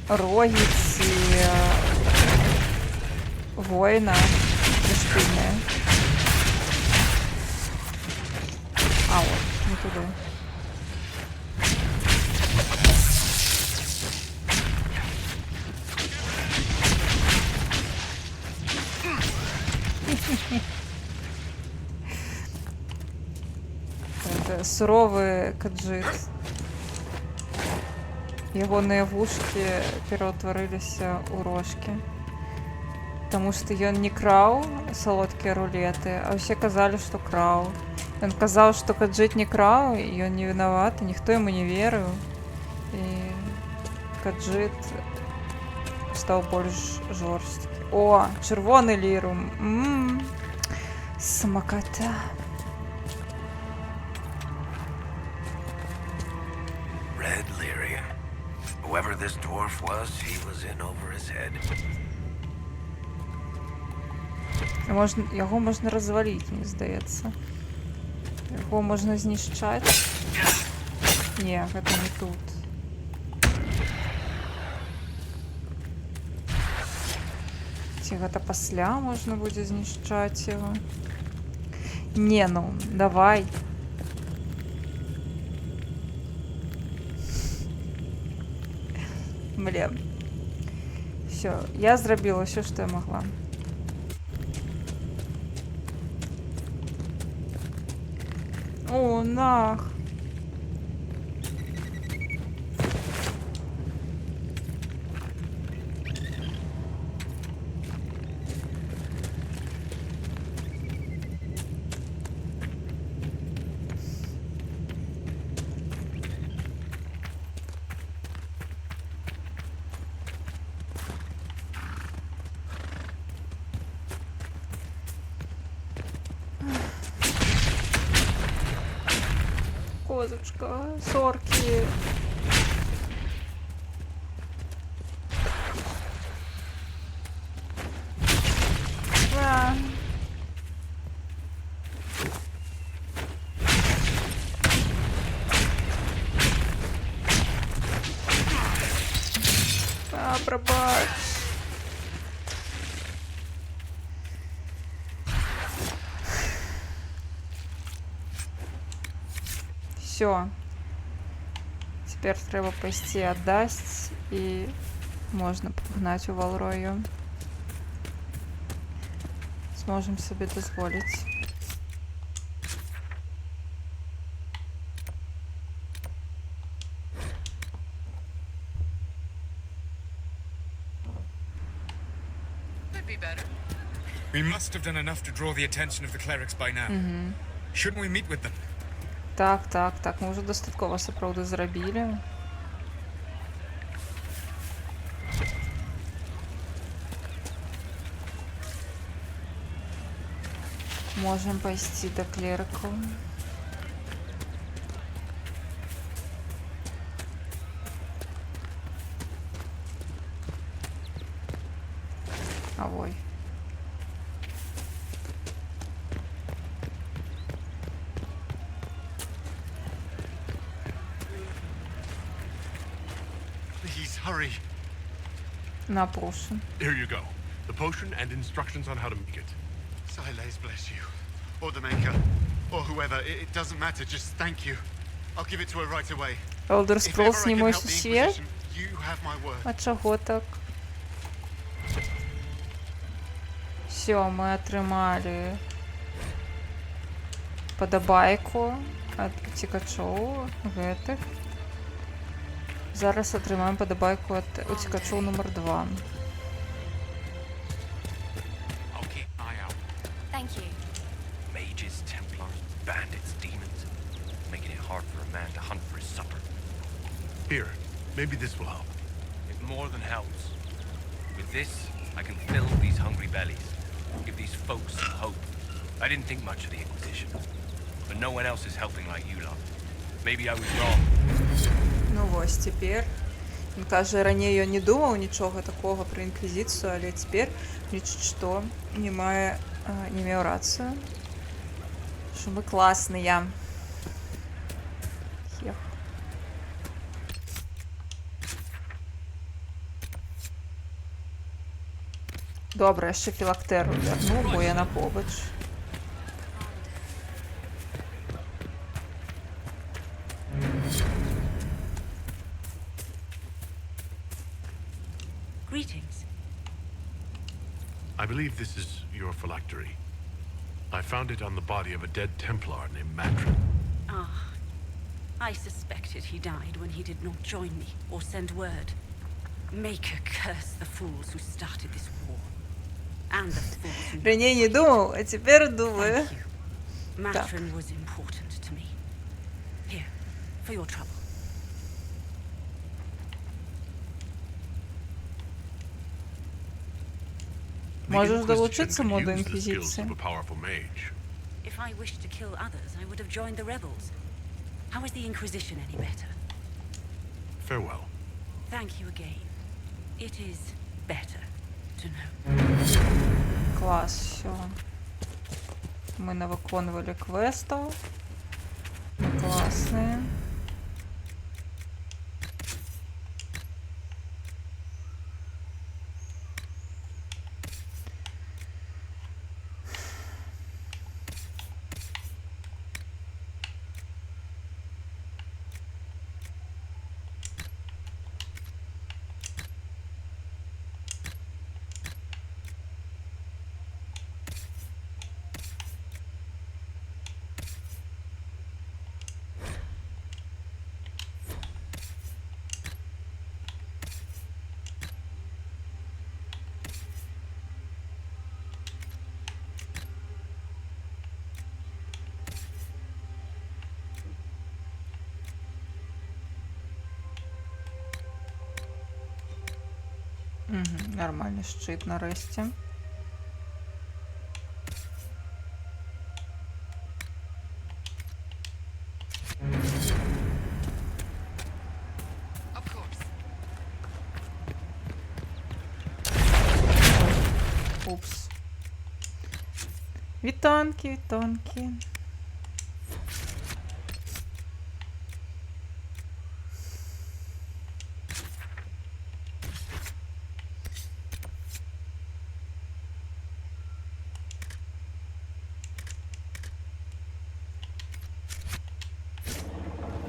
Speaker 2: рогіці, воїна, пустынная. А, вот, не туди. Это суровый каджит. Ягоныя вушкі пераўтварыліся ў рожкі. Таму што ён не краў салодкія рулеты, а ўсе казалі, што краў. Ён казаў, што каджит не краў, і ён не вінаваты, ніхто яму не верыў. І каджит стаў больш жорсткі. О, чырвоны лірум. Смакота.
Speaker 3: Red lyrium. Whoever this dwarf was, he was in over his head.
Speaker 2: Яго можна разваліць, мне здаецца. Яго можна знішчаць. Не, гэта не тут. Ці гэта пасля можна будзе знішчаць яго? Не, ну, давай. Блин. Все, я зрабіла ўсё, што я магла. О, нах. Козочка, сорки. А. Пробач. Все. Тепер треба пойти отдасть і можна погнати у Валрою. Зможемо собі дозволити.
Speaker 7: Could be better.
Speaker 8: We must have done enough to draw the attention of the clerics by now. Shouldn't we meet with them?
Speaker 2: Так, ми вже достатково сапраўды зрабілі. Можем пойти до клериков. Ой.
Speaker 5: Please hurry.
Speaker 2: На potion.
Speaker 5: Here you go. The potion and instructions on how to make it.
Speaker 11: Silas bless you. Or the Maker. Or whoever. It doesn't matter. Just thank you. I'll give it to her right away.
Speaker 2: Elder
Speaker 11: If
Speaker 2: Scrolls
Speaker 11: ever I can
Speaker 2: не
Speaker 11: help the
Speaker 2: свет?
Speaker 11: Inquisition, you have my word.
Speaker 2: А чого так? Все, ми отримали подобайку ад утікачоў гэтых. Зараз атрымаем падабайку ад утікачоў номер 2.
Speaker 10: I'll keep an eye out.
Speaker 4: Thank you.
Speaker 10: Mages, Templars, bandits, demons. Making it hard for a man to hunt for his supper.
Speaker 5: Here, maybe this will help.
Speaker 10: It more than helps. With this, I can fill these hungry bellies. Give these folks some hope. I didn't think much of the Inquisition. But no one else is helping like you lot. Maybe I was wrong.
Speaker 2: Ну вось, цяпер. Він каже, раней ён не думаў нічога такога пра інквізіцыю, але цяпер лічыць, што не меў рацыю. Што мы класныя. Хех. Добра, яшчэ філактэру вярну, бо яна побач.
Speaker 4: Greetings.
Speaker 5: I believe this is your phylactery. I found it on the body of a dead Templar named Matrin.
Speaker 12: Ah. I suspected he died when he did not join me or send word. Maker curse the fools who started this war. And the fools who...
Speaker 2: Раней не думаў, а цяпер думаю.
Speaker 12: Thank you. Matrin was important to me. Here, for your trouble.
Speaker 2: Можеш долучитися моду
Speaker 5: Use the skills
Speaker 2: інквізиції.
Speaker 5: of a powerful mage.
Speaker 12: If I wished to kill others, I would have joined the rebels. How is the Inquisition any better?
Speaker 5: Farewell.
Speaker 12: Thank you again. It is better to know.
Speaker 2: Клас, все. Ми не виконували квестів. Ми класні. Угу, нормальний щит нарешті. Упс. Вітанки, вітанки.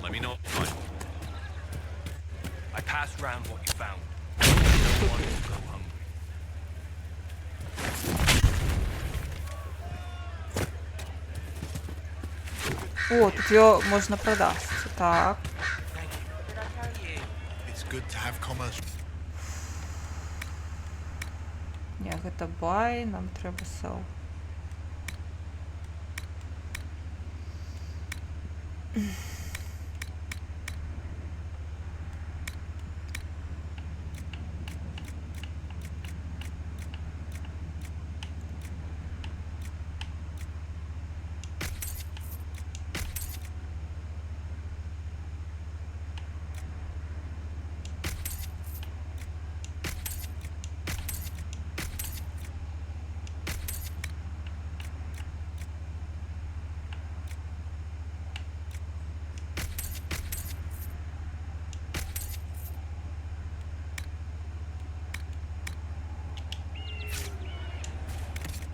Speaker 10: Let me know. I passed round what you found. No one will go hungry.
Speaker 2: О, тут його можна продати. Так.
Speaker 11: It's good to have commerce.
Speaker 2: Ні, гэта бай, нам треба сел.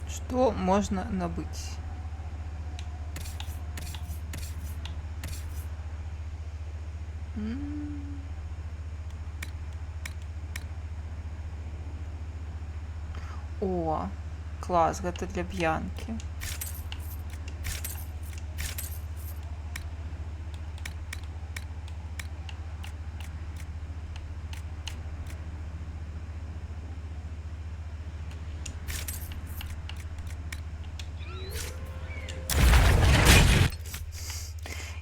Speaker 2: Что можно набыть? О, класс, гэта для б'янкі.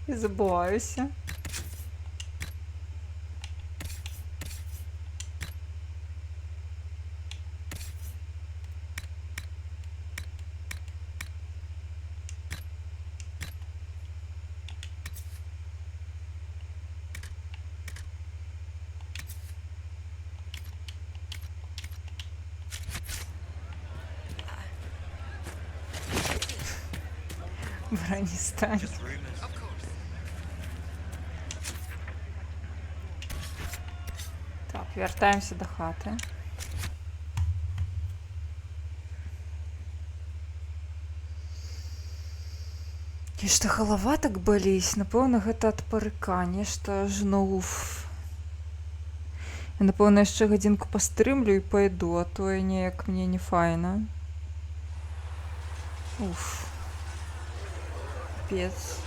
Speaker 2: І забуваюся. В Афганістані. Так, вертаемся до хаты. Нешта голова так баліць, напэўна, гэта ад парыка, нешта жно уф. Я, напэўна, яшчэ гадзінку пастрымлю і пайду, а то я неяк мне не файна. Уф. Капец.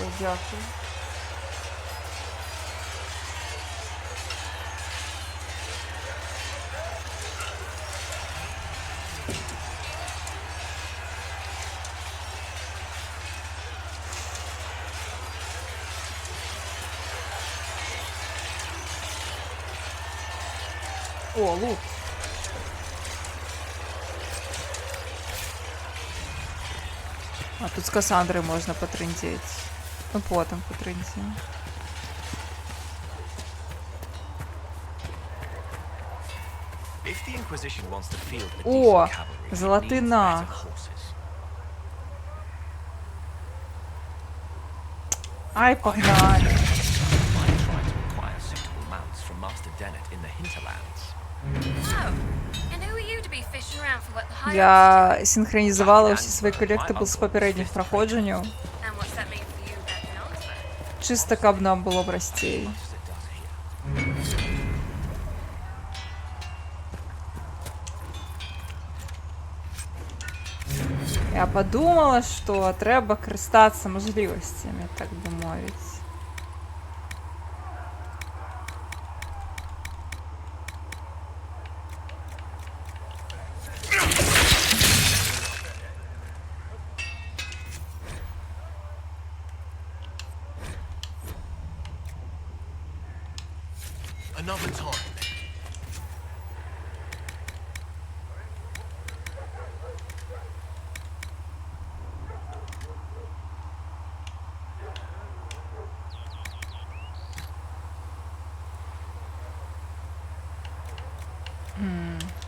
Speaker 2: Ой, дякую. О, лут. А тут с Кассандрой можно потрындеть. Ну, потом потрындим. О, золотый нах. Ай, погнали. Я синхронизовала усі свої колектибл з попередніх проходженнів. Чисто каб нам було простей. Я подумала, що треба користатися можливостями, так би мовити.
Speaker 3: Another time.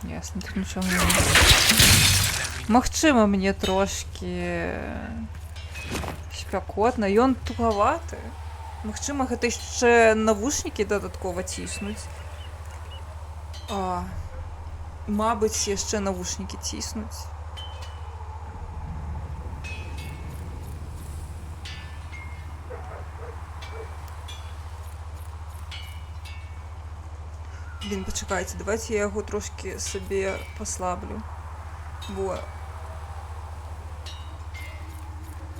Speaker 2: Ясно, тут нічого немає. Магчыма, мне трошки спякотна, ён тугаваты. Магчыма, гэта яшчэ навушнікі дадаткова ціснуць. Мабыць, яшчэ навушнікі ціснуць. Блін, пачакайце, давайте я яго трошки сабе паслаблю. Бо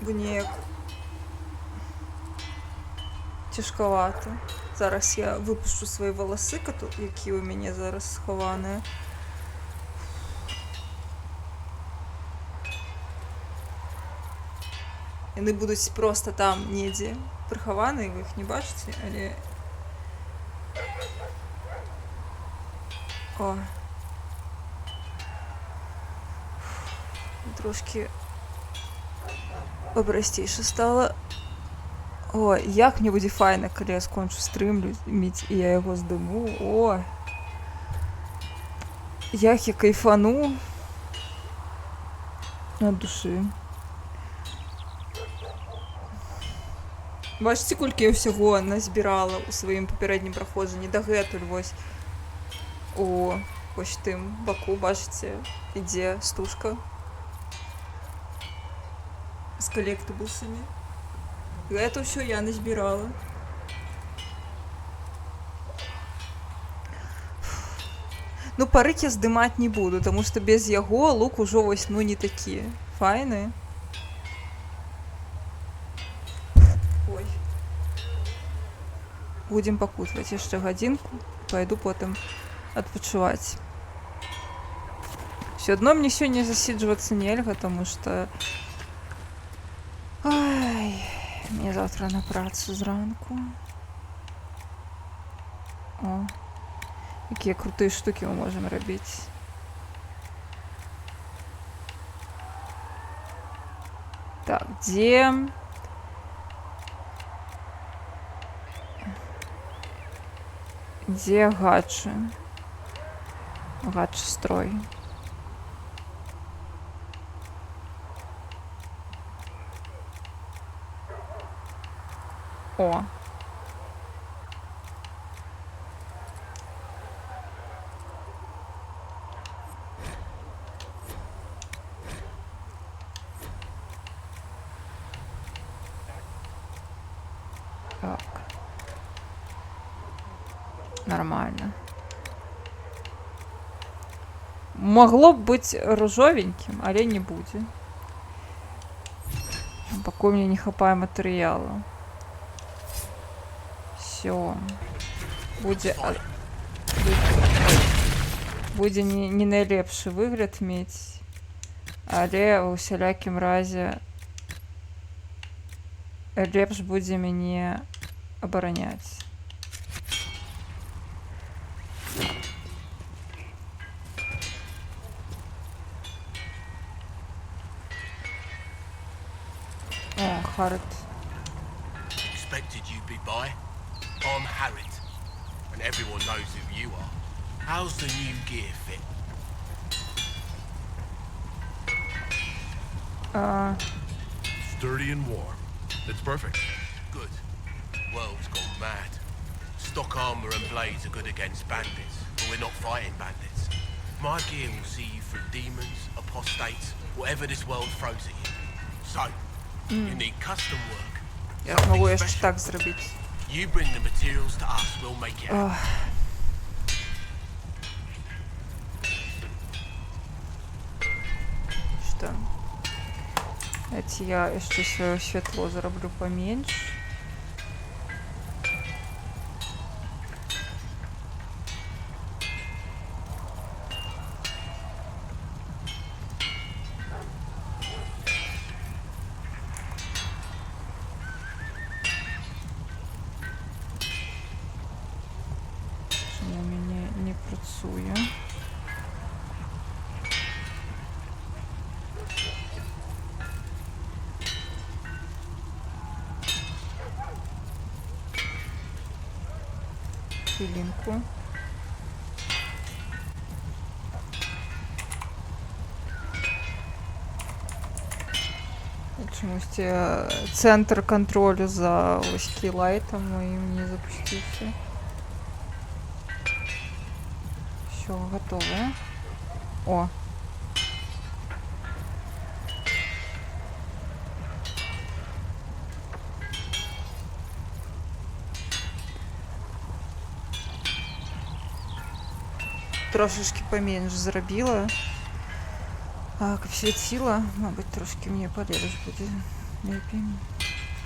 Speaker 2: неяк цяжкавата. Зараз я выпушчу свае валасы, якія ў мяне зараз схаваныя. Яны будуць проста там недзе прыхаваныя, вы іх не бачыце, але... О. Трошки папрасцейша стала. О, як мне будзе файна, калі я скончу стрым міць, і я яго здыму. О! Як я кайфану ад душы. Бачыце, колькі я ўсяго назбірала ў сваім папярэднім праходжанні дагэтуль, вось. О, вось тым баку, бачыце, ідзе стужка з коллектиблсами. Это все я назбирала. Ну, парык я здымаць не буду, тому что без яго лук ужо вось, ну, не такі файны. Ой. Будем пакутваць яшчэ гадзінку, пойду потым адпачываць. Все адно мне сёння засіджвацца нельга, тому что... Ай, мне завтра на працу зранку. О, якія крутыя штукі мы можем рабіць. Так, дзе... Дзе гачы? Гачы строй. О. Так. Нормально. Могло б быць ружовенькім, але не будзе. Пакуль мне не хапае матэрыялу. Все. Будзе не найлепшы выгляд мець, але ў усялякім разе лепш будзе мяне абараняць. О, Харрит.
Speaker 10: Expected you'd be by. I'm Harrit, and everyone knows who you are. How's the new gear fit?
Speaker 5: Sturdy and warm. It's perfect.
Speaker 10: Good. World's gone mad. Stock armor and blades are good against bandits, but we're not fighting bandits. My gear will see you through demons, apostates, whatever this world throws at you. So, you need custom work.
Speaker 2: Я могу яшчэ так зрабіць.
Speaker 10: You bring the materials to us, we'll make it happen.
Speaker 2: Что? Давайте я яшчэ сваё святло зараблю поменьше. Хвилинку. Чомусь центр контролю за ось кілайтом моїм не запустився. Все, готове. О. Трошечки поменьше зробила. А, каб свіціла, мабуть, трошки мені полегше буде. Лепей.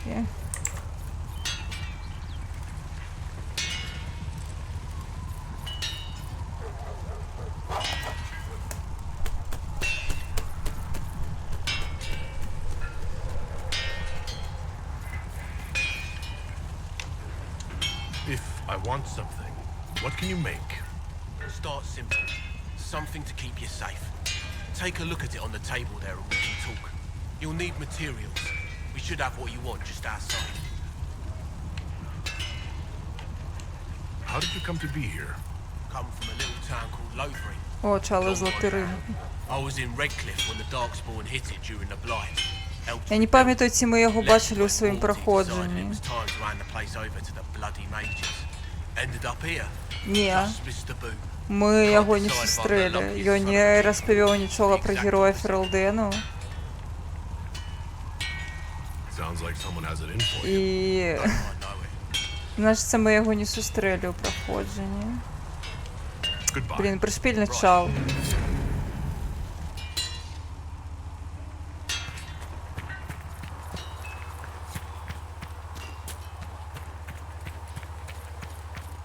Speaker 2: Є.
Speaker 5: If I want something, what can you make?
Speaker 10: Start simple. Something to keep you safe. Take a look at it on the table there and we can talk. You'll need materials. We should have what you want just outside.
Speaker 5: How did you come to be here?
Speaker 10: Come from a little town called Lothering.
Speaker 2: О, чали золотий ринок.
Speaker 10: I was in Redcliffe when the Darkspawn hit it during the Blight. Helped
Speaker 2: Я не
Speaker 10: rebuild.
Speaker 2: пам'ятаю, чи ми його бачили у
Speaker 10: Left
Speaker 2: своїм
Speaker 10: when Morty decided it
Speaker 2: проходженні.
Speaker 10: was time to hand the place over to the bloody mages. Ended up here.
Speaker 2: Ні,
Speaker 10: Just missed the boot.
Speaker 2: ми його не зустріли. Я не розповів нічого про героя Ферелдену.
Speaker 5: Sounds like someone has it in for you.
Speaker 2: І,
Speaker 10: I know it.
Speaker 2: значить, це ми його не зустріли у проходженні.
Speaker 5: Goodbye.
Speaker 2: Блін, пришпільний чал.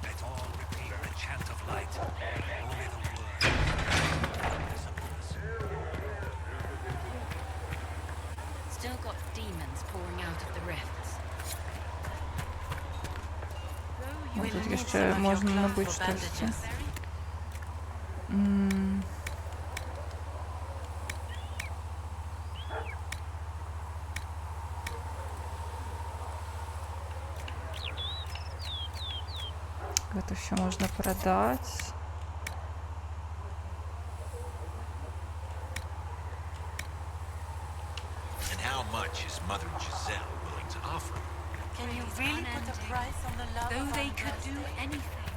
Speaker 10: Let's all repeat the chant of light. Only the word.
Speaker 4: Still got demons pouring out of the rifts.
Speaker 2: О, тут ще можна набити щось. М. Это все можно продать.
Speaker 3: And how much is Mother Giselle willing to offer?
Speaker 12: Can you really put a price on the love
Speaker 4: Though
Speaker 12: of
Speaker 4: they
Speaker 12: our
Speaker 4: could do
Speaker 12: master?
Speaker 4: anything,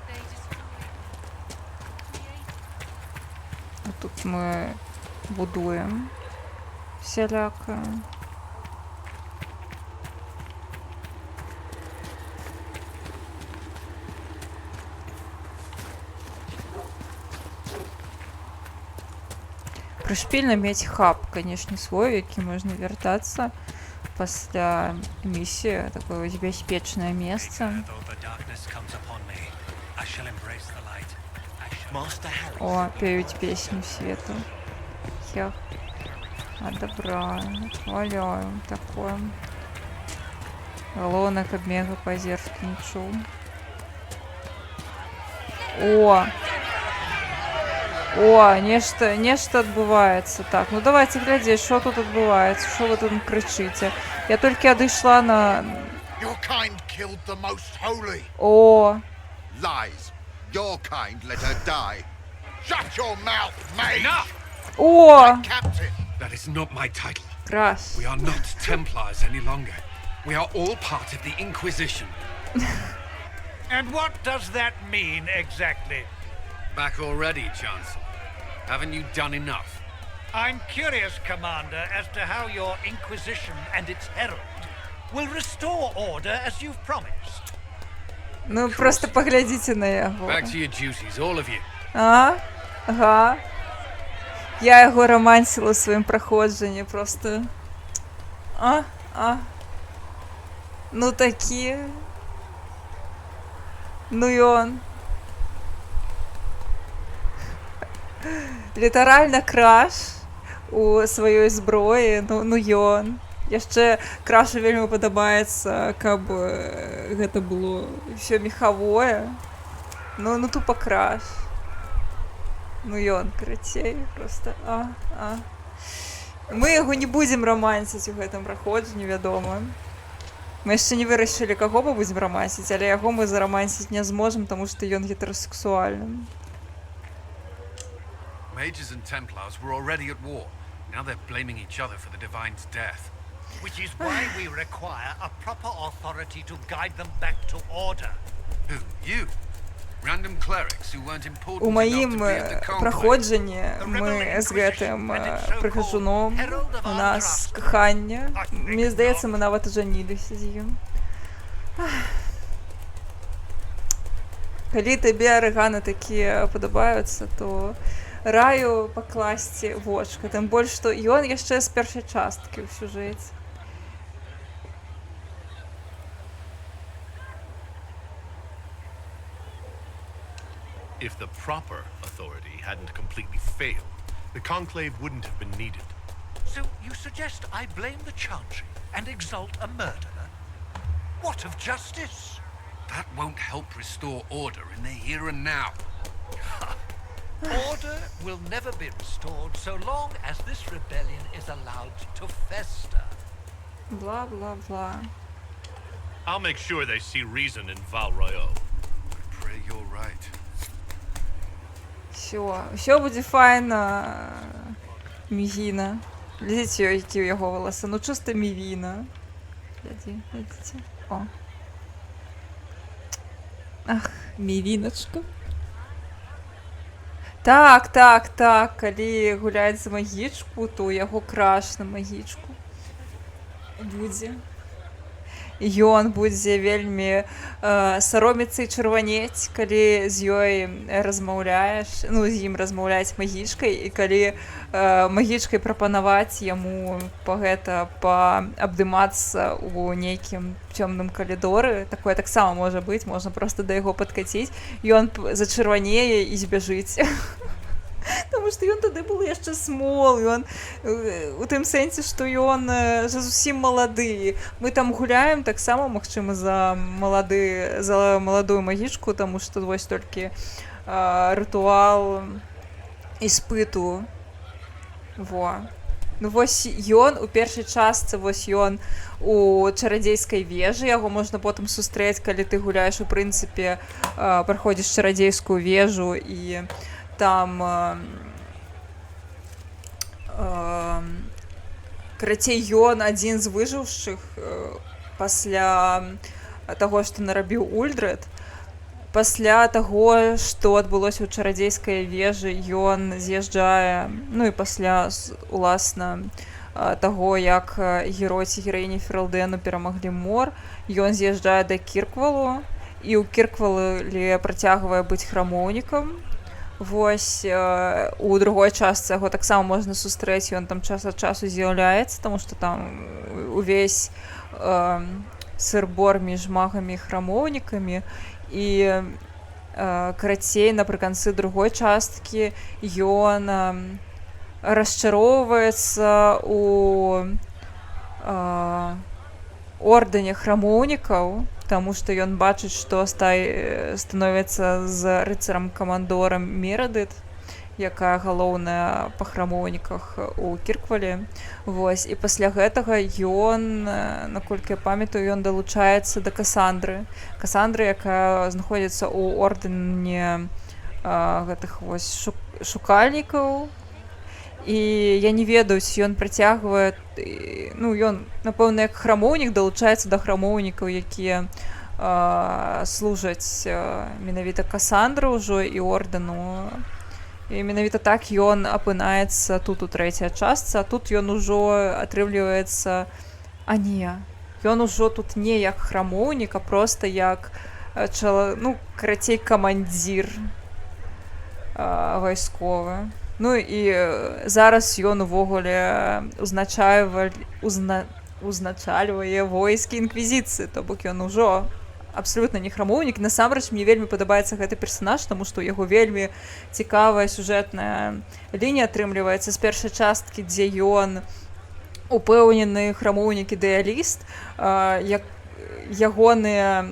Speaker 4: they destroyed, created.
Speaker 2: Тут ми будуємо всіляко. Пришпільно мець хаб, конечно, свой, який можна вертатися після місії, таке ось безпечне місце.
Speaker 10: Though the darkness comes upon me, I shall embrace the light. I shall...
Speaker 3: Master Harry.
Speaker 2: О, пеють песню свету. Хех. Одобряю, валяю такое. Головне, как мега позерки не чув. О, нечто відбувається. Так, ну давайте глядіть, що тут відбувається, що ви тут кричите. Я тільки одійшла на...
Speaker 11: Your kind killed the most holy.
Speaker 2: О,
Speaker 11: Lies. Your kind let her die. Shut your mouth, mate!
Speaker 10: Enough!
Speaker 2: о,
Speaker 11: Captain!
Speaker 10: That is not my title.
Speaker 2: краш.
Speaker 10: We are not Templars any longer. We are all part of the Inquisition.
Speaker 13: And what does that mean exactly?
Speaker 10: Back already, Chancellor. Haven't you done enough?
Speaker 13: I'm curious, Commander, as to how your Inquisition and its herald will restore order as you've promised.
Speaker 2: Ну, просто поглядите на його.
Speaker 10: Back to your duties, all of you.
Speaker 2: Ага. Я його романсила у своїм проходженні, просто... Ну такі... Ну і он. Літерально краш у своєї зброї, ну ён. Яшчэ крашу вельмі падабаецца, каб гэта было все мехавое. Ну тупо краш. Ну ён крацей, просто Мы яго не будзем романсіць у гэтым праходжанні, вядома. Мы яшчэ не вырашылі, каго мы будзем романсіць, але яго мы заромансіць не зможам, таму што ён гетерасексуальны.
Speaker 10: Mages and Templars were already at war.
Speaker 8: Now they're blaming each other for the Divine's death.
Speaker 13: Which is why we require a proper authority to guide them back to order.
Speaker 8: Who? You? Random clerics who weren't important
Speaker 2: У
Speaker 8: enough
Speaker 2: маім
Speaker 8: to be at the conclave.
Speaker 2: праходжанні ми з гэтым прыхажуном, у нас каханне. Мне здаецца, мы нават ажаніліся з ім. Калі табе арыганы такія падабаюцца, то раю пакласці вочка, тым больш, што ён яшчэ з першай часткі ў сюжэце.
Speaker 5: If the proper authority hadn't completely failed, the conclave wouldn't have been needed.
Speaker 13: So you suggest I blame the Chantry and exalt a murderer? What of justice?
Speaker 8: That won't help restore order in the here and now.
Speaker 13: Order will never be restored so long as this rebellion is allowed to fester.
Speaker 2: Blah, blah, blah.
Speaker 5: I'll make sure they see reason in Val Royeaux.
Speaker 8: I pray you're right.
Speaker 2: Все буде файно, Мівіна. Глядите, які у його волоси. Ну, чисто Мівіна. Глядите. О. Ах, Мівіночка. Так, калі гуляць за магічку, то у яго краш на магічку будзе. Ён будзе вельмі саромецца і чырванець, калі з ёй размаўляеш, ну, з ім размаўляць магічкай, і калі магічкай прапанаваць яму паабдымацца ў нейкім цёмным калідоры, такое таксама можа быць, можна проста да яго падкаціць, ён зачырванее і збяжыць. Таму што ён тады был яшчэ смол, ён у тым сэнсе, што ён зусім малады. Мы там гуляем таксама, магчыма, за маладую магічку, таму што вось толькі рытуал іспыту. Во. Ну вось ён у першай частцы, вось ён у чарадзейскай вежы, яго можна потым сустрэць, калі ты гуляеш, у прынцыпе, праходзіш чарадзейскую вежу, і там карацей, ён адзін з выжыўшых пасля таго, што нарабіў Ульдред. Пасля таго, што адбылося ў чарадзейскай вежы, ён з'язджае, ну і пасля, уласна, таго, як герой ці гераіні Ферлдэну перамаглі мор, ён з'язджае да Кірквалу, і ў Кірквале працягвае быць храмоўнікам. Вось у другой частцы яго таксама можна сустрэць, ён там час ад часу з'яўляецца, таму што там увесь сыр-бор між магамі і храмоўнікамі, і карацей, напрыканцы другой часткі ён расчароўваецца у ордэне храмоўнікаў, таму што ён бачыць, што становіцца з рыцарам-камандорам Мерадыт, якая галоўная па храмоўніках у Кірквале. Вось, і пасля гэтага ён, наколькі я памятаю, ён далучаецца да Касандры. Касандры, якая знаходзіцца ў ордэне гэтых вось шукальнікаў. І я не ведаю, ці ён працягвае, ну, ён, напэўна, як храмоўнік далучаецца да храмоўнікаў, якія служаць менавіта Касандры ўжо і ордэну. І менавіта так ён апынаецца тут у трэцяй частцы, а тут ён ужо атрымліваецца... А не, ён ужо тут не як храмоўнік, а проста як, ну, карацей, камандзір вайсковы. Ну і зараз ён увогуле узначальвае войскі інквізіцыі, то бок ён ужо абсалютна не храмоўнік. Насамрэч, мне вельмі падабаецца гэты персанаж, таму што ў яго вельмі цікавая сюжэтная лінія атрымліваецца з першай часткі, дзе ён упэўнены храмоўнік-ідэаліст, ягоныя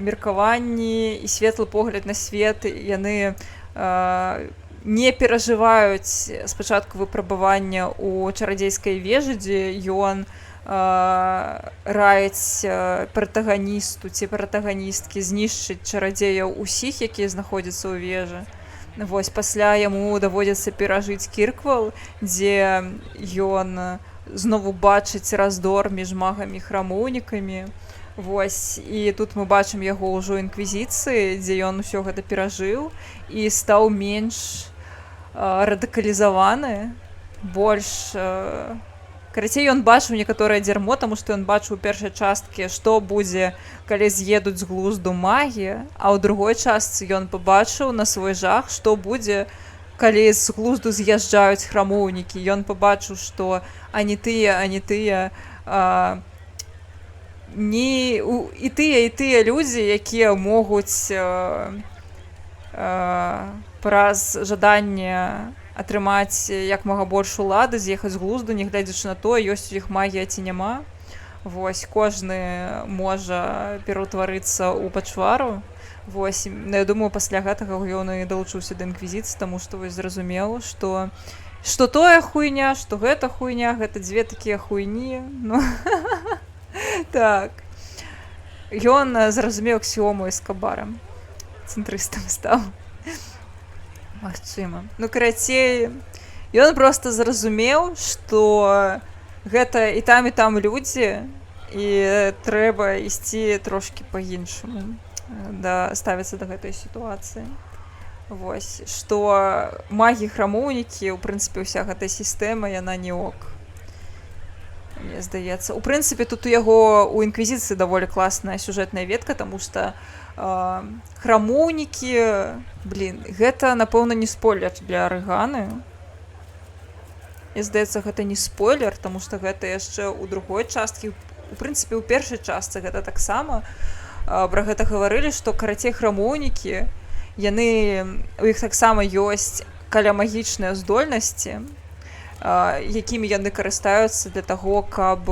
Speaker 2: меркаванні і светлы погляд на свет, яны не перажываюць спачатку выпрабавання ў чарадзейскай вежы, дзе ён раіць протагоністу ці протагоністкі знішчыць чарадзеяў усіх, якія знаходзяцца ў вежы. Вось пасля яму даводзіцца перажыць Кірквал, дзе ён знову бачыць раздор між магамі і храмоўнікамі. Вось, і тут мы бачым яго ўжо інквізіцыі, дзе ён усё гэта перажыў і стаў менш радыкалізаваны, больш... Карацей, ён бачыў некаторае дзярмо, таму што ён бачыў у першай часткі, што будзе, калі з'едуць з глузду магі, а ў другой частцы ён пабачыў на свой жах, што будзе, калі з глузду з'язджаюць храмоўнікі. Ён пабачыў, што ані тыя, і тыя людзі, якія могуць праз жаданне атрымаць як мага больш улады, з'ехаць з глузду, нягледзячы на то, ёсць у іх магія ці няма. Вось, кожны можа пераўтварыцца ў пачвару. Вось, я думаю, пасля гэтага ён і далучыўся да інквізіцыі, таму што вось зразумеў, што тое хуйня, што гэта хуйня, гэта дзве такія хуйні. Ну, так. Ён зразумеў аксіому Эскабара. Цэнтрыстам стаў. Магчыма. Ну, карацей, ён проста зразумеў, што гэта і там людзі, і трэба ісці трошкі па-іншаму, ставіцца да гэтай сітуацыі. Вось, што магі-храмоўнікі, у прынцыпе, уся гэтая сістэма, яна не ок. Мне здаецца. У прынцыпе, тут у яго, у інквізіцыі даволі класная сюжэтная ветка, таму што храмоўнікі, гэта, напэўна, не спойлер для Рэганы. І, здаецца, гэта не спойлер, таму што гэта яшчэ ў другой часткі. У прынцыпе, ў першай частцы гэта таксама пра гэта гаварылі, што, карацей, храмоўнікі, у іх таксама ёсць калямагічныя здольнасці, якімі яны карыстаюцца для таго, каб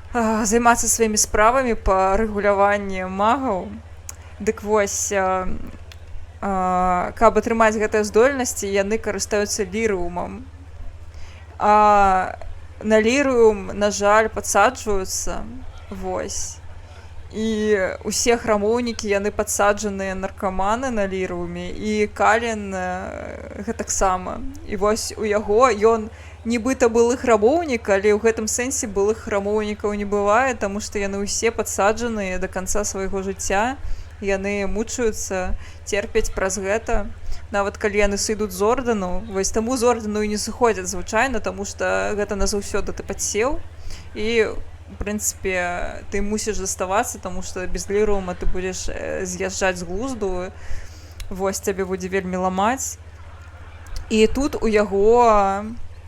Speaker 2: займацца сваімі справамі па рэгуляванні магаў. Дык вось, каб атрымаць гэтыя здольнасці, яны карыстаюцца лірыумам. А на лірыум, на жаль, падсаджваюцца. Вось. І усе храмоўнікі, яны падсаджаныя наркаманы на лірыуме, і Калін гэтаксама. І вось у яго, ён нібыта былы храмоўнік, але ў гэтым сэнсе былых храмоўнікаў не бывае, таму што яны ўсе падсаджаныя да канца свайго жыцця, яны мучаюцца, терпяць праз гэта. Нават калі яны сыдуць з ордэну, вось таму з ордэну і не сыходзяць звычайна, таму што гэта назаўсёды ты падсеў, і в прынцыпе, ты мусіш заставацца, таму што без лірыума ты будзеш з'язджаць з глузду, вось цябе будзе вельмі ламаць. І тут у яго,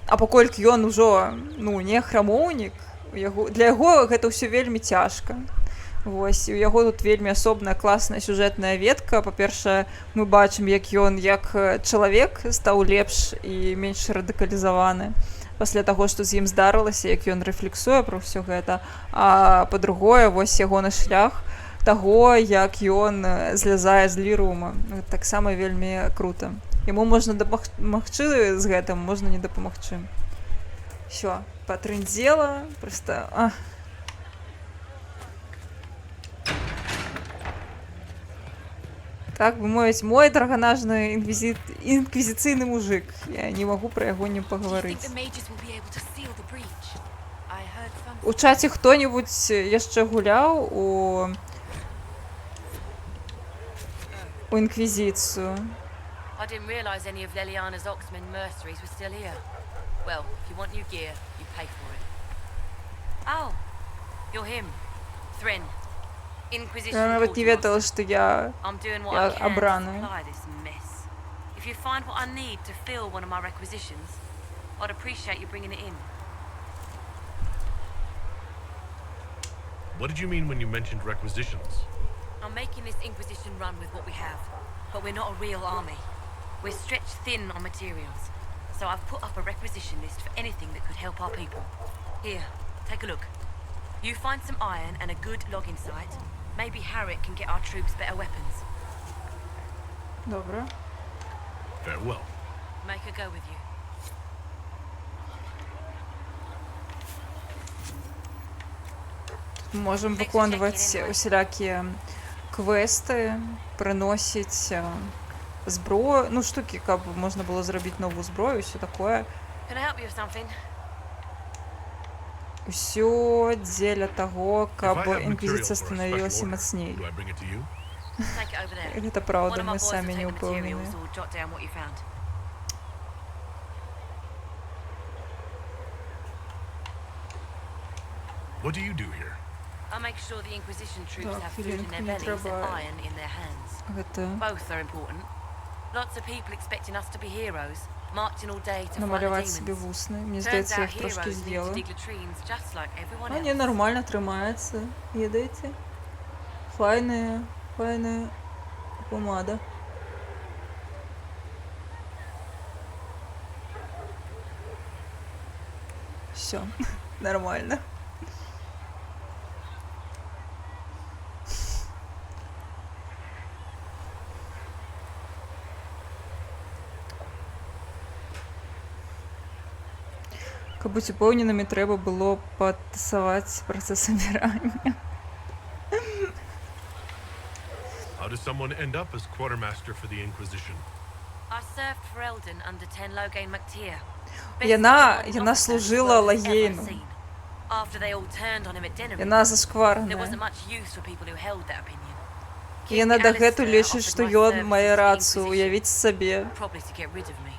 Speaker 2: а паколькі ён ужо, не храмоўнік, для яго гэта ўсё вельмі цяжка. Вось, і у яго тут вельмі асобная класная сюжэтная ветка. Па-першае, мы бачым, як ён, як чалавек, стаў лепш і менш радыкалізаваны пасля таго, што з ім здарылася, як ён рэфлексуе пра ўсё гэта. А па-другое, вось ягоны шлях таго, як ён злязае з лірыума. Таксама вельмі крута. Яму можна дапамагчы з гэтым, можна не дапамагчы. Всё, патрындзела, проста... Так бы мовіць, мой драгонажны інквізіцыйны мужик. Я не магу пра яго не пагаварыць. У чаце хто-небудзь яшчэ гуляў у інквізіцыю?
Speaker 4: I didn't realize any of Leliana's Oxmen mercenaries were still here. Well, if you want new gear, you pay for it. Oh, you're him, Thrin.
Speaker 2: Я нават не ведала, што я абраны.
Speaker 4: If you find what I need to fill one of my requisitions, I'd appreciate you bringing it in.
Speaker 5: What did you mean when you mentioned requisitions?
Speaker 4: I'm making this Inquisition run with what we have, but we're not a real army. We're stretched thin on materials, so I've put up a requisition list for anything that could help our people. Here, take a look. You find some iron and a good logging site. Maybe Harriet can get our troops better weapons.
Speaker 2: Добре.
Speaker 5: Farewell.
Speaker 4: Make her go with you.
Speaker 2: Можем выконваць усялякія квесты, прыносіць зброю, ну, штуки, каб можна було зробити нову зброю, все такое.
Speaker 4: Can I help you with something?
Speaker 2: Усё дзеля таго,
Speaker 5: If I
Speaker 2: каб
Speaker 5: have material
Speaker 2: інквізіцыя
Speaker 5: for a
Speaker 2: становілася
Speaker 5: special order,
Speaker 2: мацней.
Speaker 5: do I bring it to you?
Speaker 4: Take it over there.
Speaker 2: Гэта праўда,
Speaker 4: One of my
Speaker 2: мы
Speaker 4: boys will
Speaker 2: самі
Speaker 4: take
Speaker 2: не
Speaker 4: the
Speaker 2: ўпэўнены.
Speaker 4: materials or jot down what you found.
Speaker 5: What do you do here?
Speaker 4: I make sure the Inquisition troops
Speaker 2: Так,
Speaker 4: have food in
Speaker 2: Філінг,
Speaker 4: their
Speaker 2: мені
Speaker 4: bellies and
Speaker 2: треба
Speaker 4: iron in their hands.
Speaker 2: гэта
Speaker 4: Both are important. Lots of people expecting us to be heroes, marching all day to fight the
Speaker 2: намаляваць собі
Speaker 4: demons.
Speaker 2: вусны. Мені
Speaker 4: Turns
Speaker 2: здається, я
Speaker 4: out
Speaker 2: їх трошки
Speaker 4: heroes live to
Speaker 2: з'їла.
Speaker 4: dig latrines just like everyone
Speaker 2: А ні,
Speaker 4: else.
Speaker 2: нормально тримається. Їдайте. Файная помада. Все, нормально. Каб бути упевненими, треба було потасувати процес обирання.
Speaker 5: How does someone end up as quartermaster for the Inquisition?
Speaker 4: I served for Eldon under Ten Loghain MacTier.
Speaker 2: Вона служила Лагейну.
Speaker 4: After they all turned on him at dinner,
Speaker 2: Вона
Speaker 4: there
Speaker 2: зашкварна.
Speaker 4: wasn't much use for people who held that opinion.
Speaker 2: І вона дагэтуль лічыць, што ён мае рацыю, уявіць сабе.
Speaker 4: Probably to get rid of me.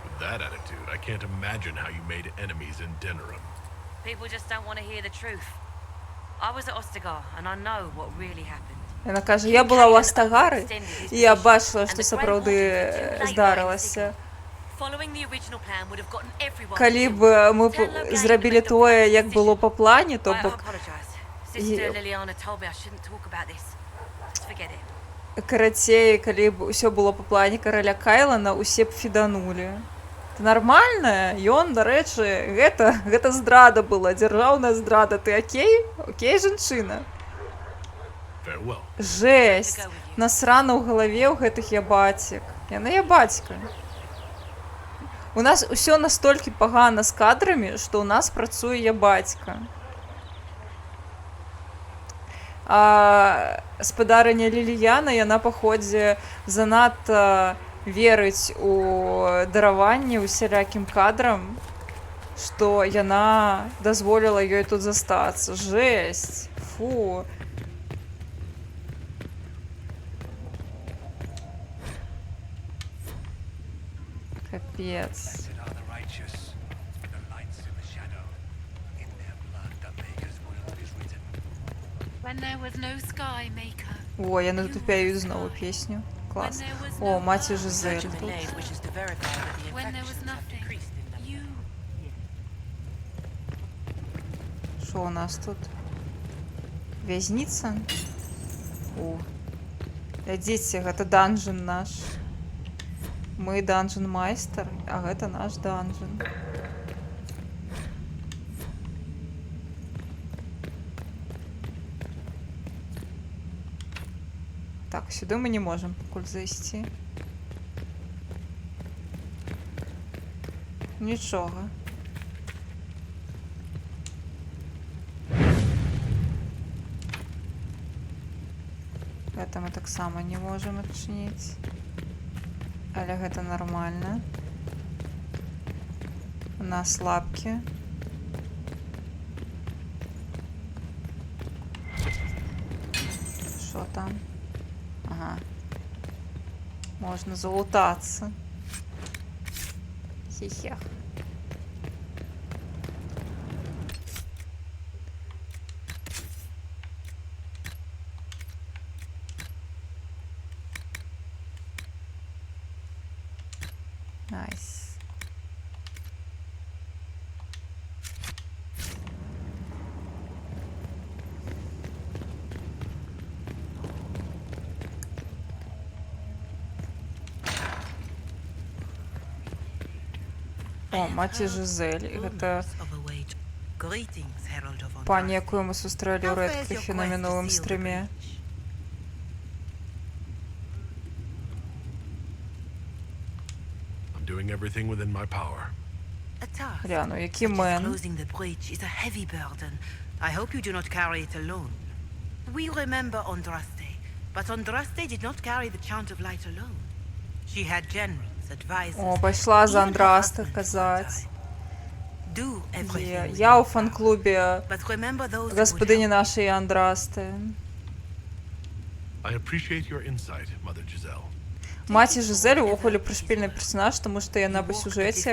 Speaker 5: With that attitude, I can't imagine how you made enemies in Denerim.
Speaker 4: People just don't want to hear the truth. I was at Ostagar, and I know what really happened.
Speaker 2: Яна каже, я була ў Астагары, і я бачила, што сапраўды здарылася. Калі б мы зрабілі тое, як было па плане, то бок карацей, калі б усё было па плане караля Кайлана, усе б фіданулі. Ты нармальная? Ён, дарэчы, гэта здрада была, дзяржаўная здрада. Ты окей? Окей, жанчына?
Speaker 5: Farewell.
Speaker 2: Жесть! Насрана ў галаве ў гэтых ябацік. Яна ябацька. У нас усё настолькі пагана з кадрамі, што ў нас працуе ябацька. А спадарыня Ліліяна, яна паходзе занадта верыць у дараванне усялякім кадрам, што яна дазволіла ёй тут застацца. Жесть! Фу! Капец. О, я натупяю знову песню. Клас. О, маці Жизель тут. Що у нас тут? В'язниця? О. Глядзіце, гэта данжын наш. Мы данжын майстар, а гэта наш данжын. Так, сюди ми не можемо пакуль зайсці. Нічога. Гэта мы таксама не можем адчыніць. Але гэта нармальна. У нас лапкі. Що там? Ага. Можна залутатися. Хі-хех. Найс. О, маці Жизель. Гэта пані, якую мы сустрэлі ў Рэдкліфе на мінулым стрыме.
Speaker 5: I'm doing everything within my power.
Speaker 2: Гляну, які мен.
Speaker 14: Closing the breach is a heavy burden. I hope you do not carry it alone. We remember Andraste,
Speaker 6: But Andraste did not carry the chant of light alone. She had generals, advisors.
Speaker 2: О, пішла за
Speaker 6: even her
Speaker 2: Андрасте
Speaker 6: husband for a
Speaker 2: казати.
Speaker 6: time. Do everything
Speaker 2: Є.
Speaker 6: with
Speaker 2: Я у
Speaker 6: your heart.
Speaker 2: фан-клубі
Speaker 6: But remember those who would
Speaker 2: господині
Speaker 6: help.
Speaker 2: нашої Андрасте.
Speaker 5: I appreciate your insight, Mother Giselle.
Speaker 2: Маті Жизель у Охолі пришпільний персонаж, тому що яна по сюжеті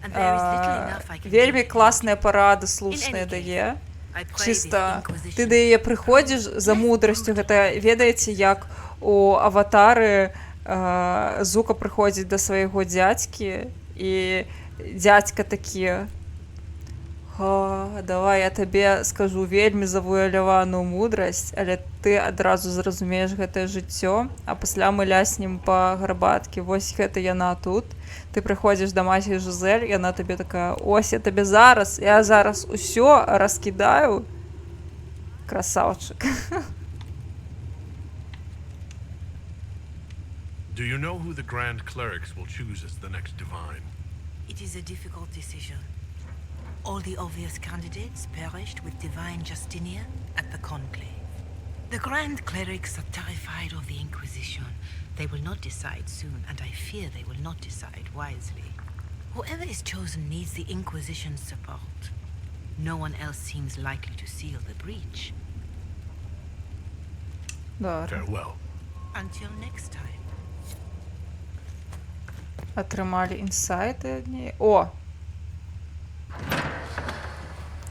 Speaker 6: And there is little enough I can
Speaker 2: вельми
Speaker 6: do.
Speaker 2: класні поради,
Speaker 6: In
Speaker 2: слушні
Speaker 6: any
Speaker 2: дає.
Speaker 6: I pray
Speaker 2: Чисто
Speaker 6: this Inquisition
Speaker 2: ти до її приходиш за мудростю, гэта ведаеце, як у Аватары Зука приходить до свайго дзядзькі, і дзядзька такі: давай я табе скажу вельмі завуаляваную мудрасць, але ты адразу зразумееш гэтае жыццё, а пасля мы ляснем па гарбаткі. Вось гэта яна тут. Ты прыходзіш да маці Жизель, яна табе такая: ось я табе зараз, я зараз усё раскідаю. Красавчык.
Speaker 5: Do you know who the Grand Clerics will choose as the next divine?
Speaker 6: It is a difficult decision. All the obvious candidates perished with Divine Justinia at the Conclave. The Grand Clerics are terrified of the Inquisition. They will not decide soon, and I fear they will not decide wisely. Whoever is chosen needs the Inquisition's support. No one else seems likely to seal the breach.
Speaker 5: Farewell.
Speaker 6: Until next time.
Speaker 2: Отримали інсайти одні. О!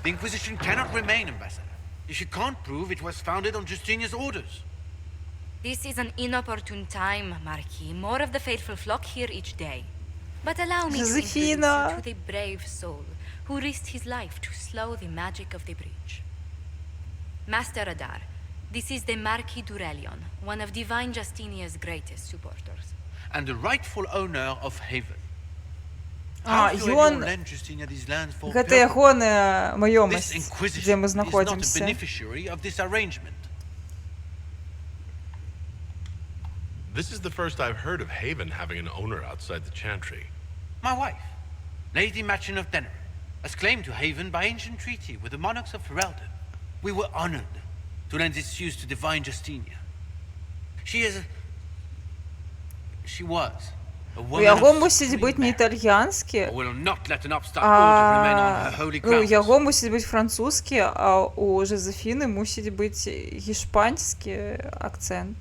Speaker 9: The Inquisition cannot remain, Ambassador. If you can't prove it was founded on Justinia's orders.
Speaker 4: This is an inopportune time, Marquis. More of the faithful flock here each day. But allow me to introduce
Speaker 2: Josefina.
Speaker 4: you to the brave soul who risked his life to slow the magic of the breach. Master Adar, this is the Marquis Durelion, one of Divine Justinia's greatest supporters.
Speaker 9: And the rightful owner of Haven.
Speaker 2: А,
Speaker 9: How Durelion
Speaker 2: ён...
Speaker 9: lent Justinia these lands for
Speaker 2: Гэта
Speaker 9: purpose?
Speaker 2: ягоная
Speaker 9: This
Speaker 2: маёмасць, дзе
Speaker 9: Inquisition
Speaker 2: мы
Speaker 9: is not a
Speaker 2: знаходзімся.
Speaker 9: beneficiary of this arrangement.
Speaker 5: This is the first I've heard of Haven having an owner outside the Chantry.
Speaker 9: My wife, Lady Machin of Denerim, has claimed to Haven by ancient treaty with the monarchs of Ferelden. We were honored to lend its use to Divine Justinia. She is a... She was a
Speaker 2: У
Speaker 9: woman
Speaker 2: яго
Speaker 9: of
Speaker 2: мусіць
Speaker 9: supreme
Speaker 2: быць не
Speaker 9: merit.
Speaker 2: італьянскі,
Speaker 9: I will not let an upstart order remain on her holy
Speaker 2: ну,
Speaker 9: grounds.
Speaker 2: яго мусіць быць французскі, а у Жозефіны мусіць быць гішпанскі акцэнт.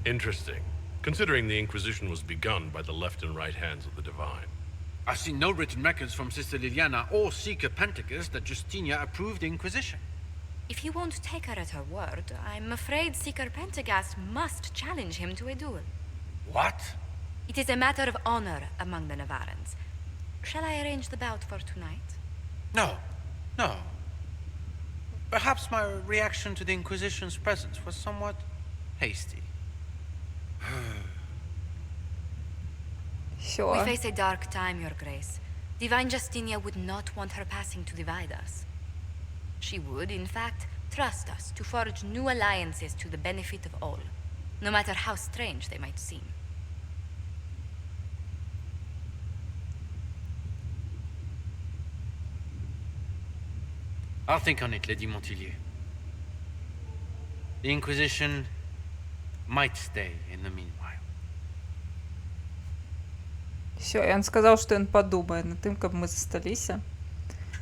Speaker 5: Interesting, considering the Inquisition was begun by the left and right hands of the Divine.
Speaker 9: I've seen no written records from Sister Liliana or Seeker Pentacus that Justinia approved the Inquisition.
Speaker 4: If you won't take her at her word, I'm afraid Seeker Pentagast must challenge him to a duel.
Speaker 9: What?
Speaker 4: It is a matter of honor among the Navarrans. Shall I arrange the bout for tonight?
Speaker 9: No. No. Perhaps my reaction to the Inquisition's presence was somewhat hasty.
Speaker 4: We face a dark time, Your Grace. Divine Justinia would not want her passing to divide us. She would, in fact, trust us to forge new alliances to the benefit of all, no matter how strange they might seem.
Speaker 9: I'll think on it, Lady Montillier. The Inquisition might stay in the meanwhile.
Speaker 2: Все, ён сказаў, што ён падумае над тым, каб мы засталіся.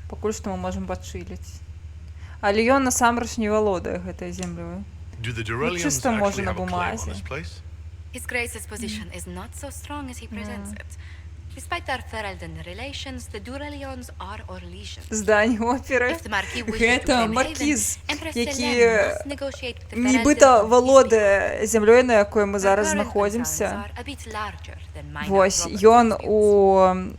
Speaker 2: Пакуль што мы можам пачыліць. Але ён насамрэч не валодае гэтай землёй.
Speaker 5: Do the Durelians
Speaker 2: чыста можа
Speaker 5: actually
Speaker 2: на
Speaker 5: have a claim on
Speaker 2: бумазе.
Speaker 5: this place?
Speaker 4: His Grace's position is not so strong as he presents it. Despite our Ferelden relations, the Durelions are our legions.
Speaker 2: Здань оперы.
Speaker 4: If the Marquis wishes to
Speaker 2: Гэта
Speaker 4: claim
Speaker 2: маркіз,
Speaker 4: Haven, Empress
Speaker 2: які
Speaker 4: Selene must negotiate with the
Speaker 2: нібыта
Speaker 4: Ferelden on his
Speaker 2: валодае зямлёй, на якой мы
Speaker 4: Her
Speaker 2: зараз
Speaker 4: current
Speaker 2: знаходзімся.
Speaker 4: concerns are a bit larger than minor
Speaker 2: Вось,
Speaker 4: property
Speaker 2: ён
Speaker 4: disputes.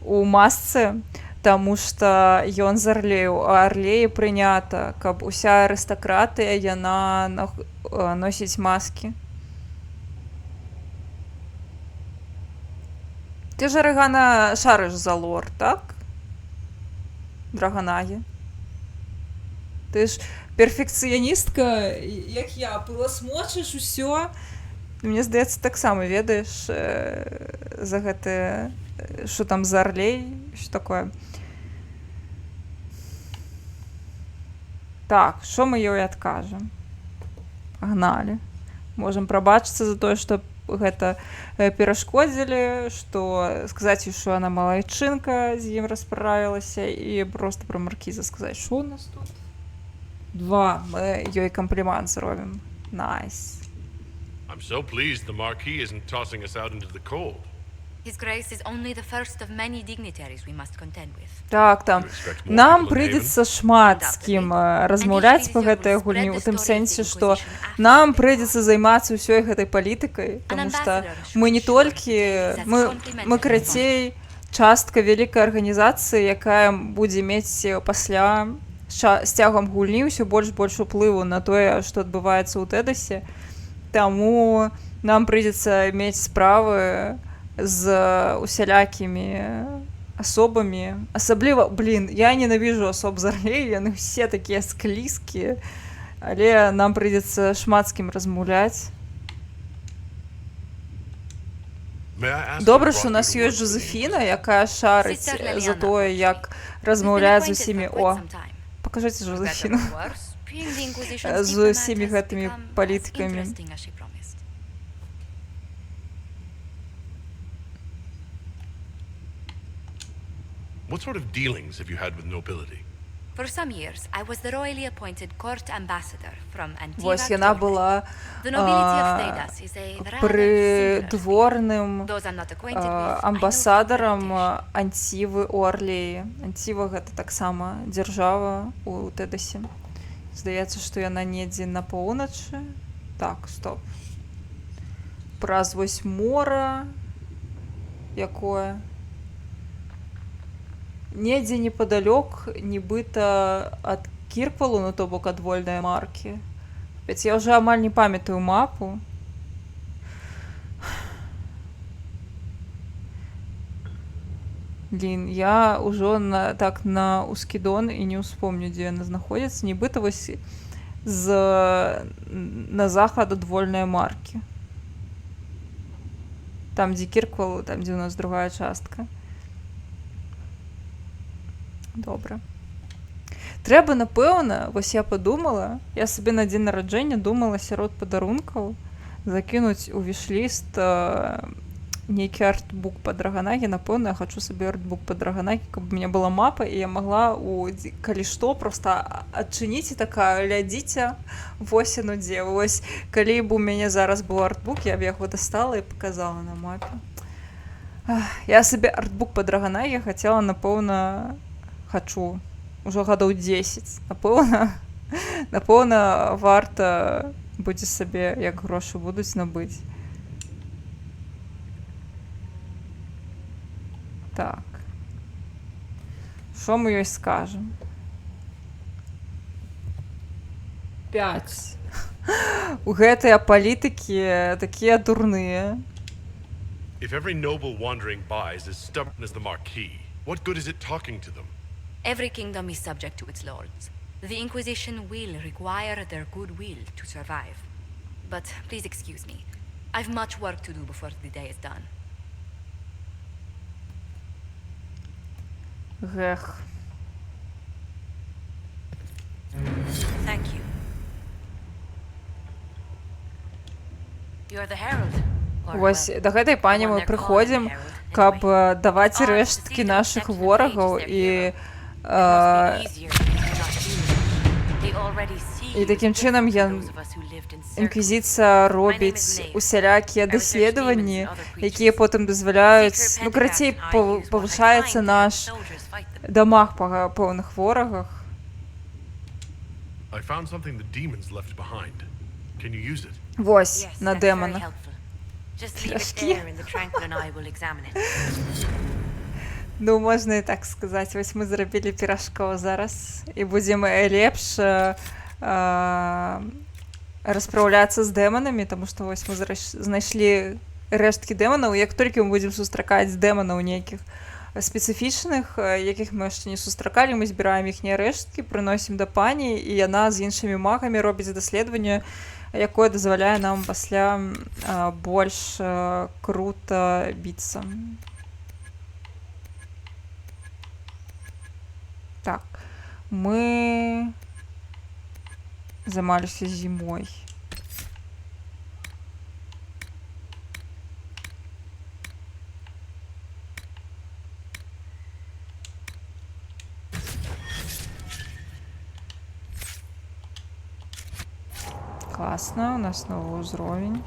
Speaker 2: у масцы, таму што ён з Арлею, а Арлеі прынята, каб уся арыстакратыя, яна носіць маскі. Ты ж, Рэгана, шарыш за лор, так? Драгонагі. Ты ж перфекцыяністка, як я, пыласмочыш усё, мне здаецца, таксама ведаеш за гэты, што там за арлей, што такое. Так, што мы ёй адкажам? Пагналі. Можам прабачыцца за тое, што гэта перашкодзілі, што сказаць, што яна малайчынка, з ім расправілася, і проста пра маркіза сказаць, што ў нас тут? 2. Мы ёй камплімент зробім. Найс.
Speaker 5: I'm so pleased the Marquis isn't tossing us out into the cold.
Speaker 4: His Grace is only the first of many dignitaries we must contend with.
Speaker 2: Так, там. Нам прыйдзецца шмат з кім размаўляць па гэтай гульні, у тым сэнсе, што нам прыйдзецца займацца ўсёй гэтай палітыкай, таму што мы не толькі... Мы карацей частка вялікай арганізацыі, якая будзе мець пасля з цягам гульні ўсё больш уплыву на тое, што адбываецца ў Тэдасе. Таму нам прыйдзецца мець справы з усялякімі асобамі. Асабліва, я ненавіжу асоб з арлей, яны ўсе такія склізкія, але нам прыйдзецца шмат з кім размаўляць. Добра, што у нас ёсць Жозефіна, якая шарыць за тое, як размаўляць з усімі... О, пакажыце Жозефіну. З усімі гэтымі палітыкамі.
Speaker 5: What sort of dealings have you had with nobility?
Speaker 4: For some years, I was the royally appointed court ambassador from Antiva.
Speaker 2: Вось яна была прыдворным амбасадарам Антівы ў Арлеі. Антіва гэта таксама дзяржава ў Тэдасе. Здаецца, што яна недзе на поўначы. Так, стоп. Праз вось мора якое недзе непадалёк, нібыта ад Кірквалу, ну то бок ад вольнай маркі. Ведь я ўжо амаль не памятаю мапу. Я ўжо на Ускідон і не ўспомню, дзе яна знаходзіцца. Нібыта вось на захад ад вольнай маркі. Там, дзе Кірквал, там, дзе у нас другая частка. Добра. Трэба, напэўна, вось я падумала, я сабе на дзень нараджэння думала сярод падарункаў закінуць у вішліст нейкі артбук па Драгanaги. Напэўна, я хачу сабе артбук па Драгanaги, каб у мяне была мапа, і я магла, калі што, проста адчыніць і такая, глядзіце, вось яно дзе. Вось, калі б у мяне зараз быў артбук, я б яго дастала і паказала на мапе. Я сабе артбук па Драгanaги хацела, напэўна, хачу ўжо гадоў 10. Напэўна, варта будзе сабе, як грошы будуць, набыць. Так. Што мы ёй скажам? 5. У гэтыя палітыкі такія дурныя.
Speaker 5: If every noble wandering by is as stubborn as the Marquis, what good is it talking to them?
Speaker 4: Every kingdom is subject to its lords. The Inquisition will require their goodwill to survive. But please excuse me. I've much work to do before the day is done.
Speaker 2: Гех.
Speaker 4: Thank you. You're the herald.
Speaker 2: Вось да гэтай пані мы прыходзім, каб даваць рэшткі нашых ворагаў і такім чынам інквізіцыя робіць усялякія даследаванні, якія потым дазваляюць, ну, карацей, павышаецца наш дамаг па пэўных ворагах. Вось, на дэманах. Пляшкі. Ну, можна і так сказаць. Вось мы зрабілі пірашкоў зараз і будзем лепш распраўляцца з дэманамі, таму што вось мы знайшлі рэшткі дэманаў. Як толькі мы будзем сустракаць дэманаў нейкіх спецыфічных, якіх мы яшчэ не сустракалі, мы збіраем іхнія рэшткі, прыносім да пані, і яна з іншымі магамі робіць даследаванне, якое дазваляе нам пасля больш крута біцца. Так, мы займаліся зімой. Классно, у нас новый уровень.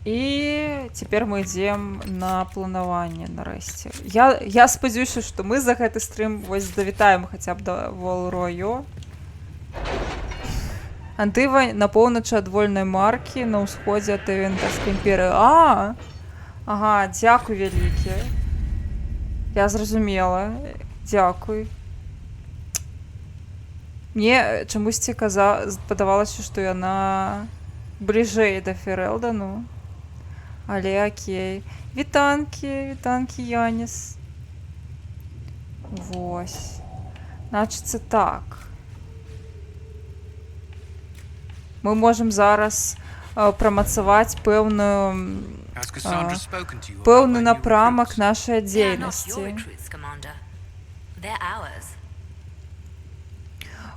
Speaker 2: І цяпер мы ідзем на планаванне нарэшце. Я спадзяюся, што мы за гэты стрым вось давітаем хаця б да Вол-Ройо. Антыва на поўначы ад вольнай маркі, на ўсходзе ад Эвентарскай імперыі. Ага, дзякуй вялікі. Я зразумела. Дзякуй. Мне чамусьці падавалася, што яна бліжэй да Ферэлдану. Але окей. Вітанкі, Яніс. Вось. Значыцца так. Мы можам зараз прамацаваць пэўны напрамак нашай дзейнасці.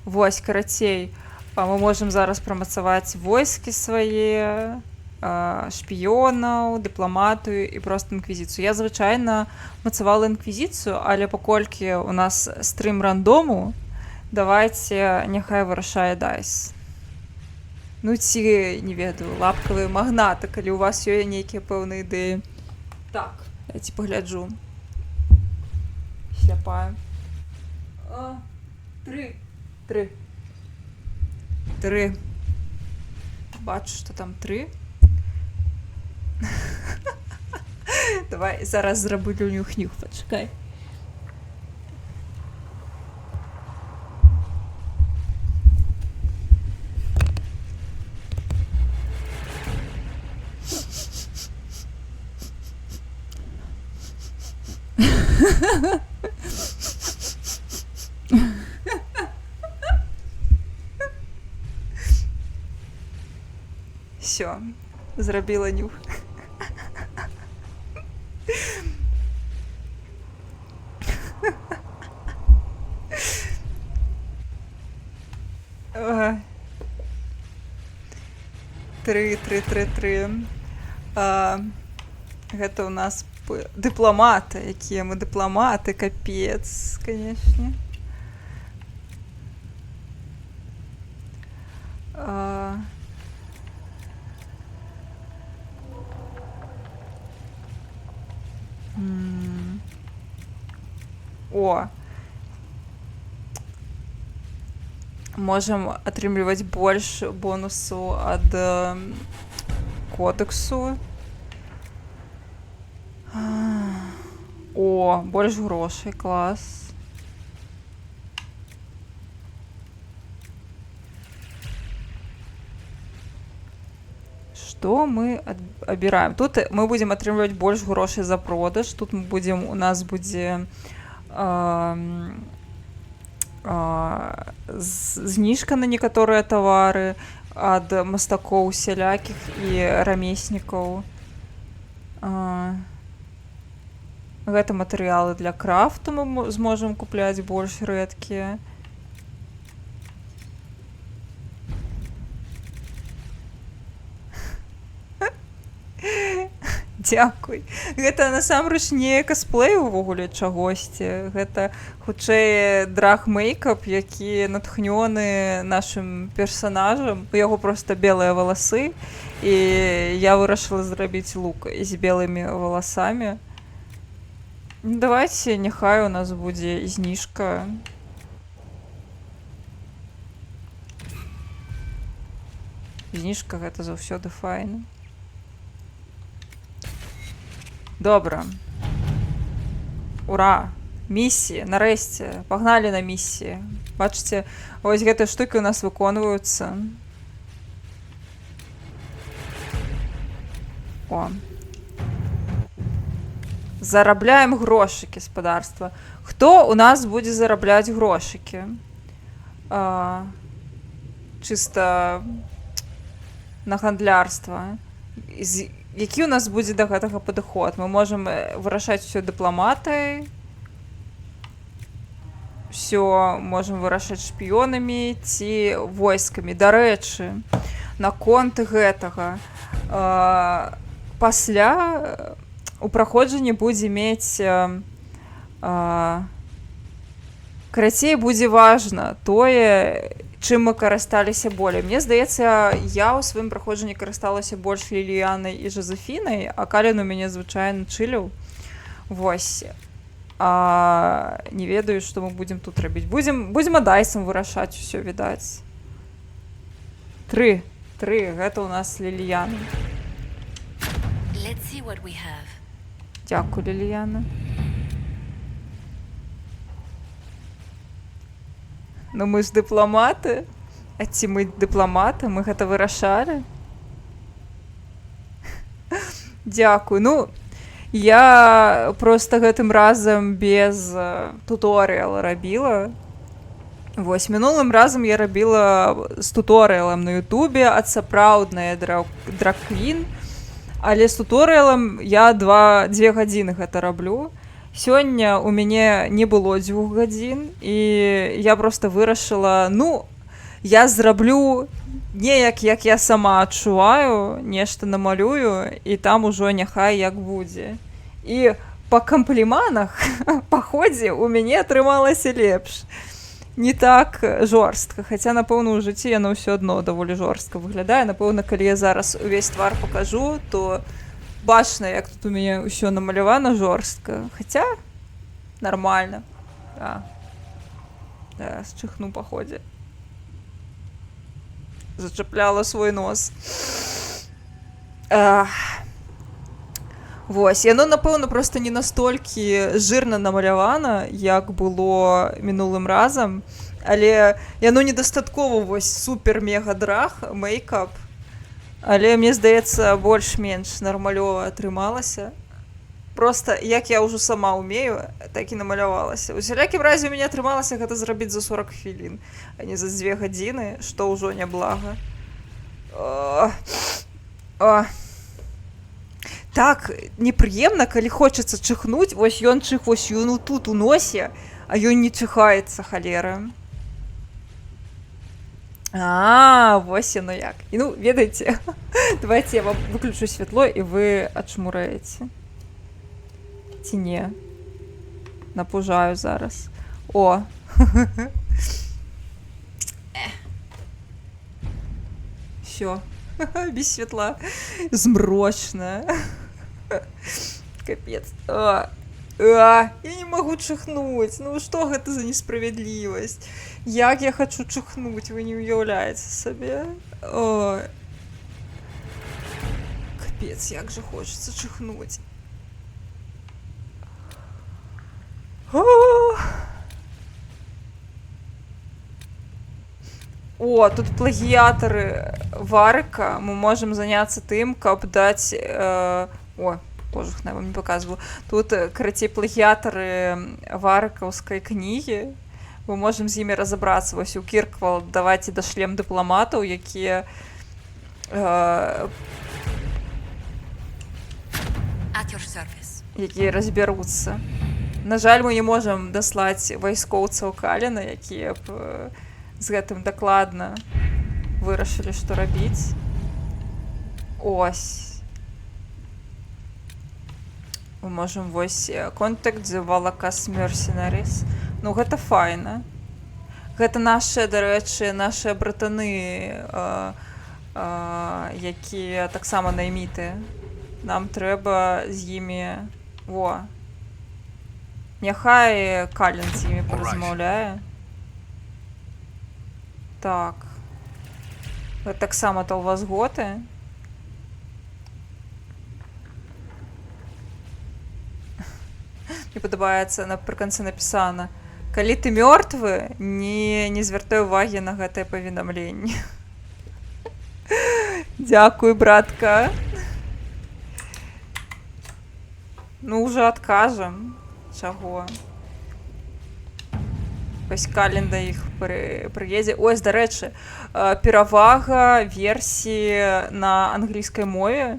Speaker 2: Вось, карацей, мы можам зараз прамацаваць войскі свае, шпіёнаў, дыпламатыю і проста інквізіцыю. Я звычайна мацавала інквізіцыю, але паколькі у нас стрым рандому, давайце няхай вырашае дайс. Ну ці, не ведаю, лапкавыя магнаты, калі у вас ёсць нейкія пэўныя ідэі. Так, я ці пагляджу. Сляпая. 3. Бачу, што там 3. Давай зараз зраблю нюх-нюх, пачакай. Всё, зрабіла нюх. Три. Гэта у нас дыпламаты, якія мы дыпламаты, капец, канешне. О! Можам атрымліваць больш бонусу ад кодексу. О, больш грошай, клас. Што мы абіраем? Тут мы будзем атрымліваць больш грошай за продаж. Тут мы будзем, у нас будзе зніжка на некаторыя тавары ад мастакоў усялякіх і рамеснікаў. Гэта матэрыялы для крафту мы зможам купляць больш рэдкія. Дзякуй. Гэта насамрэч не касплей увогуле чагосьці. Гэта хутчэй драг-мейкап, які натхнёны нашым персанажам. У яго проста белыя валасы, і я вырашыла зрабіць лук з белымі валасамі. Давайце, няхай у нас будзе зніжка. Зніжка гэта заўсёды файна. Добра. Ура! Місіі, нарэшце. Пагналі на місіі. Бачыце, вось гэтыя штукі у нас выконваюцца. О. Зарабляем грошыкі, спадарства. Хто у нас будзе зарабляць грошыкі? чыста на гандлярства. Які ў нас будзе да гэтага падыход? Мы можам вырашаць усё дыпламатай, усё можам вырашаць шпіёнамі ці войскамі. Дарэчы, наконт гэтага, пасля у праходжанні будзе мець карацей, будзе важна тое, чым мы карысталіся болей. Мне здаецца, я ў сваім праходжанні карысталася больш Ліліянай і Жозефінай, а Калін у мяне звычайна чыліў. Вось. Не ведаю, што мы будзем тут рабіць. Будзем адайсам вырашаць усё, відаць. 3. Гэта ў нас Ліліяна.
Speaker 4: Let's see what we have.
Speaker 2: Дзякуй, Ліліяна. Ну мы ж дыпламаты. А ці мы дыпламаты? Мы гэта вырашалі? Дзякуй. Ну, я проста гэтым разам без туторыяла рабіла. Вось, минулым разам я рабіла з туторыялам на Ютубе ад сапраўднай драг-квін, але з туторыялам я 2 гадзіны гэта раблю. Сёння у мяне не было 2 гадзін, і я проста вырашыла, ну, я зраблю неяк, як я сама адчуваю, нешта намалюю, і там ужо няхай як будзе. І па кампліманах, па ходзе, у мяне атрымалася лепш. Не так жорстка, хаця, напэўна, у жыцці яно ўсё адно даволі жорстка выглядае. Напэўна, калі я зараз увесь твар пакажу, то бачна, як тут у мяне ўсё намалявана жорстка. Хаця, нармальна. Да, счыхну па ходзе. Зачапляла свой нос. Вось, яно, напэўна, проста не настолькі жирна намалявана, як было мінулым разам, але яно недастаткова вось супер-мега-драг, мейкап, але, мне здаецца, больш-менш нармалёва атрымалася. Просто, як я ўжо сама умею, так і намалявалася. У усялякім разе у мяне атрымалася гэта зрабіць за 40 хвілін, а не за 2 гадзіны, што ўжо няблага. Так непрыемна, калі хочацца чыхнуць, вось ён чых, вось ён тут у носе, а ён не чыхаецца, халера. Вось яно як. І ну, ведаеце, давайте я вам выключу святло, і вы ачмураеце. Ці не? Напужаю зараз. О! Всё. Без святла. Змрочна. Капец. Я не могу чихнуть. Ну што гэта за несправядлівасць? Як я хочу чихнуть, вы не уяўляеце сабе. Капец, як же хочется чихнуть. О, тут плагіятары Варыка. Мы можем заняться тым, каб даць... О, боже, я вам не показываю. Тут, карацей, плагіятары варыкаўскай кнігі. Мы можем з імі разабрацца. Вось у Кірквал давайце дашлем дыпламатаў, якія... якія разбяруцца. На жаль, мы не можам даслаць вайскоўцаў Каліна, якія б з гэтым дакладна вырашылі, што рабіць. Ось. Мы можам вось контакт з Валакас Мерсенарис. Ну, гэта файна. Гэта нашыя, дарэчы, нашыя братаны, якія таксама найміты. Нам трэба з імі... Во. Няхай Калін з імі паразмаўляе. Так. Гэта таксама талвазготы. Мне падабаецца, напрыканцы напісана: калі ты мёртвы, не звяртай увагі на гэтае паведамленне. Дзякуй, братка. Ну, уже адкажам. Чаго? Ось календа іх прыедзе. Ось, дарэчы, перавага версіі на англійскай мове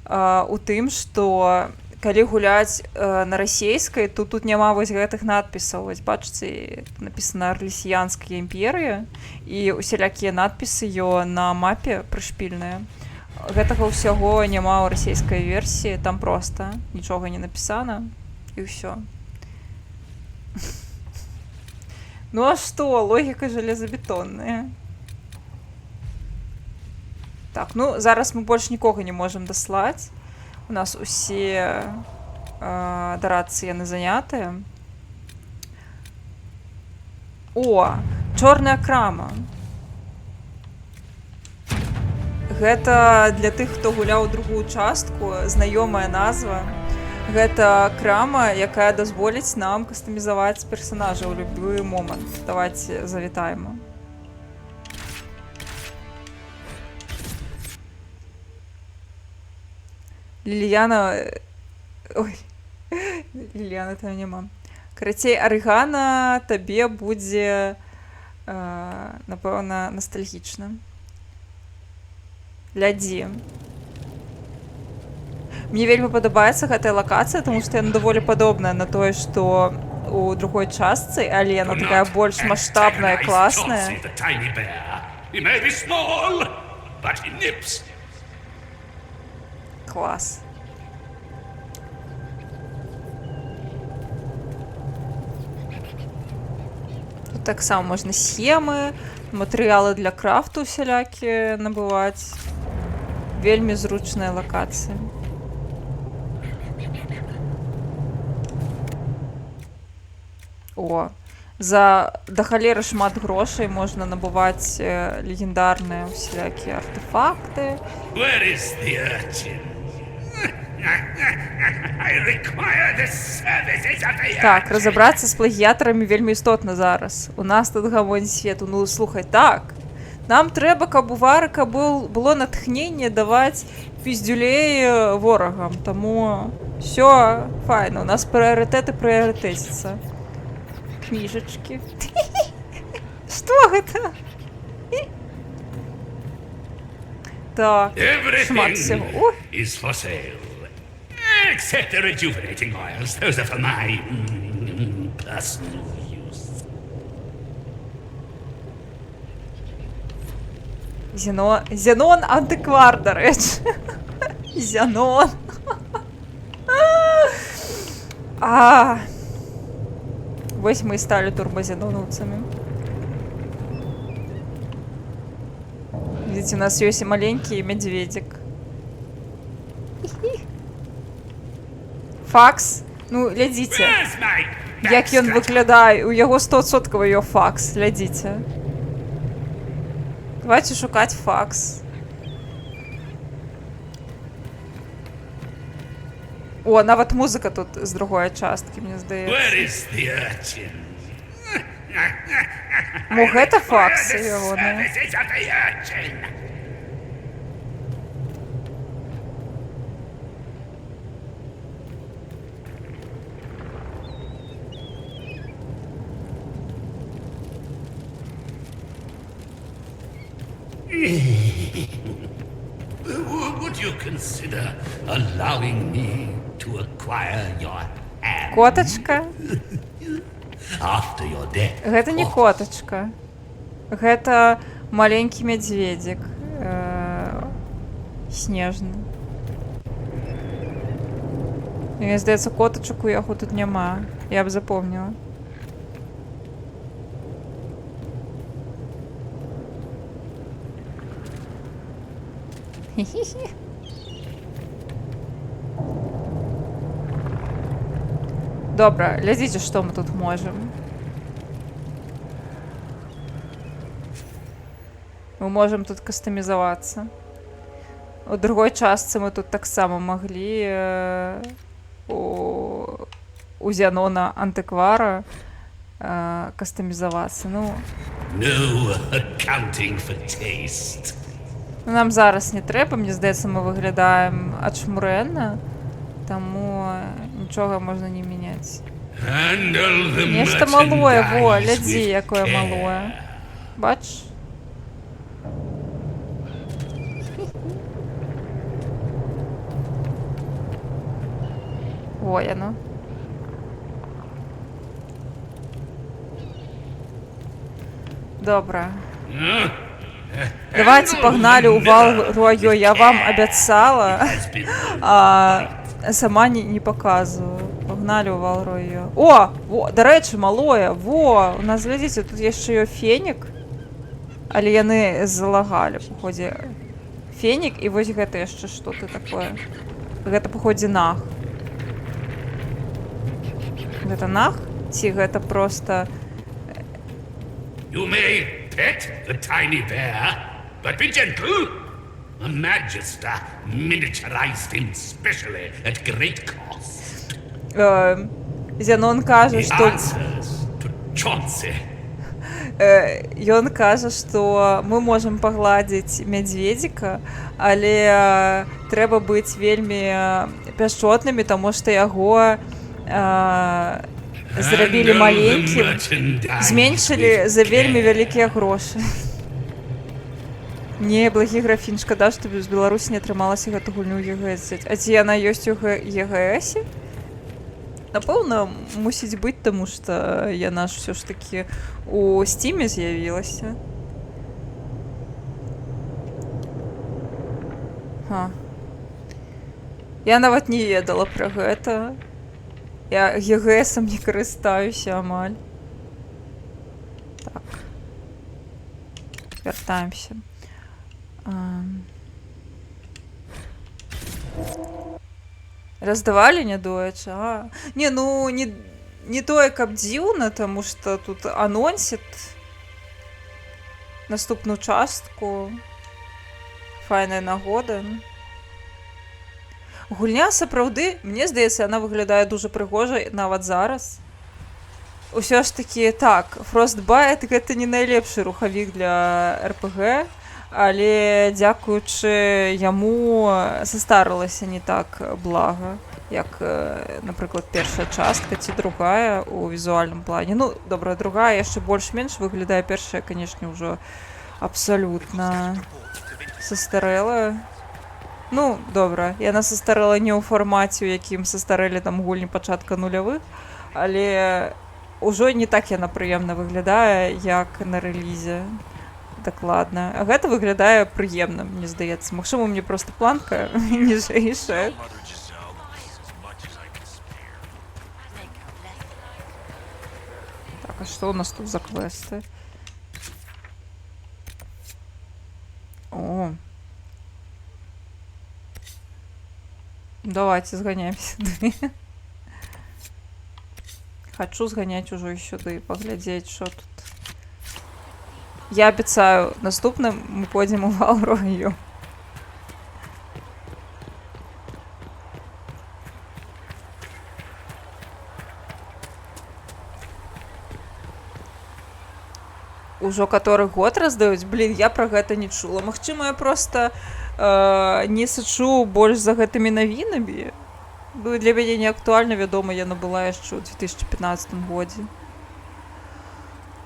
Speaker 2: у тым, што калі гуляць на расейскай, то тут няма вось гэтых надпісаў. Вось бачыце, напісана Арлесіянская імперія, і усялякія надпісы на мапе прышпільныя. Гэтага ўсяго няма ў расейскай версіі, там проста нічога не напісана, і ўсё. Ну а што, логіка жалезабетонная. Так, ну зараз мы больш нікога не можам даслаць. У нас усе дарадцы яны занятыя. О, чорная крама. Гэта для тых, хто гуляў другую частку, знаёмая назва. Гэта крама, якая дазволіць нам кастамізаваць персанажа ў любы момант. Давайте завітаем. Ліліяна... Ой, Ліліяна там няма. Карацей, арыгана табе будзе, напэўна, ностальгічна. Глядзі. Мне вельмі падабаецца гэтая лакацыя, таму што яна даволі падобная на тое, што у другой частцы, але яна такая больш маштабная, класная. Клас. Тут таксама можна схемы, матэрыялы для крафту усялякія набываць. Вельмі зручная лакацыя. О, за да халеры шмат грошай можна набываць легендарныя усялякія артефакты. Так, разабрацца з плагіятарамі вельмі істотна зараз. У нас тут гамонь свету. Ну, слухай, так. Нам трэба, каб у Варыка было натхненне даваць піздюлей ворагам. Таму ўсё файна. У нас прыярытэты прыярытэціцца. Кніжачкі. Што гэта? Так, шмат всего.
Speaker 14: Except the rejuvenating oils. Those are for my personal use.
Speaker 2: Зенон антиквар, до речі. Зенон. Вось мы и стали турбозеноновцами. Видите, у нас есть и маленький медведик. Факс. Ну, глядите. Як ён выглядае. У яго 100% його факс. Глядите. Давайте шукать факс. О, нават музыка тут з другої частки, мені здається. Мо гэта факс його, не?
Speaker 14: Would you consider allowing me to acquire your hand?
Speaker 2: Коточка?
Speaker 14: After your death.
Speaker 2: Гэта не коточка. Гэта маленькі медведзік. Снежны. Мне здаецца, котачак у яго тут няма. Я б запомніла. Хі-хі-хі. Добра, глядзіце, што мы тут можам. Мы можам тут кастамізавацца. У другой частцы мы тут таксама маглі у Зенона антиквара кастамізавацца. Ну...
Speaker 14: No accounting for taste.
Speaker 2: Нам зараз не трэба, мне здаецца, мы выглядаем ачмурэнна, таму нічога можна не мяняць.
Speaker 14: Handle the
Speaker 2: Нешта малое, во,
Speaker 14: merchandise
Speaker 2: глядзі,
Speaker 14: with
Speaker 2: якое
Speaker 14: care.
Speaker 2: малое. Бачиш? Во яно. Добра. Давайте погнали у Вал-Ройо. Я вам обяцала, а сама не показываю. Погнали у Вал-Ройо. О! Во, до речі, малое. Во! У нас, глядзіце, тут яшчэ ёсць фенік. Але яны залагалі, походе. Фенік, і вось гэта яшчэ што-то такое. Гэта, походе, нах. Гэта нах? Ці гэта просто...
Speaker 14: You may pet the tiny bear, but be gentle. A Magister miniaturized him specially at great cost.
Speaker 2: Зянон кажа,
Speaker 14: The
Speaker 2: што...
Speaker 14: answers to Chauncey.
Speaker 2: Ён кажа, што мы можам пагладзіць мядзведзіка, але трэба быць вельмі пяшчотнымі, таму што яго зрабілі маленькім, зменшылі за вельмі вялікія грошы. Не, благі графін, шкада, што без Беларусі не атрымалася гэту гульню ў ЕГС. А ці яна ёсць у ЕГСе? Напэўна, мусіць быць, таму што яна ж ўсё ж такі у Стіме з'явілася. Я нават не ведала пра гэта. Я ЕГСам не карыстаюся амаль. Так. Вяртаемся. Раздавалі нядоеча? Не, ну не тое, каб дзіўна, таму што тут анонсіт наступную частку. Файная нагода. Гульня сапраўды, мне здаецца, яна выглядае дужа прыгожа нават зараз. Усё ж такі, так, Frostbite гэта не найлепшы рухавік для РПГ, але дзякуючы яму састарылася не так блага, як, напрыклад, першая частка ці другая у візуальным плане. Ну, добра, другая яшчэ больш-менш выглядае, першая, канешне, ўжо абсалютна састарэлая. Ну, добра, яна састарэла не ў фармаце, у якім састарэлі там гульні пачатка нулявых, але ўжо не так яна прыемна выглядае, як на рэлізе. Дакладна. А гэта выглядае прыемна, мне здаецца. Магчыма, мне проста планка ніжэйшая. Так, а што у нас тут за квесты? О. Давайте сгоняем сюда. Хочу сгонять уже сюда и поглядеть, что тут. Я обещаю, наступным мы пойдем у Вал-Ройо. Ужо который год раздаюць? Блин, я про гэта не чула. Магчыма, я просто не сачу больш за гэтымі навінамі. Для мяне не актуальна, вядома, яна была яшчэ ў 2015 годзе.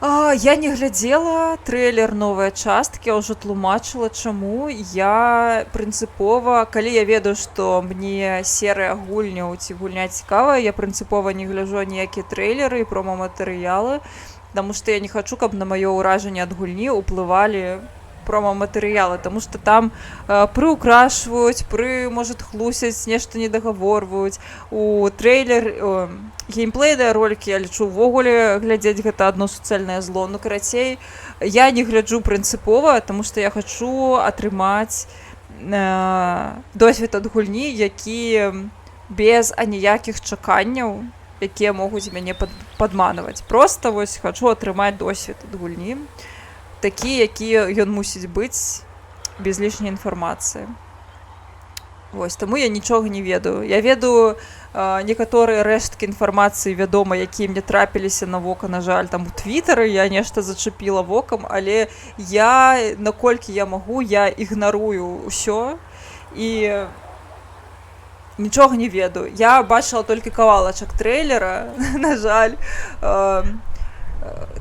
Speaker 2: Я не глядзела трэйлер новай часткі, я ўжо тлумачыла, чаму. Я прынцыпова, калі я ведаю, што мне серыя гульняў ці гульня цікавая, я прынцыпова не гляджу ніякія трэйлеры і промо-матэрыялы, таму што я не хачу, каб на маё ўражанне ад гульні ўплывалі промо-матэрыялы, таму што там прыукрашваюць, может, хлусяць, нешта не дагаворваюць. У трэйлер, геймплейныя ролікі, я лічу, увогуле глядзець гэта адно суцэльнае зло. Ну, карацей, я не гляджу прынцыпова, таму што я хачу атрымаць досвед ад гульні, які без аніякіх чаканняў, якія могуць мяне падманваць. Проста вось хачу атрымаць досвед ад гульні, такі, які ён мусіць быць без лішняй інфармацыі. Вось, таму я нічога не ведаю. Я ведаю некаторыя рэшткі інфармацыі, вядома, якія мне трапіліся на вока, на жаль, там у Твітары, я нешта зачапіла вокам, але я, наколькі я магу, я ігнарую ўсё. І нічога не ведаю. Я бачыла толькі кавалачак трэйлера, на жаль.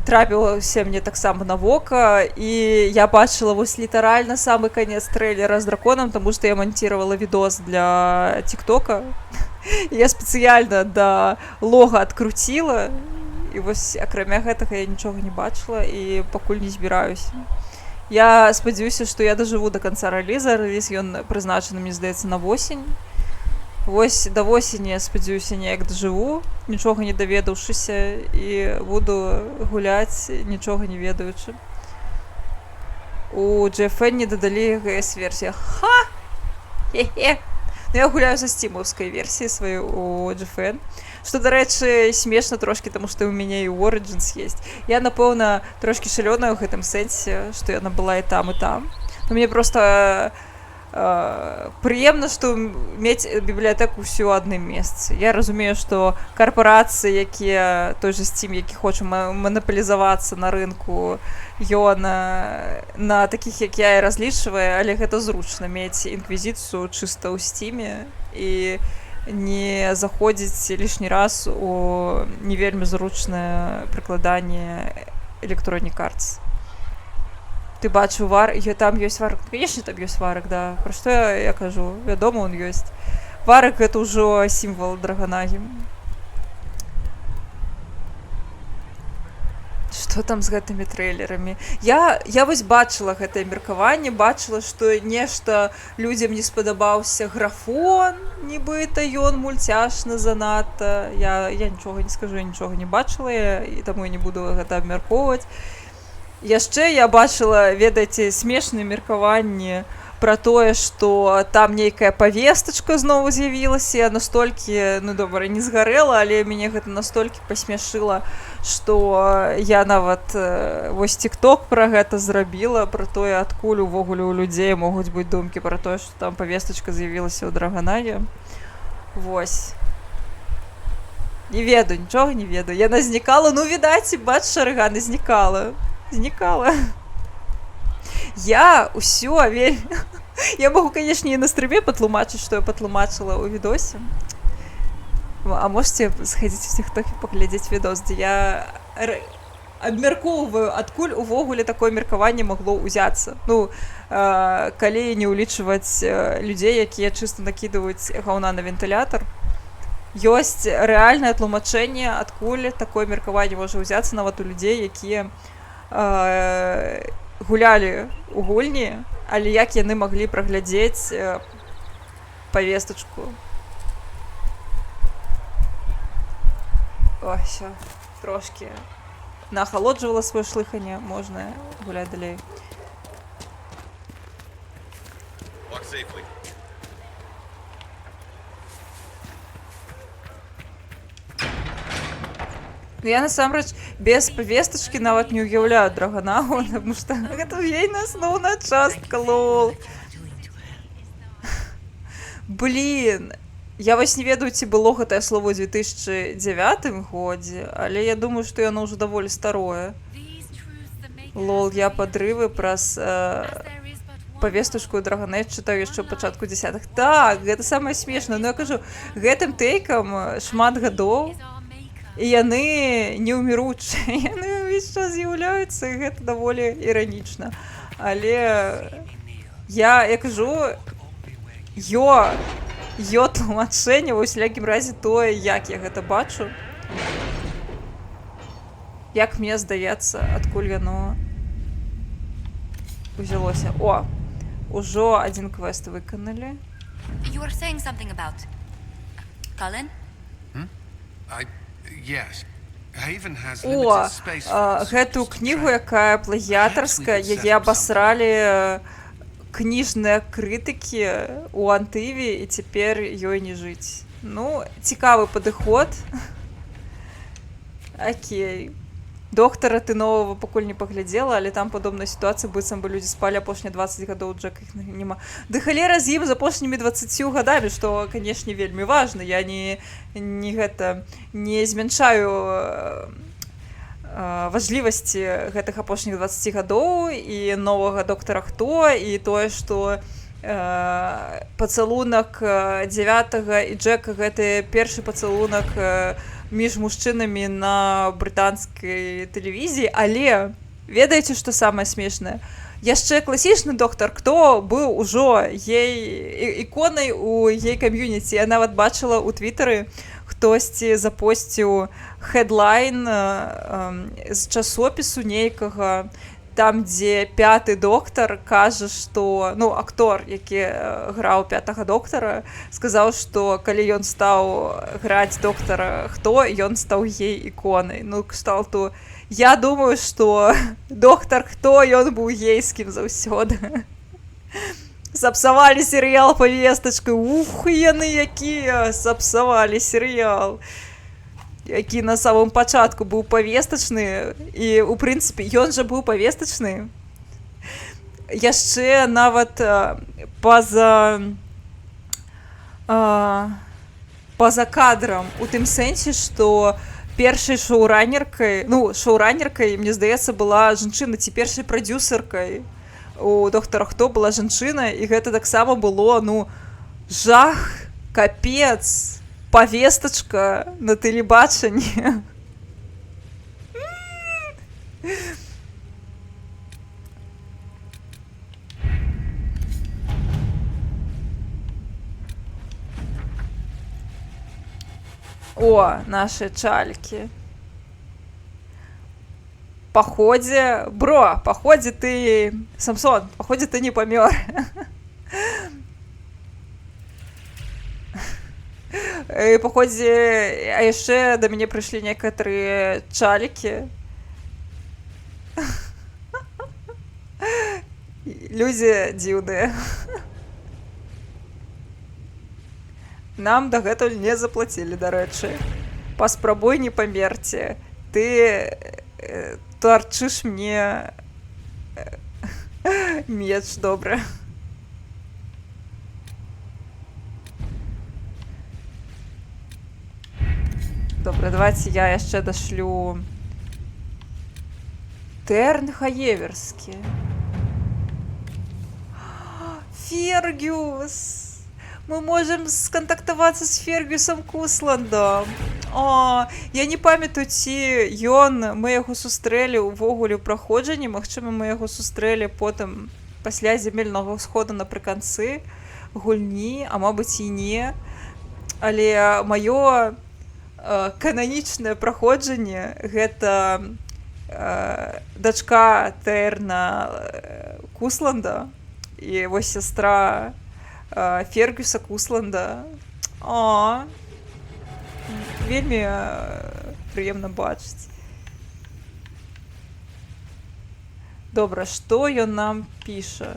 Speaker 2: Трапілася мне таксама на вока, і я бачыла вось літаральна самы канец трэйлера з драконам, таму што я манціравала відос для тиктока. Я спецыяльна да лога адкруціла, і вось акрамя гэтага я нічога не бачыла і пакуль не збіраюся. Я спадзяюся, што я дажыву да канца рэліза. Рэліз ён прызначаны, мне здаецца, на восень. Вось да восені, я спадзяюся, неяк дажыву, нічога не даведаўшыся, і буду гуляць, нічога не ведаючы. У GFN не дадалі GS-версія. Ха! Хе-хе! Ну, я гуляю за стімаўскай версіі сваёй у GFN. Што, дарэчы, смешна трошкі, таму што ў мяне і Origins есть. Я, напэўна, трошкі шалёная ў гэтым сэнсе, што яна была і там, і там. Но мне проста прыемна, што мець бібліятэку ўсё ў адным месцы. Я разумею, што карпорацыі, якія той же Steam, які хоча манапалізавацца на рынку, ён на такіх, як я, і разлічвае, але гэта зручна мець інквізіцыю чыста ў Steam і не заходзіць лішні раз у не вельмі зручнае прыкладанне Electronic Arts. Ты бачыў там ёсць варак? Конечно, там ёсць варак, да. Пра што я кажу? Вядома, он ёсць. Варак — гэта ўжо сімвал драканагі. Што там з гэтымі трэйлерамі? Я вось бачыла гэтае меркаванне, бачыла, што нешта людзям не спадабаўся графон, нібыта ён мульцяшны занадта. Я нічога не скажу, я нічога не бачыла, і таму я не буду гэта абмяркоўваць. Яшчэ я бачыла, ведаеце, смешныя меркаванні пра тое, што там нейкая павестачка зноў з'явілася, я настолькі, ну добра, не згарэла, але мяне гэта настолькі пасмяшыла, што я нават вось TikTok пра гэта зрабіла, пра тое, адкуль увогуле ў людзей могуць быць думкі пра тое, што там павестачка з'явілася ў драканагі. Вось. Не ведаю, нічога не ведаю. Яна знікала, ну, відаць, бач, Шарыган, знікала. Я ўсё вельмі... Я магу, канешне, і на стрыме патлумачыць, што я патлумачыла ў відосе. А можете схадзіць у TikTok і паглядзець відос, дзе я абмяркоўваю, адкуль увогуле такое меркаванне магло ўзяцца. Ну, калі не ўлічваць людзей, якія чыста накідваюць гаўна на вентылятар, ёсць рэальнае тлумачэнне, адкуль такое меркаванне можа ўзяцца нават у людзей, якія гулялі ў гульні, але як яны маглі праглядзець павестачку. О, всё, трошкі нахалоджвала сваё шлыханне, можна гуляць далей. Я насамрэч без павестачкі нават не ўяўляю драканагу, таму што гэта вельмі асноўная частка, лол. Блін, я вось не ведаю, ці было гэтае слово ў 2009 годзе, але я думаю, што яно ўжо даволі старое. Лол, я падрывы праз павестачку драканець чытаю яшчэ ў пачатку 10-х. Так, гэта самае смешнае. Ну я кажу, гэтым тэйкам шмат гадоў, і яны неўміручыя, яны ўвесь час з'яўляюцца, і гэта даволі іранічна. Але я кажу, тлумачэнне, ва ўсялякім разе тое, як я гэта бачу, як мне здаецца, адкуль яно узялося. О, ужо адзін квест выканалі.
Speaker 4: You were saying something about Cullen?
Speaker 2: О, гэту кнігу, якая плагіятарская, яе абасралі кніжныя крытыкі ў Антыве, і цяпер ёй не жыць. Ну, цікавы падыход. Окей. Доктара ты нового пакуль не паглядзела, але там падобная сітуацыя, быццам бы людзі спалі апошнія 20 гадоў, Джек іх няма. Ды халера з ім з апошнімі 20 гадамі, што, канешне, вельмі важна. Я не змяншаю важлівасці гэтых апошніх 20 гадоў і новага доктара Хто, і тое, што пацалунак 9-га і Джека гэта першы пацалунак між мужчынамі на брытанскай тэлевізіі, але ведаеце, што самае смешнае? Яшчэ класічны доктар Хто быў ужо іконай у ей кам'юніці. Я нават бачыла ў твітары, хтосьці запосціў хедлайн з часопісу нейкага, там, дзе 5-ы доктар кажа, што, ну, актор, які граў 5-га доктара, сказаў, што калі ён стаў граць доктара Хто, ён стаў ей іконай. Ну, кшталту, я думаю, што доктар Хто, ён быў гейскім заўсёды. Сапсавалі серыял павестачкай. Ух, яны якія сапсавалі серыял, які на самым пачатку быў павестачны, і, у прынцыпе, ён жа быў павестачны. Яшчэ нават па-за кадрам, у тым сэнсе, што першай шоуранеркай, ну, шоуранеркай, мне здаецца, была жанчына, ці першай прадзюсаркай у доктара Хто была жанчына, і гэта таксама было, ну, жах, капец, павестачка на тэлебачанні. О, наши чалькі. Походе, бро, походе ты, Самсон, походе ты не помер. І походе, а яшчэ да мяне прыйшлі некаторыя чалікі. Людзі дзіўныя. Нам дагэтуль не заплацілі, дарэчы. Паспрабуй не памерці. Ты тарчыш мне меч, добра. Добра, давайте я яшчэ дашлю Терн Хаеверскі. Фергюс! Мы можем скантактавацца з Фергюсом Кусландом. О, я не памятаю, ці мы яго сустрэлі ўвогуле ў праходжанні. Магчыма, мы яго сустрэлі потым пасля зямельнага ўсходу напрыканцы гульні, а мабыць і не. Але маё кананічнае праходжанне гэта дачка Терна Кусланда і вось сястра Фергюса Кусланда. О, вельмі прыемна бачыць. Добра, што ён нам піша?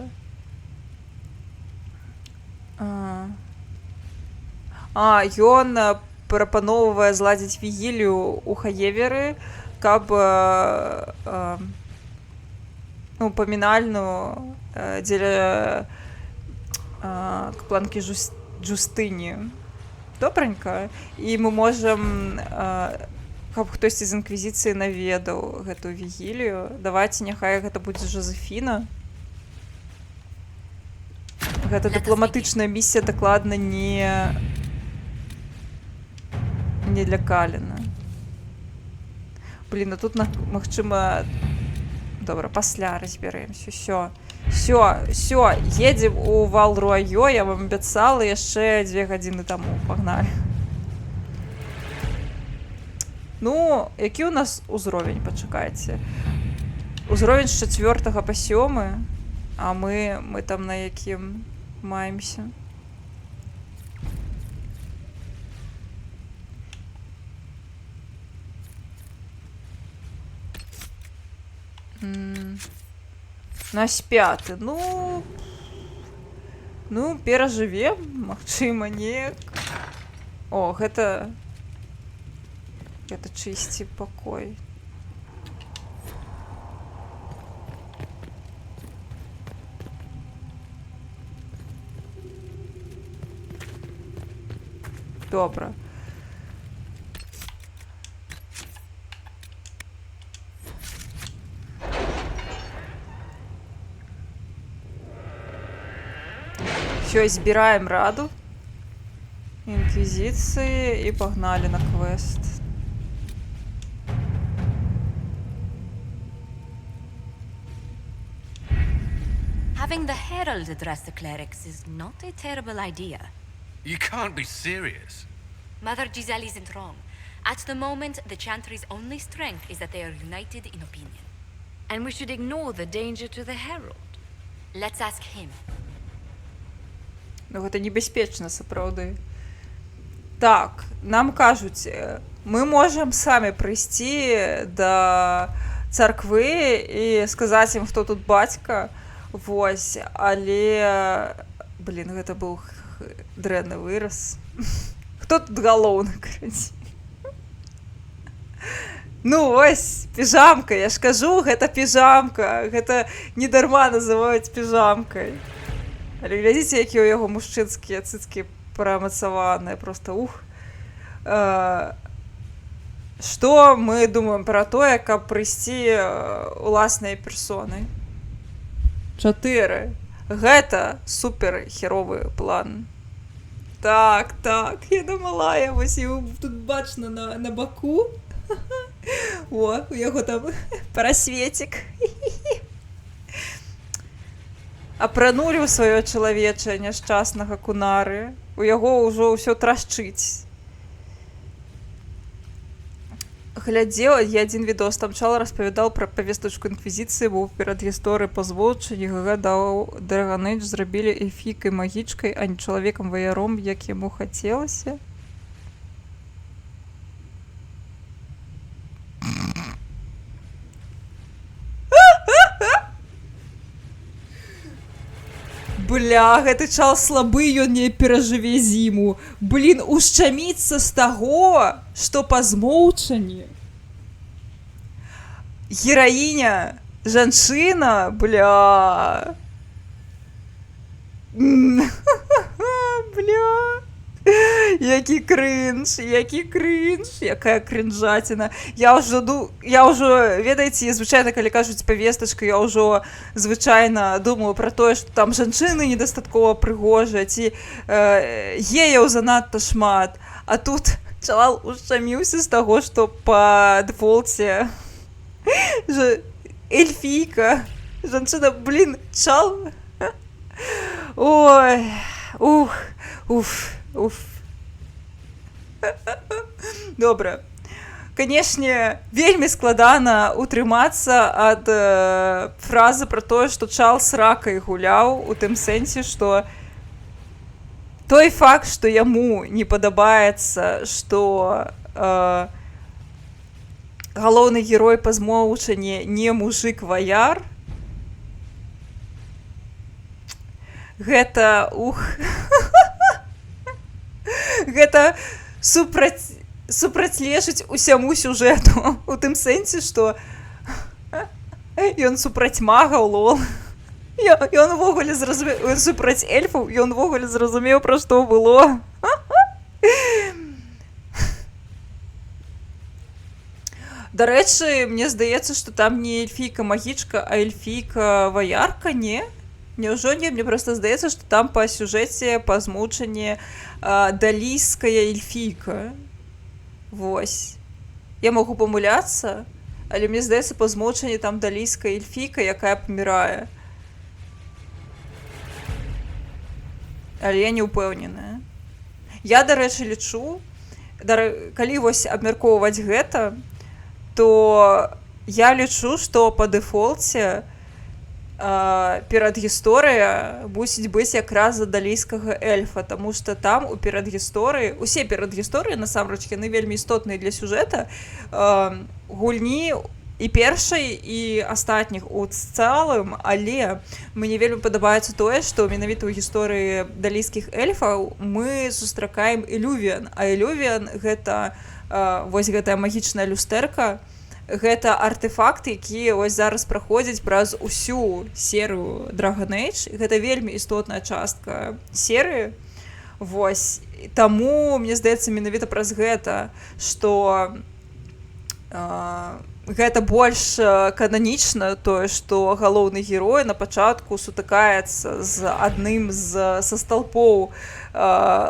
Speaker 2: Ён прапаноўвае зладзіць вігілію ў Хаеверы, каб памінальную дзеля планкі Джустыні. Добранька. І мы можам, каб хтосьці з інквізіцыі наведаў гэтую вігілію. Давайце, няхай гэта будзе Жозефіна. Гэта дыпламатычная місія дакладна не для Каліна. Блін, а тут, магчыма... Добра, пасля разбярэмся. Всё, едзем у Вал-Руайо, я вам абяцала яшчэ 2 гадзіны таму. Пагналі. Ну, які ў нас узровень, пачакайце. Узровень з 4 па 7, а мы там на якім маемся. На 5. Ну, перажывем, магчыма, не. О, гэта чысці пакой. Добра. Все, збираем раду інквізиції і погнали на квест.
Speaker 4: Having the Herald address the clerics is not a terrible idea.
Speaker 10: You can't be serious.
Speaker 4: Mother Giselle isn't wrong. At the moment, the Chantry's only strength is that they are united in opinion.
Speaker 15: And we should ignore the danger to the Herald.
Speaker 4: Let's ask him.
Speaker 2: Ну, гэта небяспечна, сапраўды. Так, нам кажуць, мы можам самі прыйсці да царквы і сказаць ім, хто тут бацька. Вось, але... Блін, гэта быў дрэнны выраз. Хто тут галоўны, караці? Ну, вось, піжамка, я ж кажу, гэта піжамка. Гэта не дарма называюць піжамкай. Але глядзіце, якія ў яго мужчынскія цыцкі прамацаваныя, проста ух. Што мы думаем пра тое, каб прыйсці уласнай персонай? 4. Гэта супер херовы план. Так, яна малая, вось яго тут бачна на баку. О, у яго там прасвецік. Апранулі ў сваё чалавечае няшчаснага кунары. У яго ўжо ўсё трашчыць. Глядзеў, я адзін відос там чала распавядаў пра павестачку інквізіцыі, бо перад гісторыяй па зводчыні гадаў Dragon Age зрабілі эльфійкай магічкай, а не чалавекам-ваяром, як яму хацелася. Бля, гэты чал слабы, ён не перажыве зіму. Блін, ушчаміцца з таго, што па змоўчанні. Гераіня, жанчына, бля. Бля. Які крынж, якая крынжаціна. Я ўжо, ведаеце, звычайна, калі кажуць павестачка, я ўжо звычайна думаю пра тое, што там жанчыны недастаткова прыгожыя, ці геяў занадта шмат. А тут чалал ушчаміўся з таго, што па дэфолце эльфійка, жанчына, блін, чал. Ой, уф. Добра. Канешне, вельмі складана утрымацца ад фразы пра тое, што чал з ракай гуляў, у тым сэнсе, што той факт, што яму не падабаецца, што галоўны герой па змоўчанні не мужик-ваяр, гэта, гэта супрацьлежыць усяму сюжэту, у тым сэнсе, што ён супраць магаў, лол. Ён увогуле зразумеў, супраць эльфаў, ён увогуле зразумеў, пра што было. Дарэчы, мне здаецца, што там не эльфійка-магічка, а эльфійка-ваярка, не? Няўжо не? Мне проста здаецца, што там па сюжэце, па змоўчанні далійская эльфійка. Вось. Я магу памыляцца, але мне здаецца, па змоўчанні там далійская эльфійка, якая памірае. Але я не ўпэўненая. Я, дарэчы, лічу, калі вось абмяркоўваць гэта, то я лічу, што па дэфолце перадгісторыя мусіць быць якраз за далійскага эльфа, таму што там у перадгісторыі, усе перадгісторыі, насамрэч, яны вельмі істотныя для сюжэта, гульні і першай, і астатніх у цалым, але мне вельмі падабаецца тое, што менавіта ў гісторыі далійскіх эльфаў мы сустракаем Ілювіан, а Ілювіан гэта вось гэтая магічная люстэрка, гэта артефакт, які ось зараз праходзіць праз усю серыю Dragon Age. Гэта вельмі істотная частка серыі. Вось. Таму, мне здаецца, менавіта праз гэта, што гэта больш кананічна тое, што галоўны герой на пачатку сутыкаецца з адным са сталпоў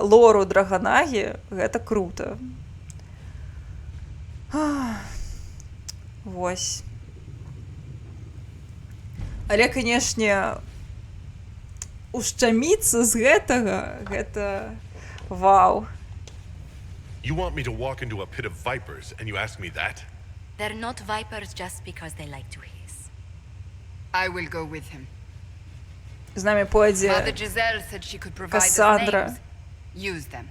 Speaker 2: лору Драгонагі. Гэта круто. Вось. Але, канешне, ушчаміцца з гэтага, гэта вау.
Speaker 5: You want me to walk into a pit of vipers, and you ask me that?
Speaker 4: They're not vipers just because they like to hiss.
Speaker 7: I will go with him.
Speaker 2: З намі пойдзе
Speaker 7: Mother Giselle said she could provide us
Speaker 2: Кассандра.
Speaker 7: names. Use them.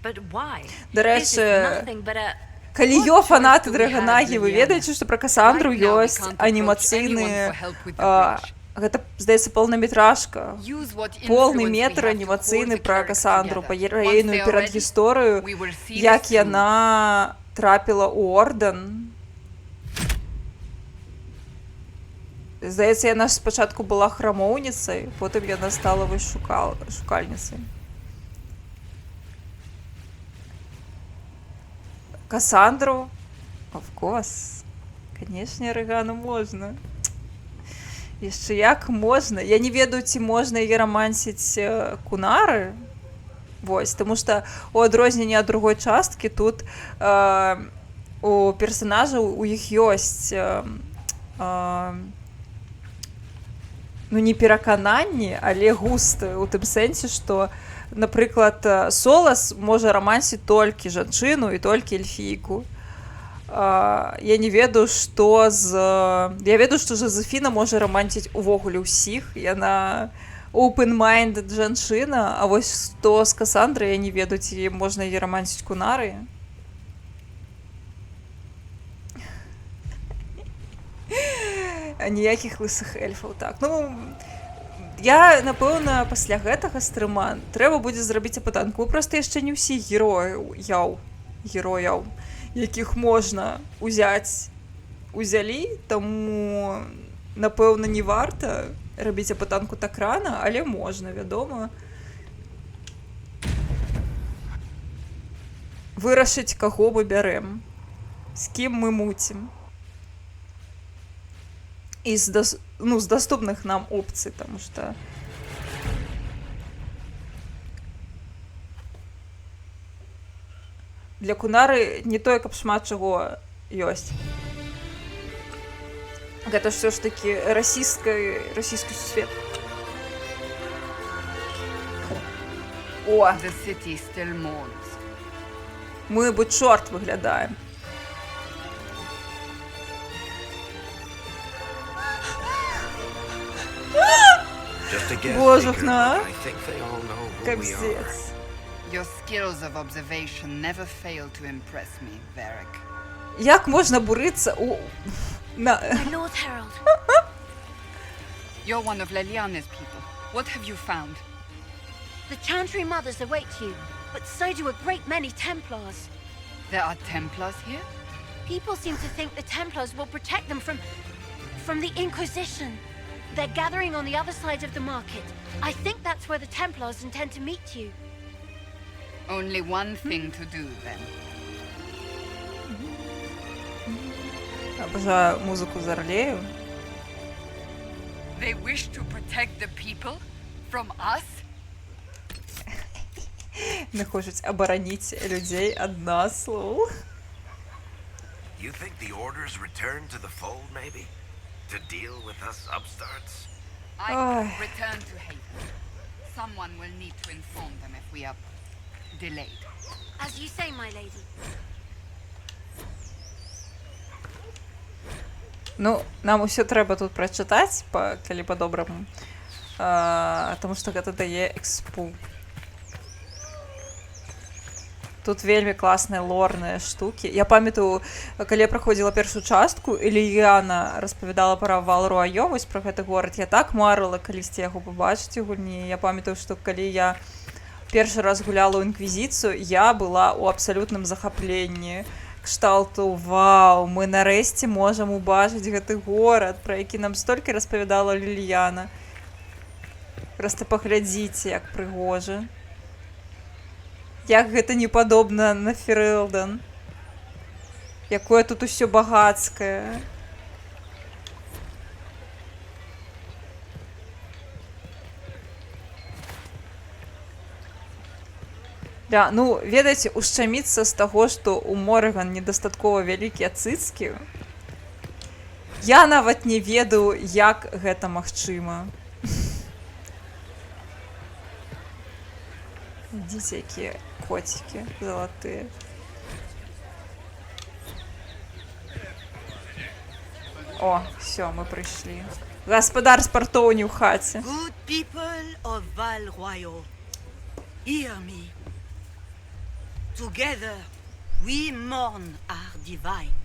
Speaker 12: But why?
Speaker 2: До
Speaker 12: This is
Speaker 2: рэчы,
Speaker 12: nothing but a...
Speaker 2: калі
Speaker 12: What
Speaker 2: фанаты
Speaker 12: choice do we have,
Speaker 2: Драгонагі, вы
Speaker 12: Liliana?
Speaker 2: ведаеце, што пра Кассандру
Speaker 7: Right now we
Speaker 2: ёсць
Speaker 7: can't approach
Speaker 2: анімацыйны,
Speaker 7: anyone for help with the bridge.
Speaker 2: гэта, здаецца, паўнаметражка.
Speaker 7: Use what
Speaker 2: Полны
Speaker 7: influence we
Speaker 2: метр
Speaker 7: have to
Speaker 2: анімацыйны
Speaker 7: hold the
Speaker 2: пра
Speaker 7: clerics
Speaker 2: Кассандру,
Speaker 7: together.
Speaker 2: па
Speaker 7: Once they
Speaker 2: гераейную
Speaker 7: are
Speaker 2: перадгісторыю,
Speaker 7: ready, we will see
Speaker 2: як
Speaker 7: this through.
Speaker 2: яна трапіла ў ордэн. Здаецца, яна ж спачатку была храмоўніцай, потым яна стала вось шукальніцай. Кассандру? Of course. Канешне, Рэгану можна. Яшчэ як можна. Я не ведаю, ці можна яе рамансіць Кунары. Вось, таму што у адрозненне ад другой часткі тут у персанажаў у іх ёсць ну не перакананні, але густы, у тым сэнсе, што, напрыклад, Солас можа рамансіць толькі жанчыну і толькі эльфійку. Я не ведаю, што я ведаю, што Жозефіна можа рамансіць увогуле ўсіх. Яна open-minded жанчына, а вось што з Кассандрай, я не ведаю, ці можна яе рамансіць Кунары. Ніякіх лысых эльфаў, так. Ну, я, напэўна, пасля гэтага стрыма трэба будзе зрабіць апытанку. Вы проста яшчэ не ўсіх герояў, якіх можна узялі, таму, напэўна, не варта рабіць апытанку так рана, але можна, вядома. Вырашыць, каго мы бярэм, з кім мы муцім. І з даступных нам опцый, таму што для Кунары не тое, каб шмат чаго ёсць. Гэта ж ўсё ж такі расійскі сусвет. О!
Speaker 7: The city still mourns.
Speaker 2: Мы бы чорт выглядаем. Божухна! Капздец.
Speaker 7: Your skills of observation never fail to impress me, Varric.
Speaker 2: Як можна бурыцца у...
Speaker 4: My Lord Herald.
Speaker 7: You're one of Leliane's people. What have you found?
Speaker 4: The Chantry Mothers await you, but so do a great many Templars.
Speaker 7: There are Templars here?
Speaker 4: People seem to think the Templars will protect them from the Inquisition. They're gathering on the other side of the market. I think that's where the Templars intend to meet you.
Speaker 7: Only one thing to do, then.
Speaker 2: Обожаю музыку Зарлею.
Speaker 7: They wish to protect the people from us?
Speaker 2: Не хочуць абараніць людзей ад нас, лол.
Speaker 3: You think the orders return to the fold, maybe? To deal with us upstarts?
Speaker 7: I can return to Haven. Someone will need to inform them if we are delayed.
Speaker 4: As you say, my lady.
Speaker 2: Ну, нам усё трэба тут прачытаць, калі па-добраму. Таму што гэта дае экспу. Тут вельмі класныя лорныя штукі. Я памятаю, калі я праходзіла першую частку, Ліліяна распавядала пра Вал-Руайо, вось пра гэты горад. Я так марыла калісьці яго пабачыць у гульні. Я памятаю, што калі я першы раз гуляла ў інквізіцыю, я была ў абсалютным захапленні. Кшталту, вау, мы нарэшце можам убачыць гэты горад, пра які нам столькі распавядала Ліліяна. Проста паглядзіце, як прыгожа. Як гэта не падобна на Ферэлдэн. Якое тут усё багацкае. Да, ну, ведаеце, ушчаміцца з таго, што ў Морган недастаткова вялікія цыцкі, я нават не ведаю, як гэта магчыма. Ідзіце, якія коцікі залатыя. О, все, мы прыйшлі. Гаспадар спартоўні ў хаце.
Speaker 16: Good people of Val Royal, hear me. Together, we mourn our divine.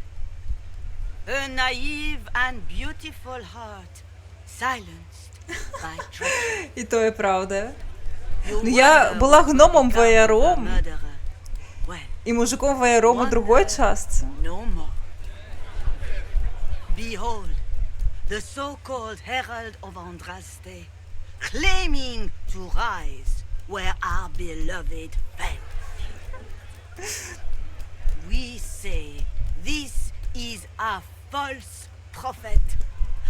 Speaker 16: A naive and beautiful heart, silenced by treachery.
Speaker 2: І то і правда. Ну, я була гномом-ваяром і мужиком-ваяром у другой частці.
Speaker 16: No more. Behold, the so-called Herald of Andraste, claiming to rise where our beloved fell. We say this is a false prophet,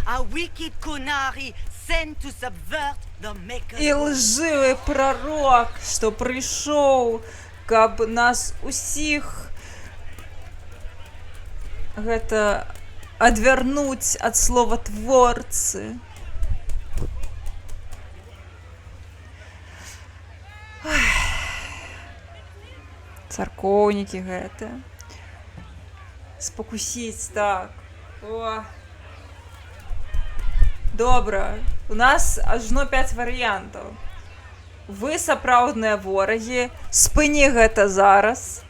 Speaker 16: a wicked Kunari sent to subvert the Maker's
Speaker 2: І лживий пророк, што прыйшоў, каб нас усіх гэта адвярнуць ад слова творцы. Царкоўнікі гэта. Спакусіць, так. О. Добра. У нас ажно 5 варыянтаў. Вы сапраўдныя ворагі, спыні гэта зараз.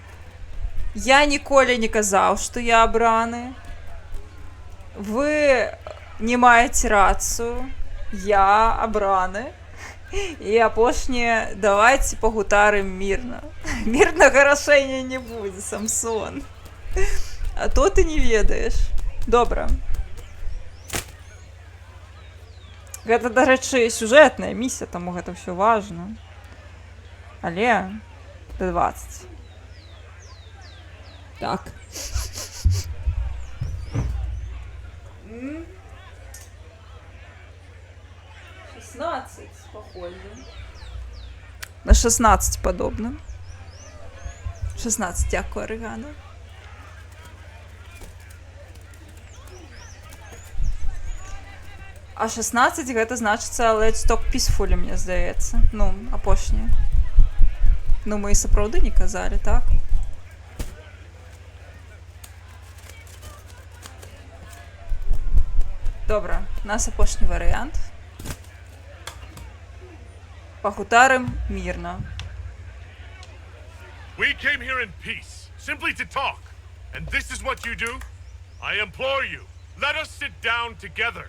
Speaker 2: Я ніколі не казаў, што я абраны. Вы не маеце рацыю. Я абраны. І апошняе, давайце пагутарым мірна. Мірнага рашэння не будзе, Самсон. А то ты не ведаеш. Добра. Гэта, дарэчы, сюжэтная місія, таму гэта ўсё важна. Але да 20. Так. 16, походу. На 16 падобна. 16, дзякую, Арыгана. А 16 гэта значыцца Let's Talk Peacefully, мне здаецца. Ну, апошняе. Ну, мы і сапраўды не казалі, так? Добра, у нас апошні варыянт. Пагутарым мірна.
Speaker 5: We came here in peace, simply to talk. And this is what you do? I implore you, let us sit down together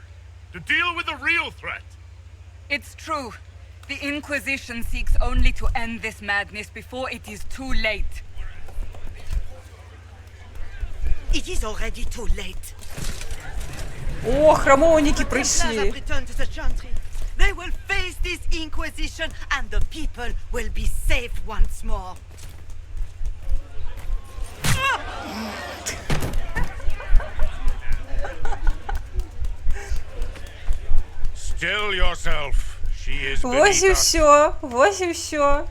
Speaker 5: to deal with the real threat.
Speaker 7: It's true. The Inquisition seeks only to end this madness before it is too late.
Speaker 16: It is already too late.
Speaker 2: О, храмовники прийшли.
Speaker 16: They will face this Inquisition and the people will be saved once more.
Speaker 5: Still yourself. She is
Speaker 2: Вось і ўсё, вось і ўсё.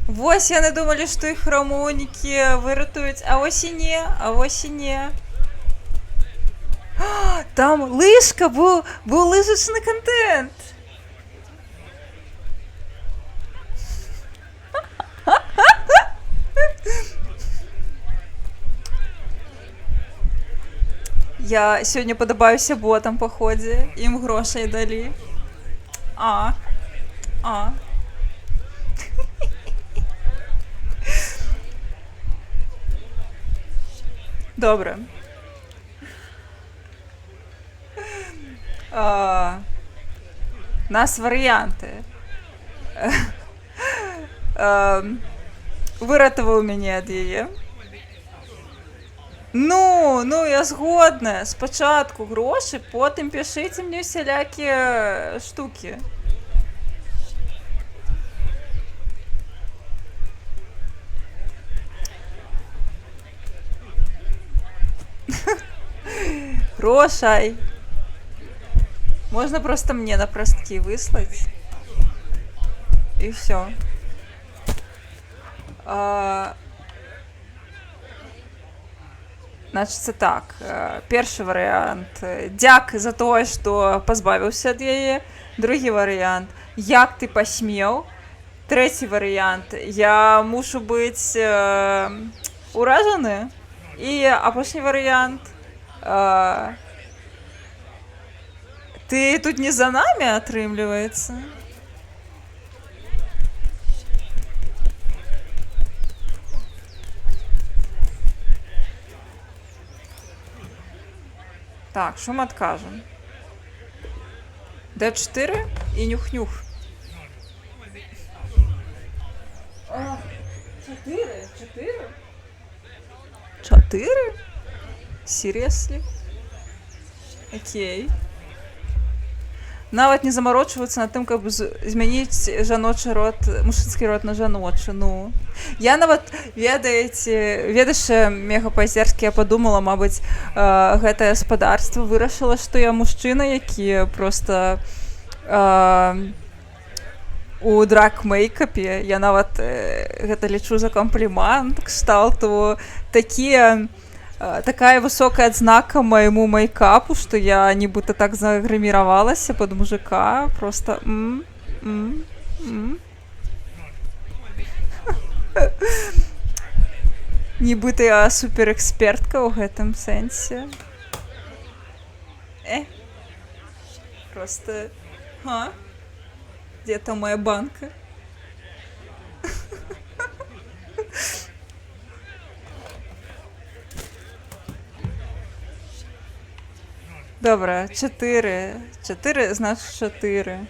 Speaker 2: Вось яны думалі, што іх храмоўнікі выратуюць, а вось і не, а вось і не. Там лыжка, быў лыжачны контент. Я сёння падабаюся ботам па ходзе, ім грошай далі. Добре. У нас варыянты. Выратаваў мяне ад яе. Ну, я згодная. Спачатку грошы, потым пішыце мне усялякія штукі. Грошай. Можно просто мне на простки выслать. И все. Значыцца так, першы варыянт. Дзякуй за тое, што пазбавіўся ад яе. Другі варыянт. Як ты пасмеў? Трэці варыянт. Я мушу быць уражаны. І апошні варыянт. Ты тут не за намі, атрымліваецца? Так, що ми адкажем? Д4 і нюх-нюх. 4? Seriously? Окей. Нават не замарочвацца над тым, каб змяніць жаночы род, мужчынскі род на жаночы, ну. Я нават, ведаеш, мега-па-азерскі, я падумала, мабыць, гэтае гаспадарства вырашыла, што я мужчына, які проста у драг-мейкапе. Я нават гэта лічу за камплімент, кшталту такая высокая адзнака майму мейкапу, што я нібыта так загрыміравалася пад мужика, просто нібыта я суперэкспертка ў гэтым сэнсе. Просто где там моя банка? Добре, 4. 4, значить 4.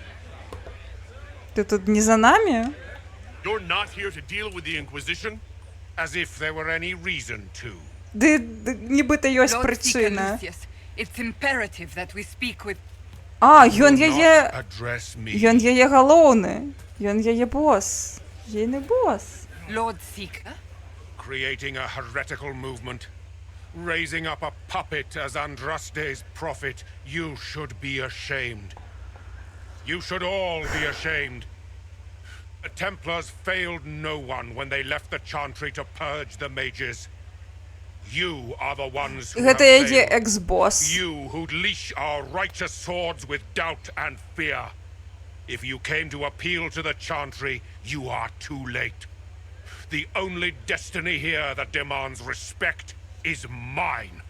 Speaker 2: Ти тут не за нами?
Speaker 5: You're not here to deal with the Inquisition? As if there were any reason to.
Speaker 2: Нібито ёсць причина.
Speaker 7: It's imperative that we speak with...
Speaker 2: Ён яе галоўны. Ён яе бос. Ейны бос.
Speaker 7: Lord Seeker?
Speaker 5: Creating a heretical movement. Raising up a puppet as Andraste's prophet. You should be ashamed. You should all be ashamed. The Templars failed no one when they left the Chantry to purge the mages. You are the ones who have failed.
Speaker 2: Ex-boss.
Speaker 5: You who'd leash our righteous swords with doubt and fear. If you came to appeal to the Chantry, you are too late. The only destiny here that demands respect is mine.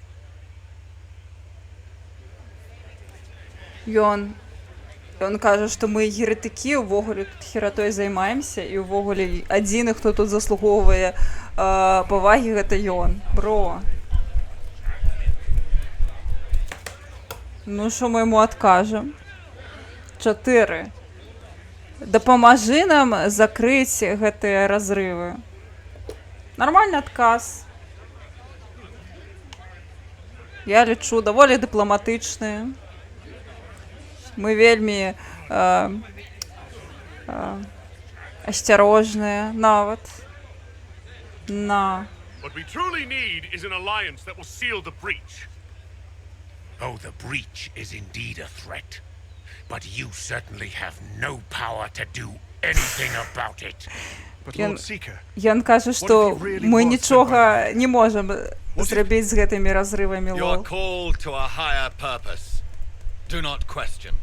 Speaker 2: Ён кажа, што мы еретыкі, увогуле тут хератой займаемся, і увогуле адзіны, хто тут заслугоўвае павагі, гэта ён. Бро. Ну, што мы яму адкажам? 4. Дапамажы нам закрыць гэтыя разрывы. Нармальны адказ. Я лічу, даволі дыпламатычныя. Мы вельмі асцярожныя нават.
Speaker 5: What we truly need is an alliance that will seal the breach. Oh, the breach is indeed a threat. But you certainly have no power to do anything about it.
Speaker 2: Ён кажа, што мы нічога не можам зрабіць з гэтымі разрывамі, лол.
Speaker 17: You are called to a higher purpose. Do not question.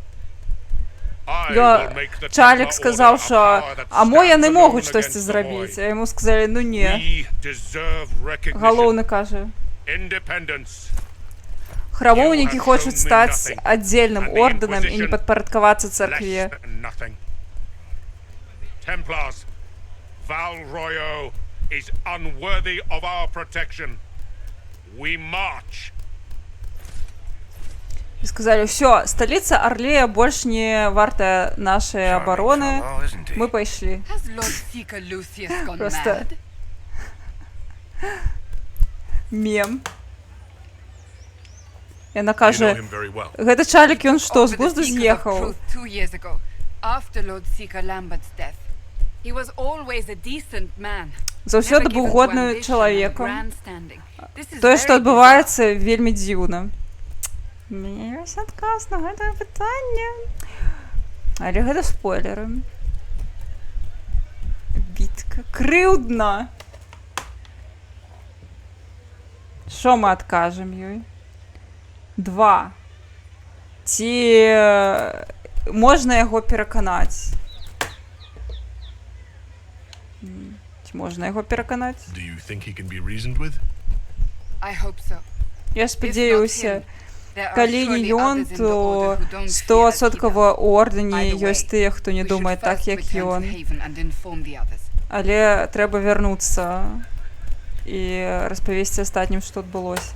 Speaker 2: Чалік сказаў, што мо яны могуць штосьці зрабіць, а яму сказалі, ну не. Галоўны кажа. Храмоўнікі хочуць стаць аддзельным ордэнам і не падпарадкавацца царкве.
Speaker 5: Templars, Val Royo is unworthy of our protection. We march.
Speaker 2: І сказалі, ўсё, сталіца Арлея больш не вартая нашай абароны. Мы пайшлі. Просто мем. Яна кажа, гэта Чалік, ён што, з глузду з'ехаў? Заўсёды быў годным чалавекам. Тое, што адбываецца, вельмі дзіўна. У мяне ёсць адказ на гэтае пытанне. Але гэта спойлеры. Бітка. Крыўдна. Што мы адкажам ёй? 2. Ці можна яго пераканаць? Ці можна яго пераканаць?
Speaker 18: Do you think he can be reasoned with?
Speaker 7: I hope so.
Speaker 2: Я спадзяюся, калі не ён, то 100% у ордэне ёсць тыя, хто не думае так, як ён. Але трэба вярнуцца і распавесці астатнім, што адбылося.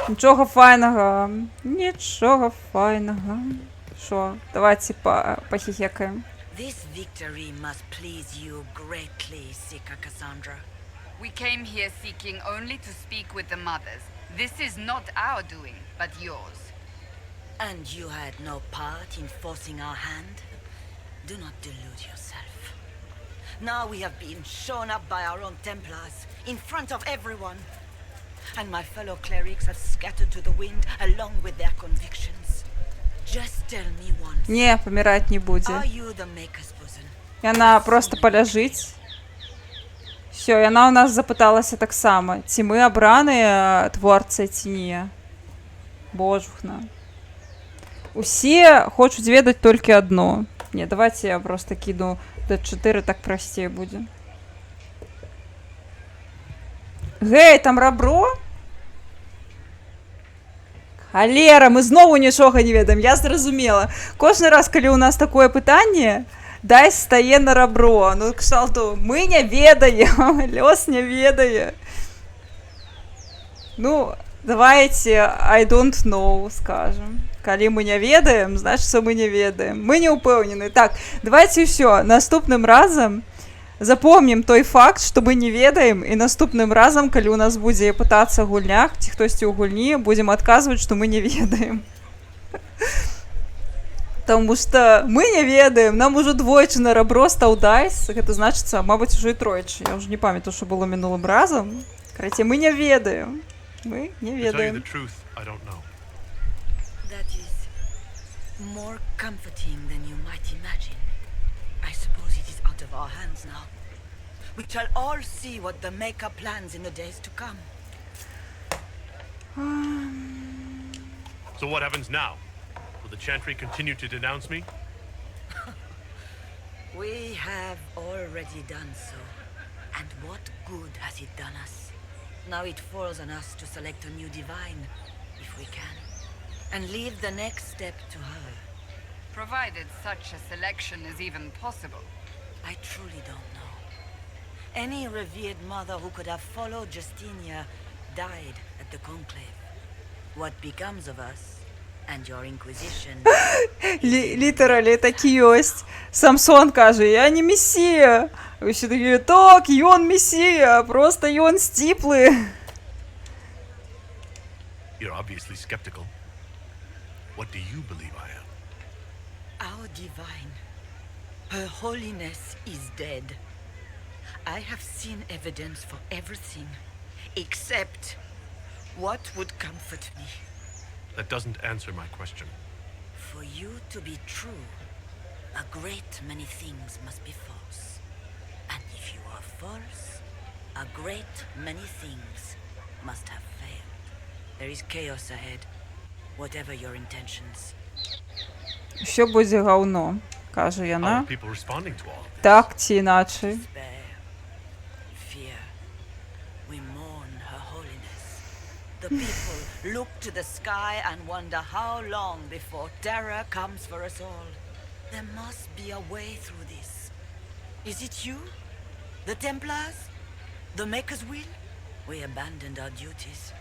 Speaker 2: Нічога файнага. Нічога файнага. Шо, давайте пахихекаем.
Speaker 16: This victory must please you greatly, Seeker Cassandra.
Speaker 7: We came here seeking only to speak with the mothers. This is not our doing, but yours.
Speaker 16: And you had no part in forcing our hand? Do not delude yourself. Now we have been shown up by our own Templars, in front of everyone. And my fellow clerics have scattered to the wind along with their convictions. Just tell me once.
Speaker 2: Не, паміраць не будзе.
Speaker 16: Are you the Maker's bosom?
Speaker 2: Яна просто паляжыць. Всё, яна ў нас запыталася таксама, ці мы абраныя творцы, ці не. Божухна. Усе хочуць ведаць толькі адно. Не, давайте я просто кіду D4, так прасцей будзе. Гэй, там рабро? Халера, мы знову нічога не ведаем, я зразумела. Кожны раз, калі ў нас такое пытанне, дай стае на рабро. Ну, кшталту, мы не ведаем, лёс не ведае. Ну, давайте I don't know скажем. Калі мы не ведаем, значыць, мы не ведаем. Мы не ўпэўнены. Так, давайте ўсё, наступным разам запомнім той факт, што мы не ведаем, і наступным разам, калі ў нас будзе пытацца гульнях, ці хтосьці ў гульні, будзем адказваць, што мы не ведаем. Таму што мы не ведаем, нам ужо двойчы на рабро стаў дайс, гэта значыцца, мабыць, ужо і тройчы. Я ўжо не памятаю, што было мінулым разам. Караце, мы не ведаем. Мы не ведаем.
Speaker 16: That is more comforting than you might imagine. I suppose it is out of our hands now. We shall all see what the Maker plans in the days to come.
Speaker 18: So what happens now? Will the Chantry continue to denounce me?
Speaker 16: We have already done so. And what good has it done us? Now it falls on us to select a new divine, if we can, and leave the next step to her.
Speaker 7: Provided such a selection is even possible.
Speaker 16: I truly don't know. Any revered mother who could have followed Justinia died at the Conclave. What becomes of us and your Inquisition...
Speaker 2: Літералі, так і ёсць. Самсон каже, я не месія. Усі такі, так, ён месія, просто ён сціплы.
Speaker 18: You're obviously skeptical. What do you believe I am?
Speaker 16: Our divine, Her Holiness is dead. I have seen evidence for everything, except what would comfort me.
Speaker 18: That doesn't answer my question.
Speaker 16: For you to be true, a great many things must be false. And if you are false, a great many things must have failed. There is chaos ahead, whatever your intentions.
Speaker 2: Що будзе гаўно, каже
Speaker 18: How
Speaker 2: яна.
Speaker 18: are people responding to all of this?
Speaker 2: Так ці іначай.
Speaker 16: Fear. We mourn Her Holiness. The people look to the sky and wonder how long before terror comes for us all. There must be a way through this. Is it you? The Templars? The Maker's will? We abandoned our duties.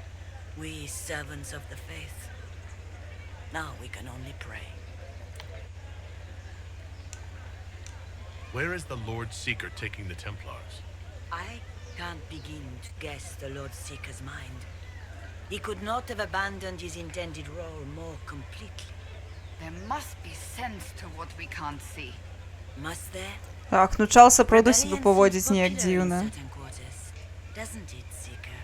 Speaker 16: We servants of the faith. Now we can only pray.
Speaker 18: Where is the Lord Seeker taking the Templars?
Speaker 16: I can't begin to guess the Lord Seeker's mind. He could not have abandoned his intended role more completely.
Speaker 7: There must be sense to what we can't see.
Speaker 16: Must there?
Speaker 2: Так, ну чал сапраўды себе поводить неяк дзіўна.
Speaker 16: Doesn't it, Seeker?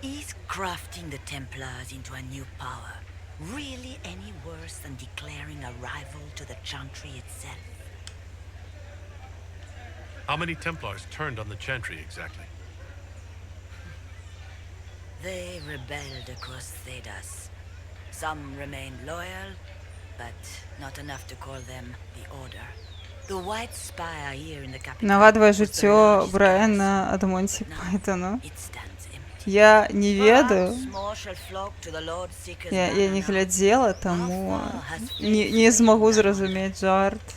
Speaker 16: He's crafting the Templars into a new power, really any worse than declaring a rival to the Chantry itself?
Speaker 18: How many Templars turned on the Chantry exactly?
Speaker 16: They rebelled across Thedas. Some remained loyal, but not enough to call them the Order. The White Spire here in the capital.
Speaker 2: Нагадує життя Брайана ад Монті Пайтона. Я не ведаю. Я не глядзела, таму не змагу зразумець жарт.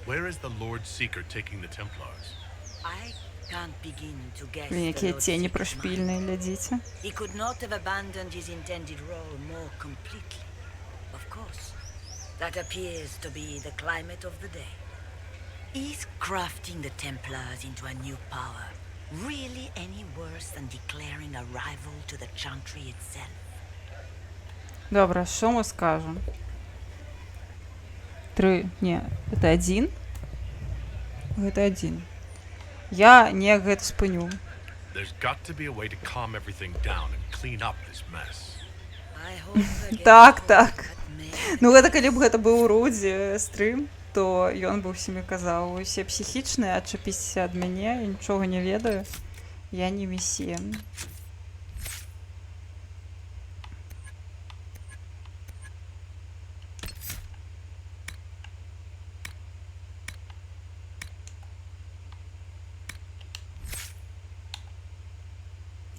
Speaker 18: Where is the Lord Seeker taking the Templars?
Speaker 2: Блин, якія цені прышпільныя, глядзіце.
Speaker 16: He could not have abandoned his intended role more completely. Of course, that appears to be the climate of the day. Is crafting the Templars into a new power really any worse than declaring a rival to the Chantry itself?
Speaker 2: Добре, що ми скажемо? 3, ні, це 1. Гэта 1. Я не гэта спыню.
Speaker 18: There's got to be a way to calm everything down and clean up this mess.
Speaker 2: Так. Ну гэта калі б гэта быў Руді стрым, то ён бы ўсімі казаў: усе псіхічныя, адчапіцеся ад мяне, я нічога не ведаю. Я не месія.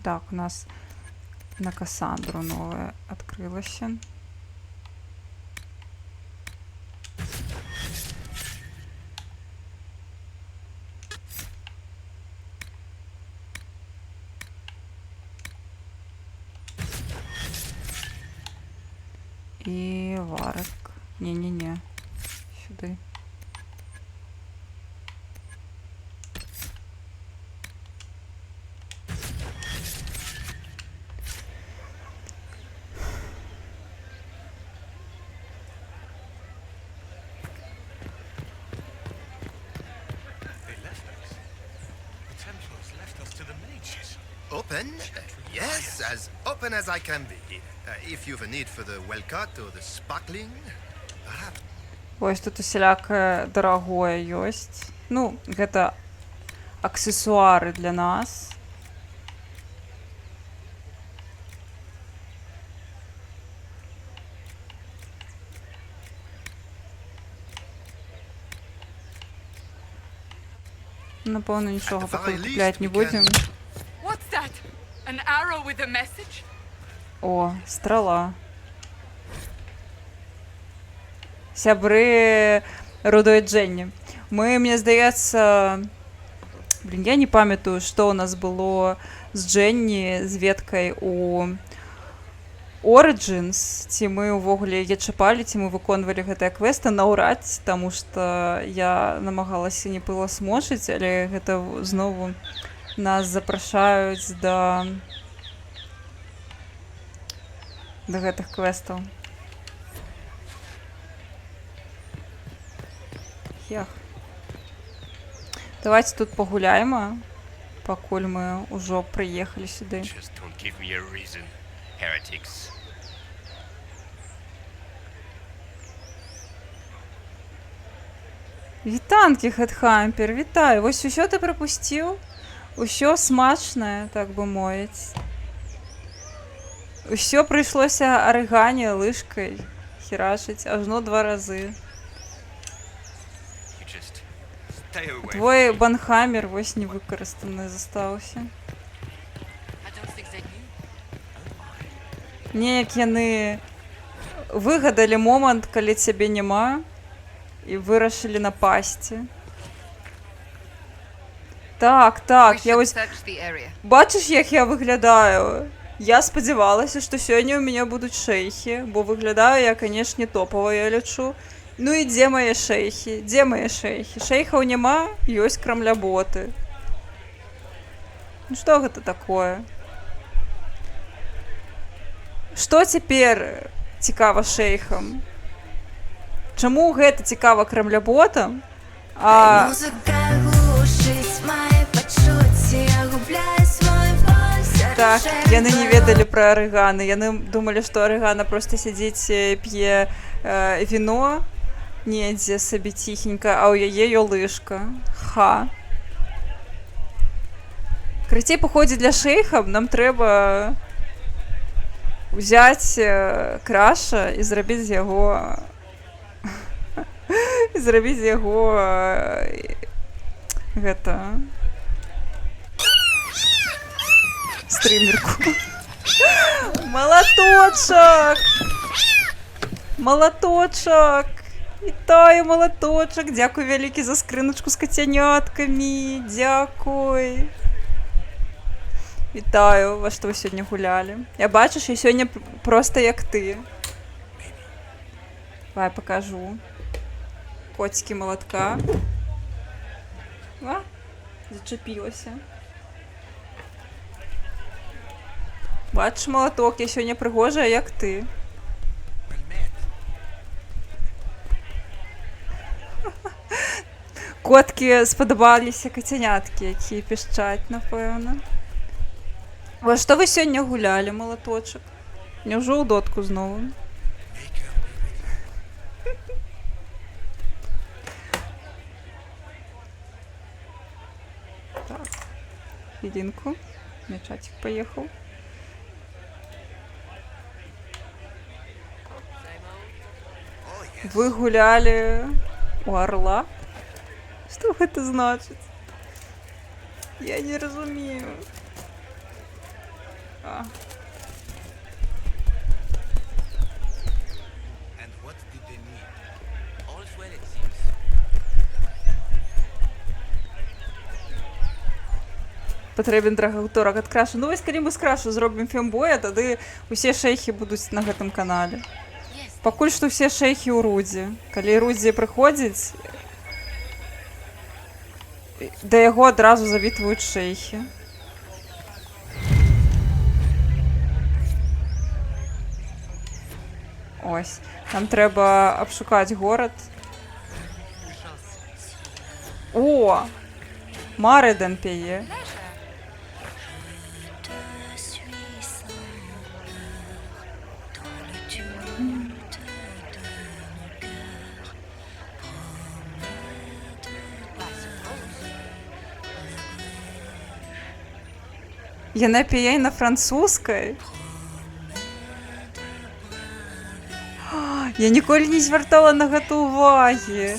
Speaker 2: Так, у нас на Кассандру новое открылось. И Варок. Не-не-не. Сюда.
Speaker 19: Open? Yes, as open as I can be. If you've a need for the well-cut or the sparkling, perhaps.
Speaker 2: Ось тут усялякае дарагое ёсць. Ну, гэта аксесуары для нас. Напэўна, нічога пакуль купляць не будзем.
Speaker 7: What's that? An arrow with a message?
Speaker 2: О, страла. Сябры Рудой Дженні. Мне здаецца... Блин, я не памятаю, што ў нас было з Дженні, з веткай у Origins. Ці мы ўвогуле яе чапалі, ці мы выконвалі гэтыя квесты наўрад, таму што я намагалася не пыласмочыць, але гэта знову нас запрашаюць да гэтых квестаў. Ях. Давайте тут пагуляем, пакуль мы ўжо прыехалі сюды. Вітанкі, Хедхампер, вітаю. Вось усё ты прапусціў? Усё смачнае, так бы мовіць. Усё прыйшлося арыгані лыжкай херачыць ажно 2 разы. Твой банхаммер вось не выкарыстаны застаўся. Неяк яны выгадалі момант, калі цябе няма, і вырашылі напасці. Так, я вось... Бачыш, як я выглядаю? Я спадзявалася, што сёння ў мяне будуць шэйхі, бо выглядаю я, канешне, топава, я лічу. Ну і дзе мае шэйхі? Дзе мае шэйхі? Шэйхаў няма, ёсць крамляботы. Ну што гэта такое? Што цяпер цікава шэйхам? Чаму гэта цікава крамляботам?
Speaker 1: Музыка глушыць мае пачуцці, я губляю свой голос,
Speaker 2: Так, яны не ведалі пра арыганы. Яны думалі, што арыгана проста сядзіць, п'е віно недзе сабе ціхенька, а ў яе ёлышка. Ха. Крыцей паходзіць для шэйха, нам трэба ўзяць краша і зрабіць з яго гэта стрымерку. Малаточак! Малаточак! Вітаю, малаточак! Дзякуй вялікі за скрыначку з кацяняткамі. Дзякуй. Вітаю, во што вы сёння гулялі. Я бачыш, я сёння проста як ты. Давай пакажу. Коцікі малатка. А, зачапілася. Бачиш, малаток, я сёння прыгожая, як ты. Коткі спадабаліся кацяняткі, якія пішчаць, напэўна. Во што вы сёння гулялі, малаточак? Няўжо ў дотку зноў? Так, хвілінку. Мячатик паехаў. Вы гулялі у арла? Што гэта значыць? Я не разумею. А. Патрэбен драгаўторак ад крашу. Ну вось калі мы з крашу зробім фембоя, тады усе шэйхі будуць на гэтым канале. Пакуль што ўсе шэйхі ў Рудзі. Калі Рудзі прыходзіць, да яго адразу завітваюць шэйхі. Ось. Нам трэба абшукаць горад. О! Марыдэн пяе. Яна пяе на французскай. Я ніколі не звяртала на гэта ўвагі.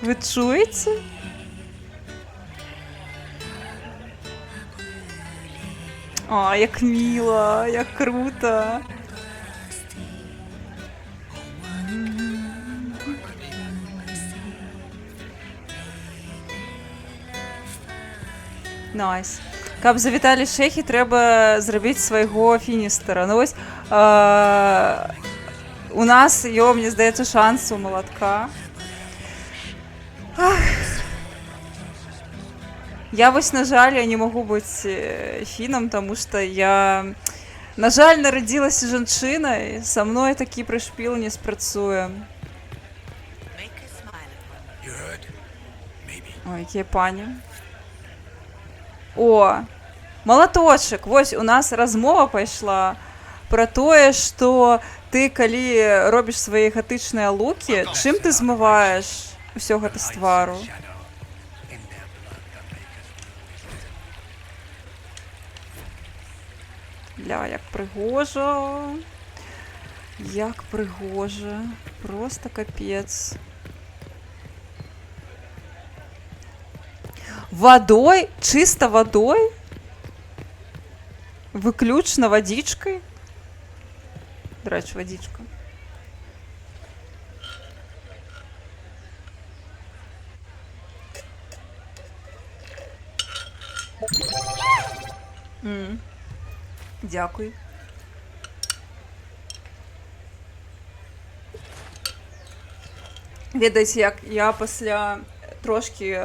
Speaker 2: Вы чуеце? А, як міла, як круто. Найс. Каб завіталі шэйхі, трэба зрабіць свайго фіністера. Ну вось, у нас, мне здаецца, шанс у малатка. Я вось, на жаль, я не магу быць фінам, таму што я, на жаль, нарадзілася жанчынай, са мной такі прышпіл не спрацуе. Ой, якія пані. О, малаточак, вось у нас размова пайшла пра тое, што ты, калі робіш свае гатычныя лукі, чым ты змываеш усё гэта з твару? Ля, як прыгожа. Як прыгожа. Проста капец. Вадой? Чыста вадой? Выключна вадзічкай? Драч, вадзічка. Дзякуй. Ведаеце, як я пасля трошкі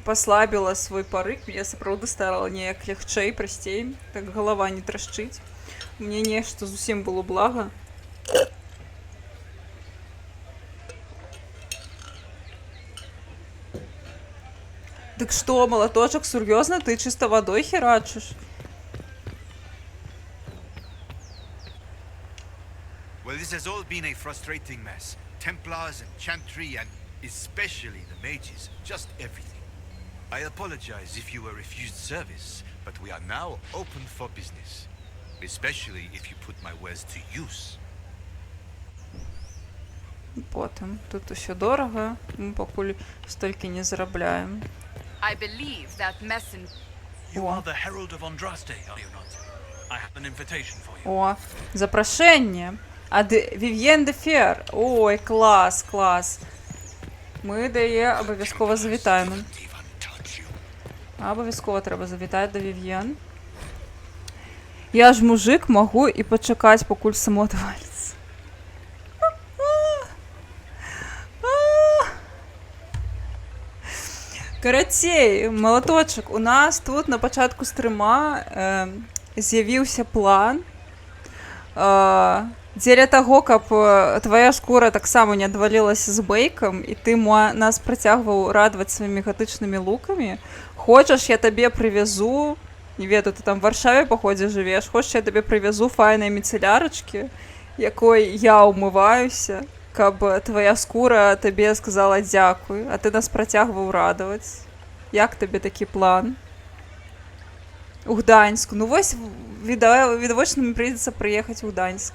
Speaker 2: паслабіла свой парык, мне сапраўды стала неяк лягчэй, прасцей, так галава не трашчыць. Мне нешта зусім было блага. Так что, молоточек, серьезно, ты чисто водой херачишь?
Speaker 20: Well, this has all been a frustrating mess. Templars and Chantry and especially the mages. Just everything. I apologize if you were refused service, but we are now open for business. Especially if you put my wares to use.
Speaker 2: Потім. Тут ще дорого. Ми покуль стільки не заробляємо.
Speaker 7: I believe that messenger.
Speaker 13: You are the Herald of Andraste, are you not? I have an invitation for you.
Speaker 2: О, запрошення. Вів'єн де Фер. Ой, клас, клас. Ми до її обов'язково завітаємо. Обов'язково треба завітати до Вів'єн. Я ж мужик, можу і почекати, покуль самоотвалиться. Карацей, молоточок, у нас тут на початку стрима з'явився план. Дзеля того, каб твоя шкура так само не адвалілася з бейком, і ти нас працягваў радаваць сваімі гатычнымі лукамі, хочаш, я табе прывязу, не ведаю, ты там в Варшаве, паходзе, жывеш, хочаш, я табе прывязу файныя міцэлярачкі, якой я ўмываюся, каб твоя скура табе сказала дзякуй, а ты нас працягваў радаваць. Як табе такі план? У Гданьск. Ну вось, відавочна, мне прыйдзецца прыехаць у Гданьск.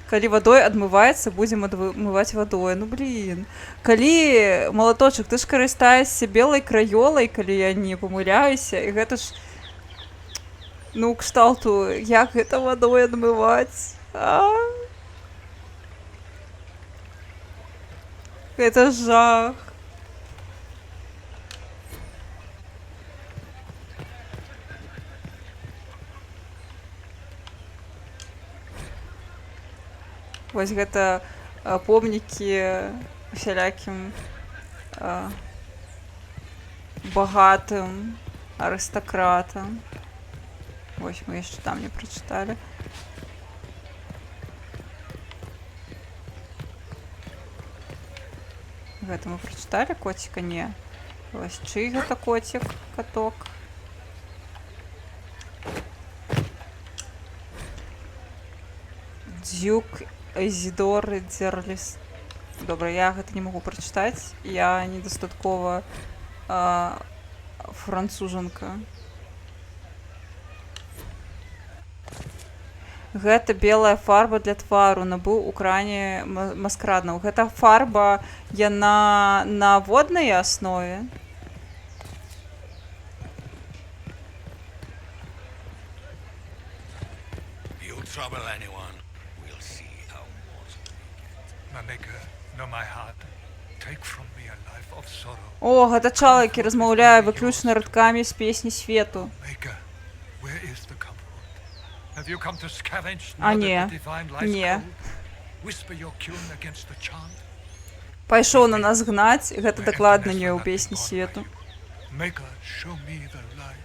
Speaker 2: Калі вадой адмываецца, будзем адмываць вадой. Ну, блін. Калі, молоточак, ты ж карыстаешся белай краёлай, калі я не памыляюся, і гэта ж, ну, кшталту, як гэта вадой адмываць? Гэта жах. Вось гэта помнікі усялякім багатым арыстакратам. Вось мы яшчэ там не прачыталі. Гэта мы прачыталі коціка? Не. Вось чый гэта коцік, каток? Дюк Ізідор Дзерліс. Добра, я гэта не магу прачытаць. Я недастаткова францужанка. Гэта белая фарба для твару, набыў у кране маскраднаў. Гэта фарба, яна на воднай аснове.
Speaker 20: You trouble anyone, we'll see how mortal we get.
Speaker 13: My maker, know my heart. Take from me a life of sorrow.
Speaker 2: О, гэта чалавек, які размаўляе выключна радкамі з песні свету.
Speaker 13: Maker, where is the comfort? Have you come to scavenge
Speaker 2: А
Speaker 13: now
Speaker 2: не,
Speaker 13: that the divine lies
Speaker 2: не.
Speaker 13: cold? Whisper your tune against the chant?
Speaker 2: Пайшоў на нас гнаць, гэта дакладна не ў песні свету.
Speaker 13: Maker, show me the light.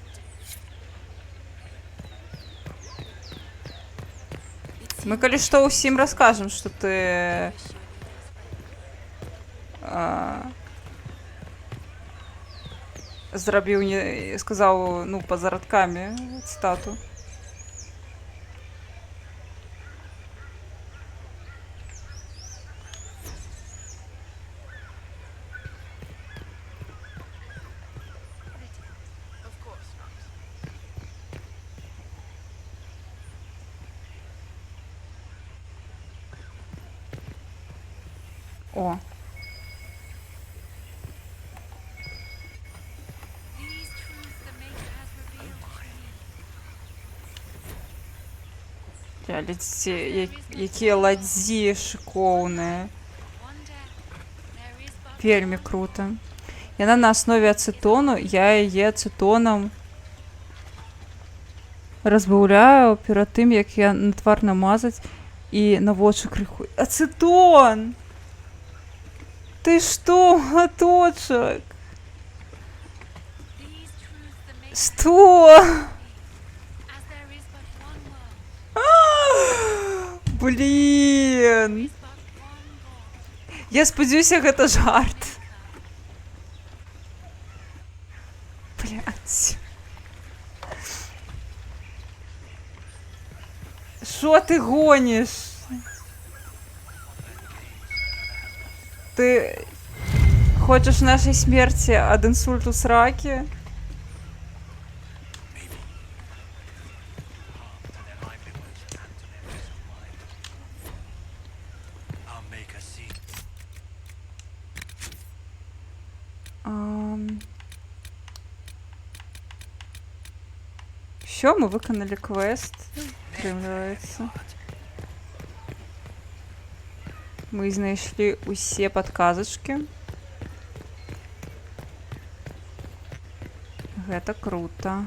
Speaker 2: Мы калі што ўсім раскажам, што ты зрабіў, сказаў, ну, па-за радкамі цытату. О. Якія ладзі шыкоўныя. Вельмі крута. Яна на аснове ацетону, я яе ацетонам разбаўляю перад тым, як я на твар намазаць і на вочы крыху. Ацетон! Ты што, гаточак? Што? Блін! Я спадзяюся, гэта жарт. Що ти гониш? Ти хочеш нашій смерті від інсульту сраки? Що, ми виконали квест, виявляється. Ми знайшли усі підказочки. Гэта круто.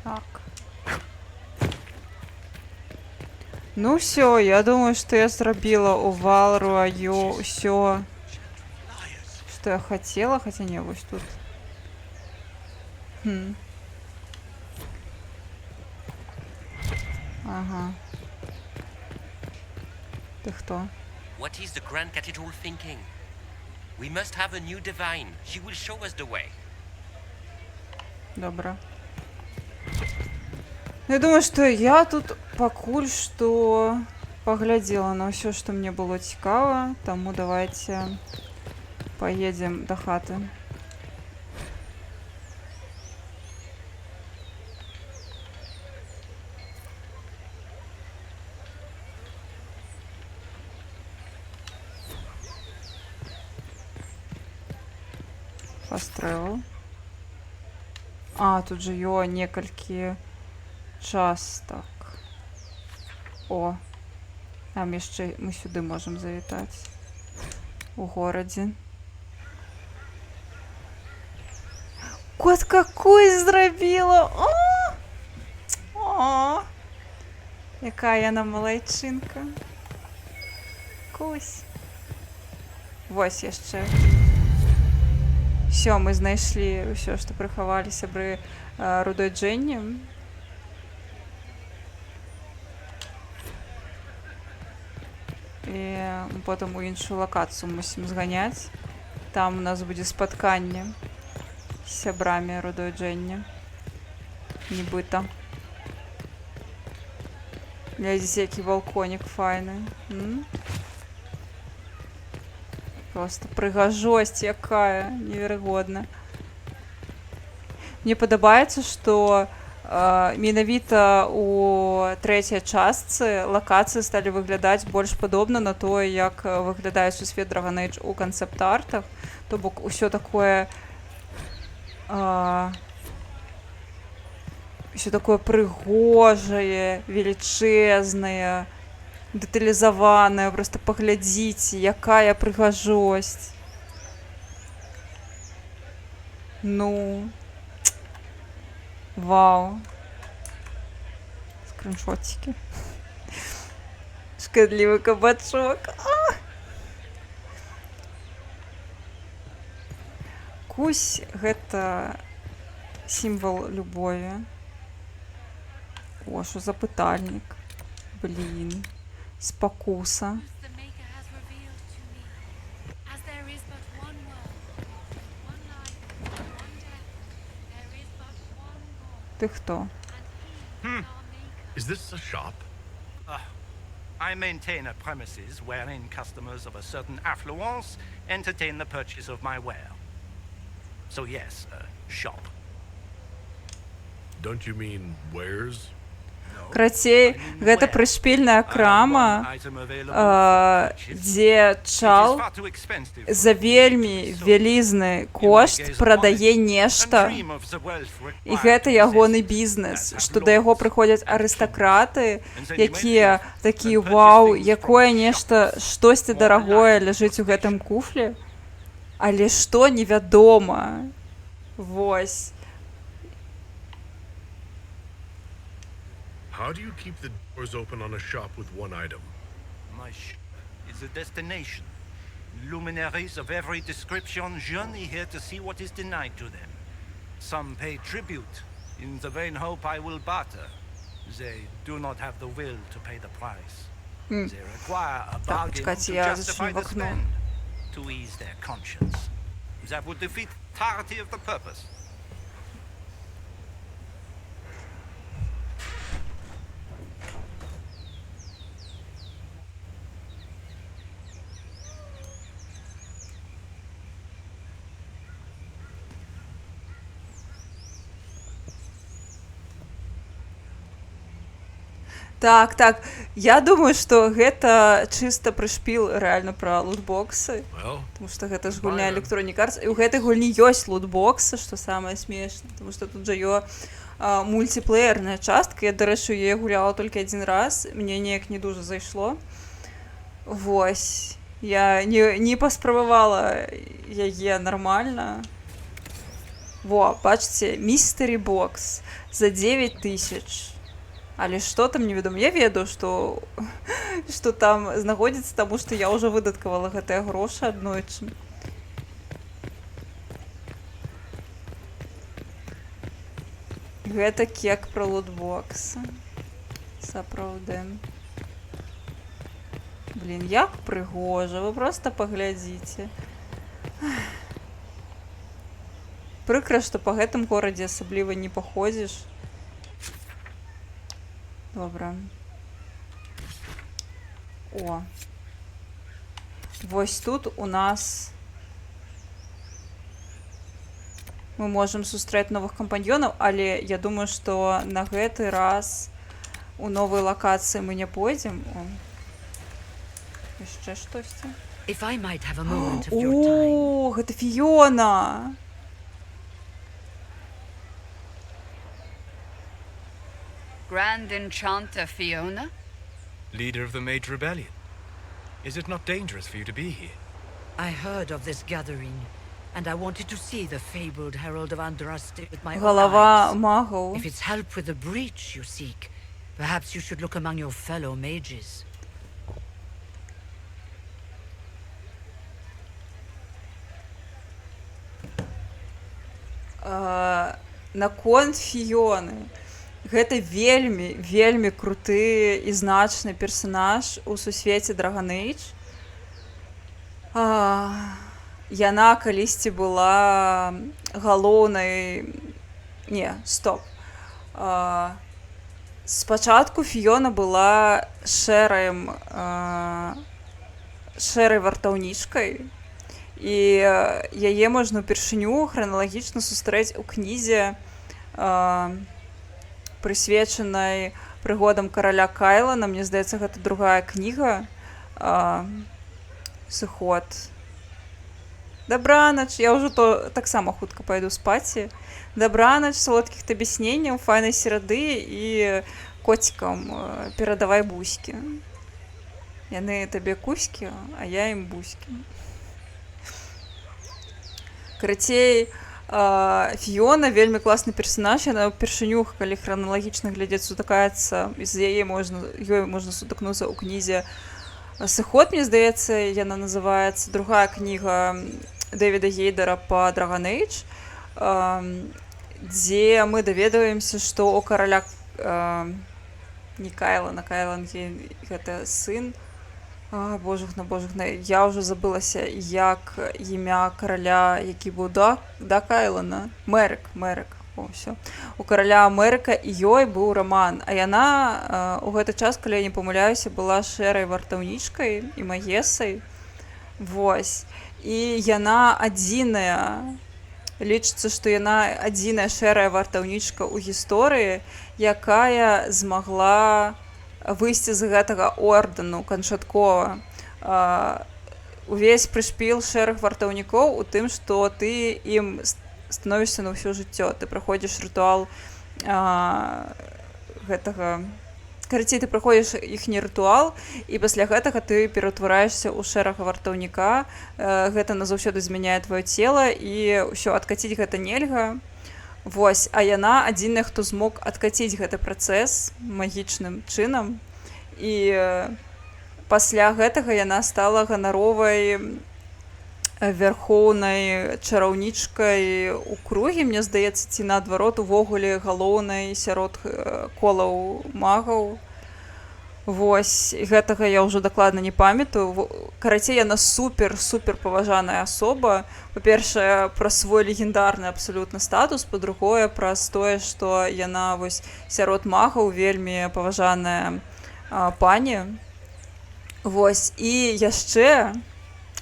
Speaker 2: Так. Ну все, я думаю, что я зробила у Валрою все, что я хотела, хотя не, вот тут. Ага. Ты кто?
Speaker 21: What is the Grand Cathedral thinking? We must have a new divine. She will show us the way.
Speaker 2: Добро. Я думаю, что я тут пакуль что поглядела на все, что мне было цікаво, тому давайте поедем до хаты. Fast travel. А, тут же його некалькі часток. О, а мы сюди можем завітати. У городі. Кот какой зробила! О! Яка яна малайчинка. Кусь. Вось яшчэ. Все, мы знайшлі ўсё, што прыхавалі сябры Рудой Дженні. І потым у іншую лакацыю мусім зганяць. Там у нас будзе спатканне з сябрамі Рудой Дженні. Нібыта. Глядзіце, які балконік файны. Просто прыгажосць якая неверагодна. Мне падабаецца, што менавіта у трэцяй частцы лакацыі сталі выглядаць больш падобна на тое, як выглядае сусвет Dragon Age у канцэпт-артах. То бок усё такое прыгожае, велічэзнае, дэталізаваная, просто паглядзіце, якая прыгажосць. Ну, вау. Скриншотики. Шкадлівы кабачок. Кусь гэта сімвал любові. О, що за пытальнік. Блін. Спокуса. Ты кто?
Speaker 18: Is this a shop?
Speaker 13: I maintain a premises wherein customers of a certain affluence entertain the purchase of my ware. So yes, a shop.
Speaker 18: Don't you mean wares?
Speaker 2: Крацей, гэта прышпільная крама, дзе чал за вельмі вялізны кошт прадае нешта. І гэта ягоны бізнес, што да яго прыходзяць арыстакраты, якія такія: вау, якое нешта, штосьці дарагое ляжыць у гэтым куфлі, але што невядома. Вось.
Speaker 18: How do you keep the doors open on a shop with one item?
Speaker 13: My shop is a destination. Luminaries of every description journey here to see what is denied to them. Some pay tribute in the vain hope I will barter. They do not have the will to pay the price. They require a bargain to justify the spend. to ease their conscience. That would defeat the entirety of the purpose.
Speaker 2: Так, я думаю, што гэта чыста прышпіл рэальна пра лутбоксы, потому што гэта ж гульня Electronic Arts, і ў гэтай гульні ёсць лутбоксы, што самае смешнае, потому што тут жа мультиплеерная частка, я, дарэчы, яе гуляла толькі адзін раз, мне неяк не дужа зайшло. Вось, я не паспрабавала яе нармальна. Во, бачыце, Mystery Box за 9000. Але што там невядома, я ведаю, што там знаходзіцца, таму што я ўжо выдаткавала гэтыя грошы аднойчы. Гэта кек пра лутбоксы. Сапраўды. Блін, як прыгожа, вы проста паглядзіце. Прыкра, што па гэтым горадзе асабліва не паходзіш. Добра. О. Вось тут у нас мы можам сустрэць новых кампаньёнаў, але я думаю, што на гэты раз у новай лакацыі мы не пойдзем. Яшчэ штосьці. О, гэта Фіёна!
Speaker 7: Grand Enchanter Fiona?
Speaker 10: Leader of the Mage Rebellion. Is it not dangerous for you to be here?
Speaker 16: I heard of this gathering, and I wanted to see the fabled Herald of Andraste with my own
Speaker 2: Голова
Speaker 16: eyes.
Speaker 2: магаў.
Speaker 16: If it's help with the breach you seek, perhaps you should look among your fellow mages.
Speaker 2: Наконт Фіёны. Гэта вельмі круты і значны персанаж у сусвеце Dragon Age. Яна калісьці была галоўнай... Не, стоп. Спачатку Фіёна была шэрай вартаўнічкай, і яе можна ўпершыню храналагічна сустрэць у кнізе, прысвечанай прыгодам караля Кайлана. Мне здаецца, гэта другая кніга. Сыход. Дабранач, я ўжо таксама хутка пайду спаць. Дабранач, салодкіх табе сненняў, файнай серады і коцікам перадавай буські. Яны табе кузькі, а я ім буські. Карацей, Фіёна вельмі класны персанаж, яна ўпершыню, калі храналагічна глядзець, сутыкаецца, з ёй можна сутыкнуцца ў кнізе «Сыход», мне здаецца, яна называецца, другая кніга Дэвіда Гейдера па Dragon Age, дзе мы даведваемся, што у караля не Кайлана, Кайлан гэта сын, божухна, я ўжо забылася, як імя караля, які быў да Кайлана. Мерык. О, всё. У караля Мерыка і ёй быў раман, а яна у гэты час, калі я не памыляюся, была шэрай вартаўнічкай і магесай. Вось. І яна адзіная, лічыцца, што яна адзіная шэрая вартаўнічка ў гісторыі, якая змагла выйсці з гэтага ордэну канчаткова. Увесь прышпіл шэраг вартаўнікоў у тым, што ты ім становішся на ўсё жыццё. Ты праходзіш рытуал гэтага... Карацей, ты праходзіш іхні рытуал, і пасля гэтага ты пераўтвараешся ў шэрага вартаўніка. Гэта назаўсёды змяняе твоё цела, і ўсё, адкаціць гэта нельга. Вось, а яна адзіная, хто змог адкаціць гэты працэс магічным чынам, і пасля гэтага яна стала ганаровай вярхоўнай чараўнічкай у кругі, мне здаецца, ці наадварот, увогуле галоўнай сярод колаў магаў. Вось, і гэтага я ўжо дакладна не памятаю. Карацей, яна супер паважаная асоба. Па-першае, праз свой легендарны абсалютна статус, па-другое, праз тое, што яна вось сярод магаў вельмі паважаная пані. Вось, і яшчэ,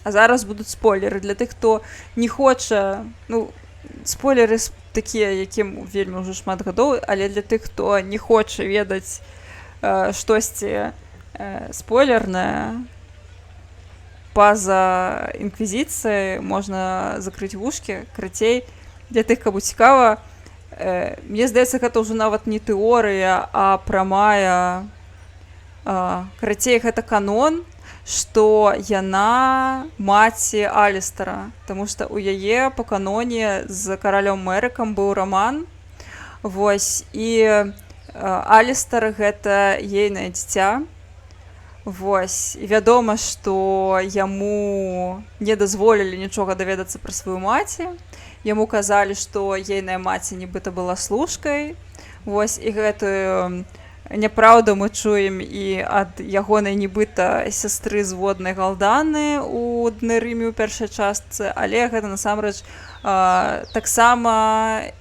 Speaker 2: а зараз будуць спойлеры для тых, хто не хоча, ну, спойлеры такія, якім вельмі ўжо шмат гадоў, але для тых, хто не хоча ведаць штосьці спойлернае, па-за інквізіцыяй можна закрыць вушкі. Карацей, для тых, каму цікава, мне здаецца, гэта ўжо нават не тэорыя, а прамая. Карацей, гэта канон, што яна маці Алістара, таму што ў яе па каноне з каралём Мерыкам быў раман. Вось, і Алістар гэта ейнае дзіця. Вось, і вядома, што яму не дазволілі нічога даведацца пра сваю маці. Яму казалі, што ейная маці нібыта была служкай. Вось, і гэтую няправду мы чуем і ад ягонай нібыта сястры зводнай Галданы ў Днэрыме ў першай частцы, але гэта насамрэч таксама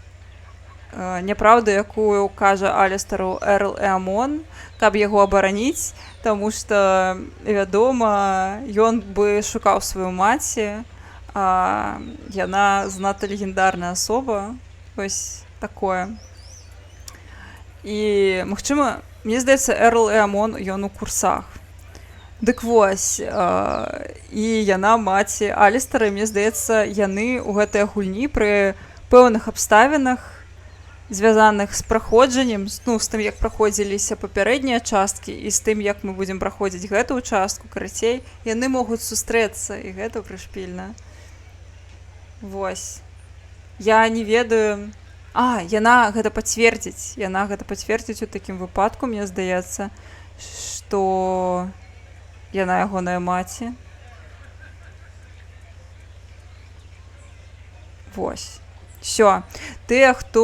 Speaker 2: няправда, якую кажа Алістару Эрл Эамон, каб яго абараніць, таму што, вядома, ён бы шукаў сваю маці, а яна занадта легендарная асоба. Вось такое. І, магчыма, мне здаецца, Эрл Эамон, ён у курсах. Дык вось, і яна маці Алістара, мне здаецца, яны ў гэтай гульні пры пэўных абставінах, звязаных з праходжаннем, ну, з тым, як праходзіліся папярэднія часткі і з тым, як мы будзем праходзіць гэтую частку, карацей, яны могуць сустрэцца, і гэта прышпільна. Вось. Я не ведаю... яна гэта пацвердзіць. Яна гэта пацвердзіць у такім выпадку, мне здаецца, што яна ягоная маці. Вось. Всё. Тыя, хто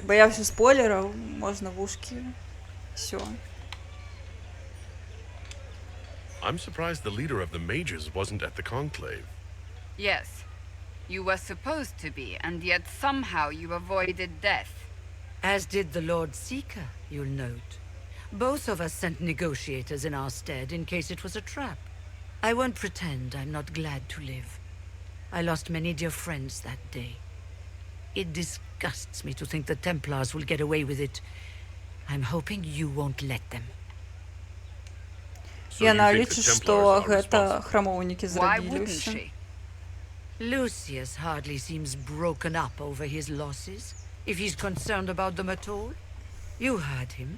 Speaker 2: баяўся спойлераў, можна вушкі. Всё.
Speaker 18: I'm surprised the leader of the mages wasn't at the conclave.
Speaker 7: Yes. You were supposed to be, and yet somehow you avoided death.
Speaker 11: As did the Lord Seeker, you'll note. Both of us sent negotiators in our stead in case it was a trap. I won't pretend I'm not glad to live. I lost many dear friends that day. It disgusts me to think the Templars will get away with it. I'm hoping you won't let them.
Speaker 2: Яна лічыць, што гэта храмоўнікі зрабілі ўсё.
Speaker 11: Lucius hardly seems broken up over his losses, if he's concerned about them at all. You heard him.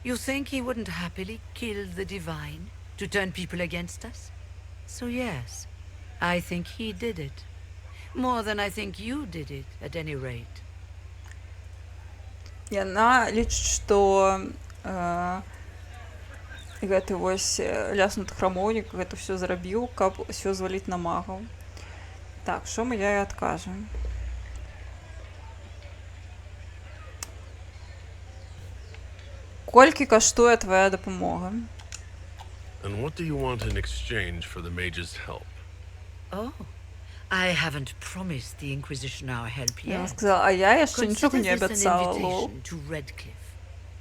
Speaker 11: You think he wouldn't happily kill the Divine to turn people against us? So yes, I think he did it. More than I think you did it, at any rate.
Speaker 2: Яна лічыць, што гэты вось ляснуты храмоўнік гэта ўсё зрабіў, каб ўсё зваліць на магаў. Так, што мы ёй адкажам? Колькі каштуе твая дапамога?
Speaker 18: And what do you want in exchange for the mage's help?
Speaker 11: Oh, I haven't promised the Inquisition our help yet.
Speaker 2: Я сказала, а я яшчэ нічога не
Speaker 11: Consider this an
Speaker 2: абяцала, лол.
Speaker 11: invitation to Redcliffe.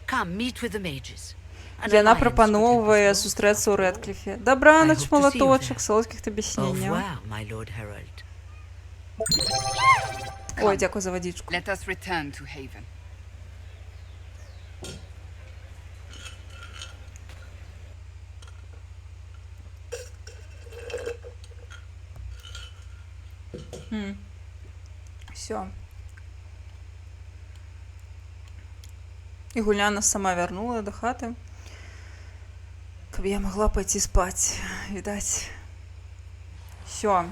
Speaker 11: Come, meet with the mages. An
Speaker 2: Яна
Speaker 11: alliance
Speaker 2: прапаноўвае сустрэцца ў Рэдкліфе. Дабранач,
Speaker 11: I hope to see you
Speaker 2: малаточак,
Speaker 11: there.
Speaker 2: салодкіх
Speaker 11: Au
Speaker 2: табе
Speaker 11: revoir, my Lord Herald.
Speaker 2: Ой, дзякуй за вадзічку.
Speaker 7: Let us return to Haven.
Speaker 2: Всё. І гульня нас сама вярнула да хаты. Каб я магла пайти спаць, відаць. Всё.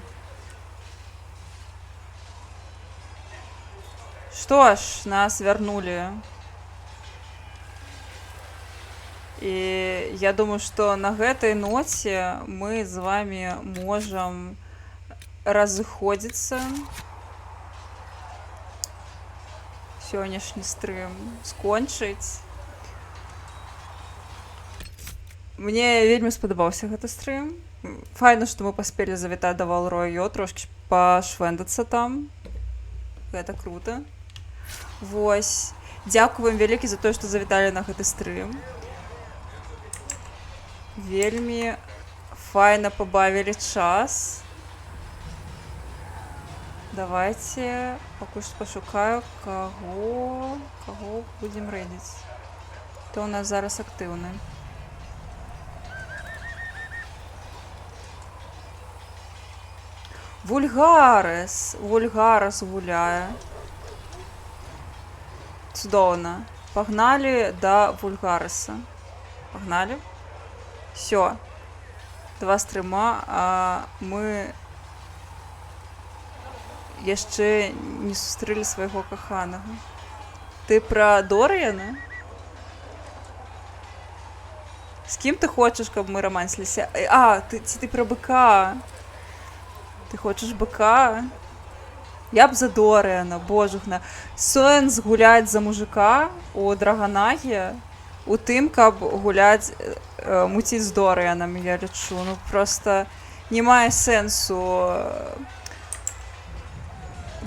Speaker 2: Што ж, нас вярнулі. І я думаю, што на гэтай ноце мы з вамі можам разыходзіцца. Сённяшні стрым скончыць. Мне вельмі спадабаўся гэты стрым. Файна, што мы паспелі завітаць да Валроё, трошкі пашвэндацца там. Гэта круто. Вось. Дзякую вам вялікі за тое, што завіталі на гэты стрым. Вельмі файна пабавілі час. Давайте пакуль што пашукаю, каго будзем рэдзіць. Хто ў нас зараз актыўны. Вульгарес гуляе. Цудоўна. Пагналі да Вульгареса. Пагналі? Всё. 2 стрыма, а мы яшчэ не сустрэлі свайго каханага. Ты пра Дорыяна? З кім ты хочаш, каб мы рамансіліся? Ты пра быка. Ты хочаш быка? Я б за Дорыяна, божухна. Сэнс гуляць за мужика у Драгонагі у тым, каб гуляць, муціць з Дорыянам, я лічу. Ну, просто не мае сэнсу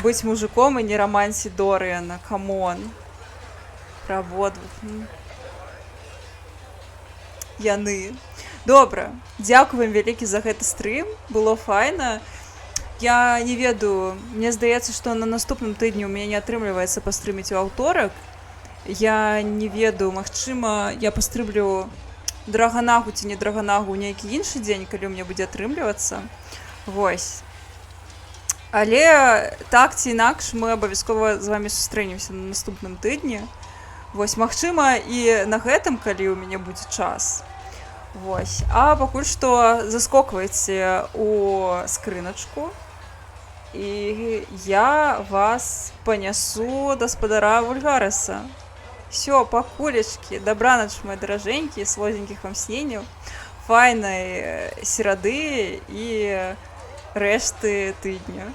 Speaker 2: быць мужиком і не рамансіць Дорыяна. Камон. Пра абодвух. Яны. Добра. Дзякую вам вялікі за гэты стрым. Было файна. Я не ведаю, мне здаецца, што на наступным тыдні у мяне не атрымліваецца пастрыміць у аўторак. Я не ведаю, магчыма, я пастрымлю Драгонагу ці не Драгонагу ў нейкі іншы дзень, калі ў мяне будзе атрымлівацца. Вось. Але так ці інакш мы абавязкова з вамі сустрэнемся на наступным тыдні. Вось, магчыма, і на гэтым, калі ў мяне будзе час. Вось. А пакуль што заскоквайце ў скрыначку. І я вас панясу да спадара Вульгареса. Всё, пакулечкі. Дабранач, мои даражэнькі, слодзенькіх вам сненняў, файнай серады і рэшты тыдня.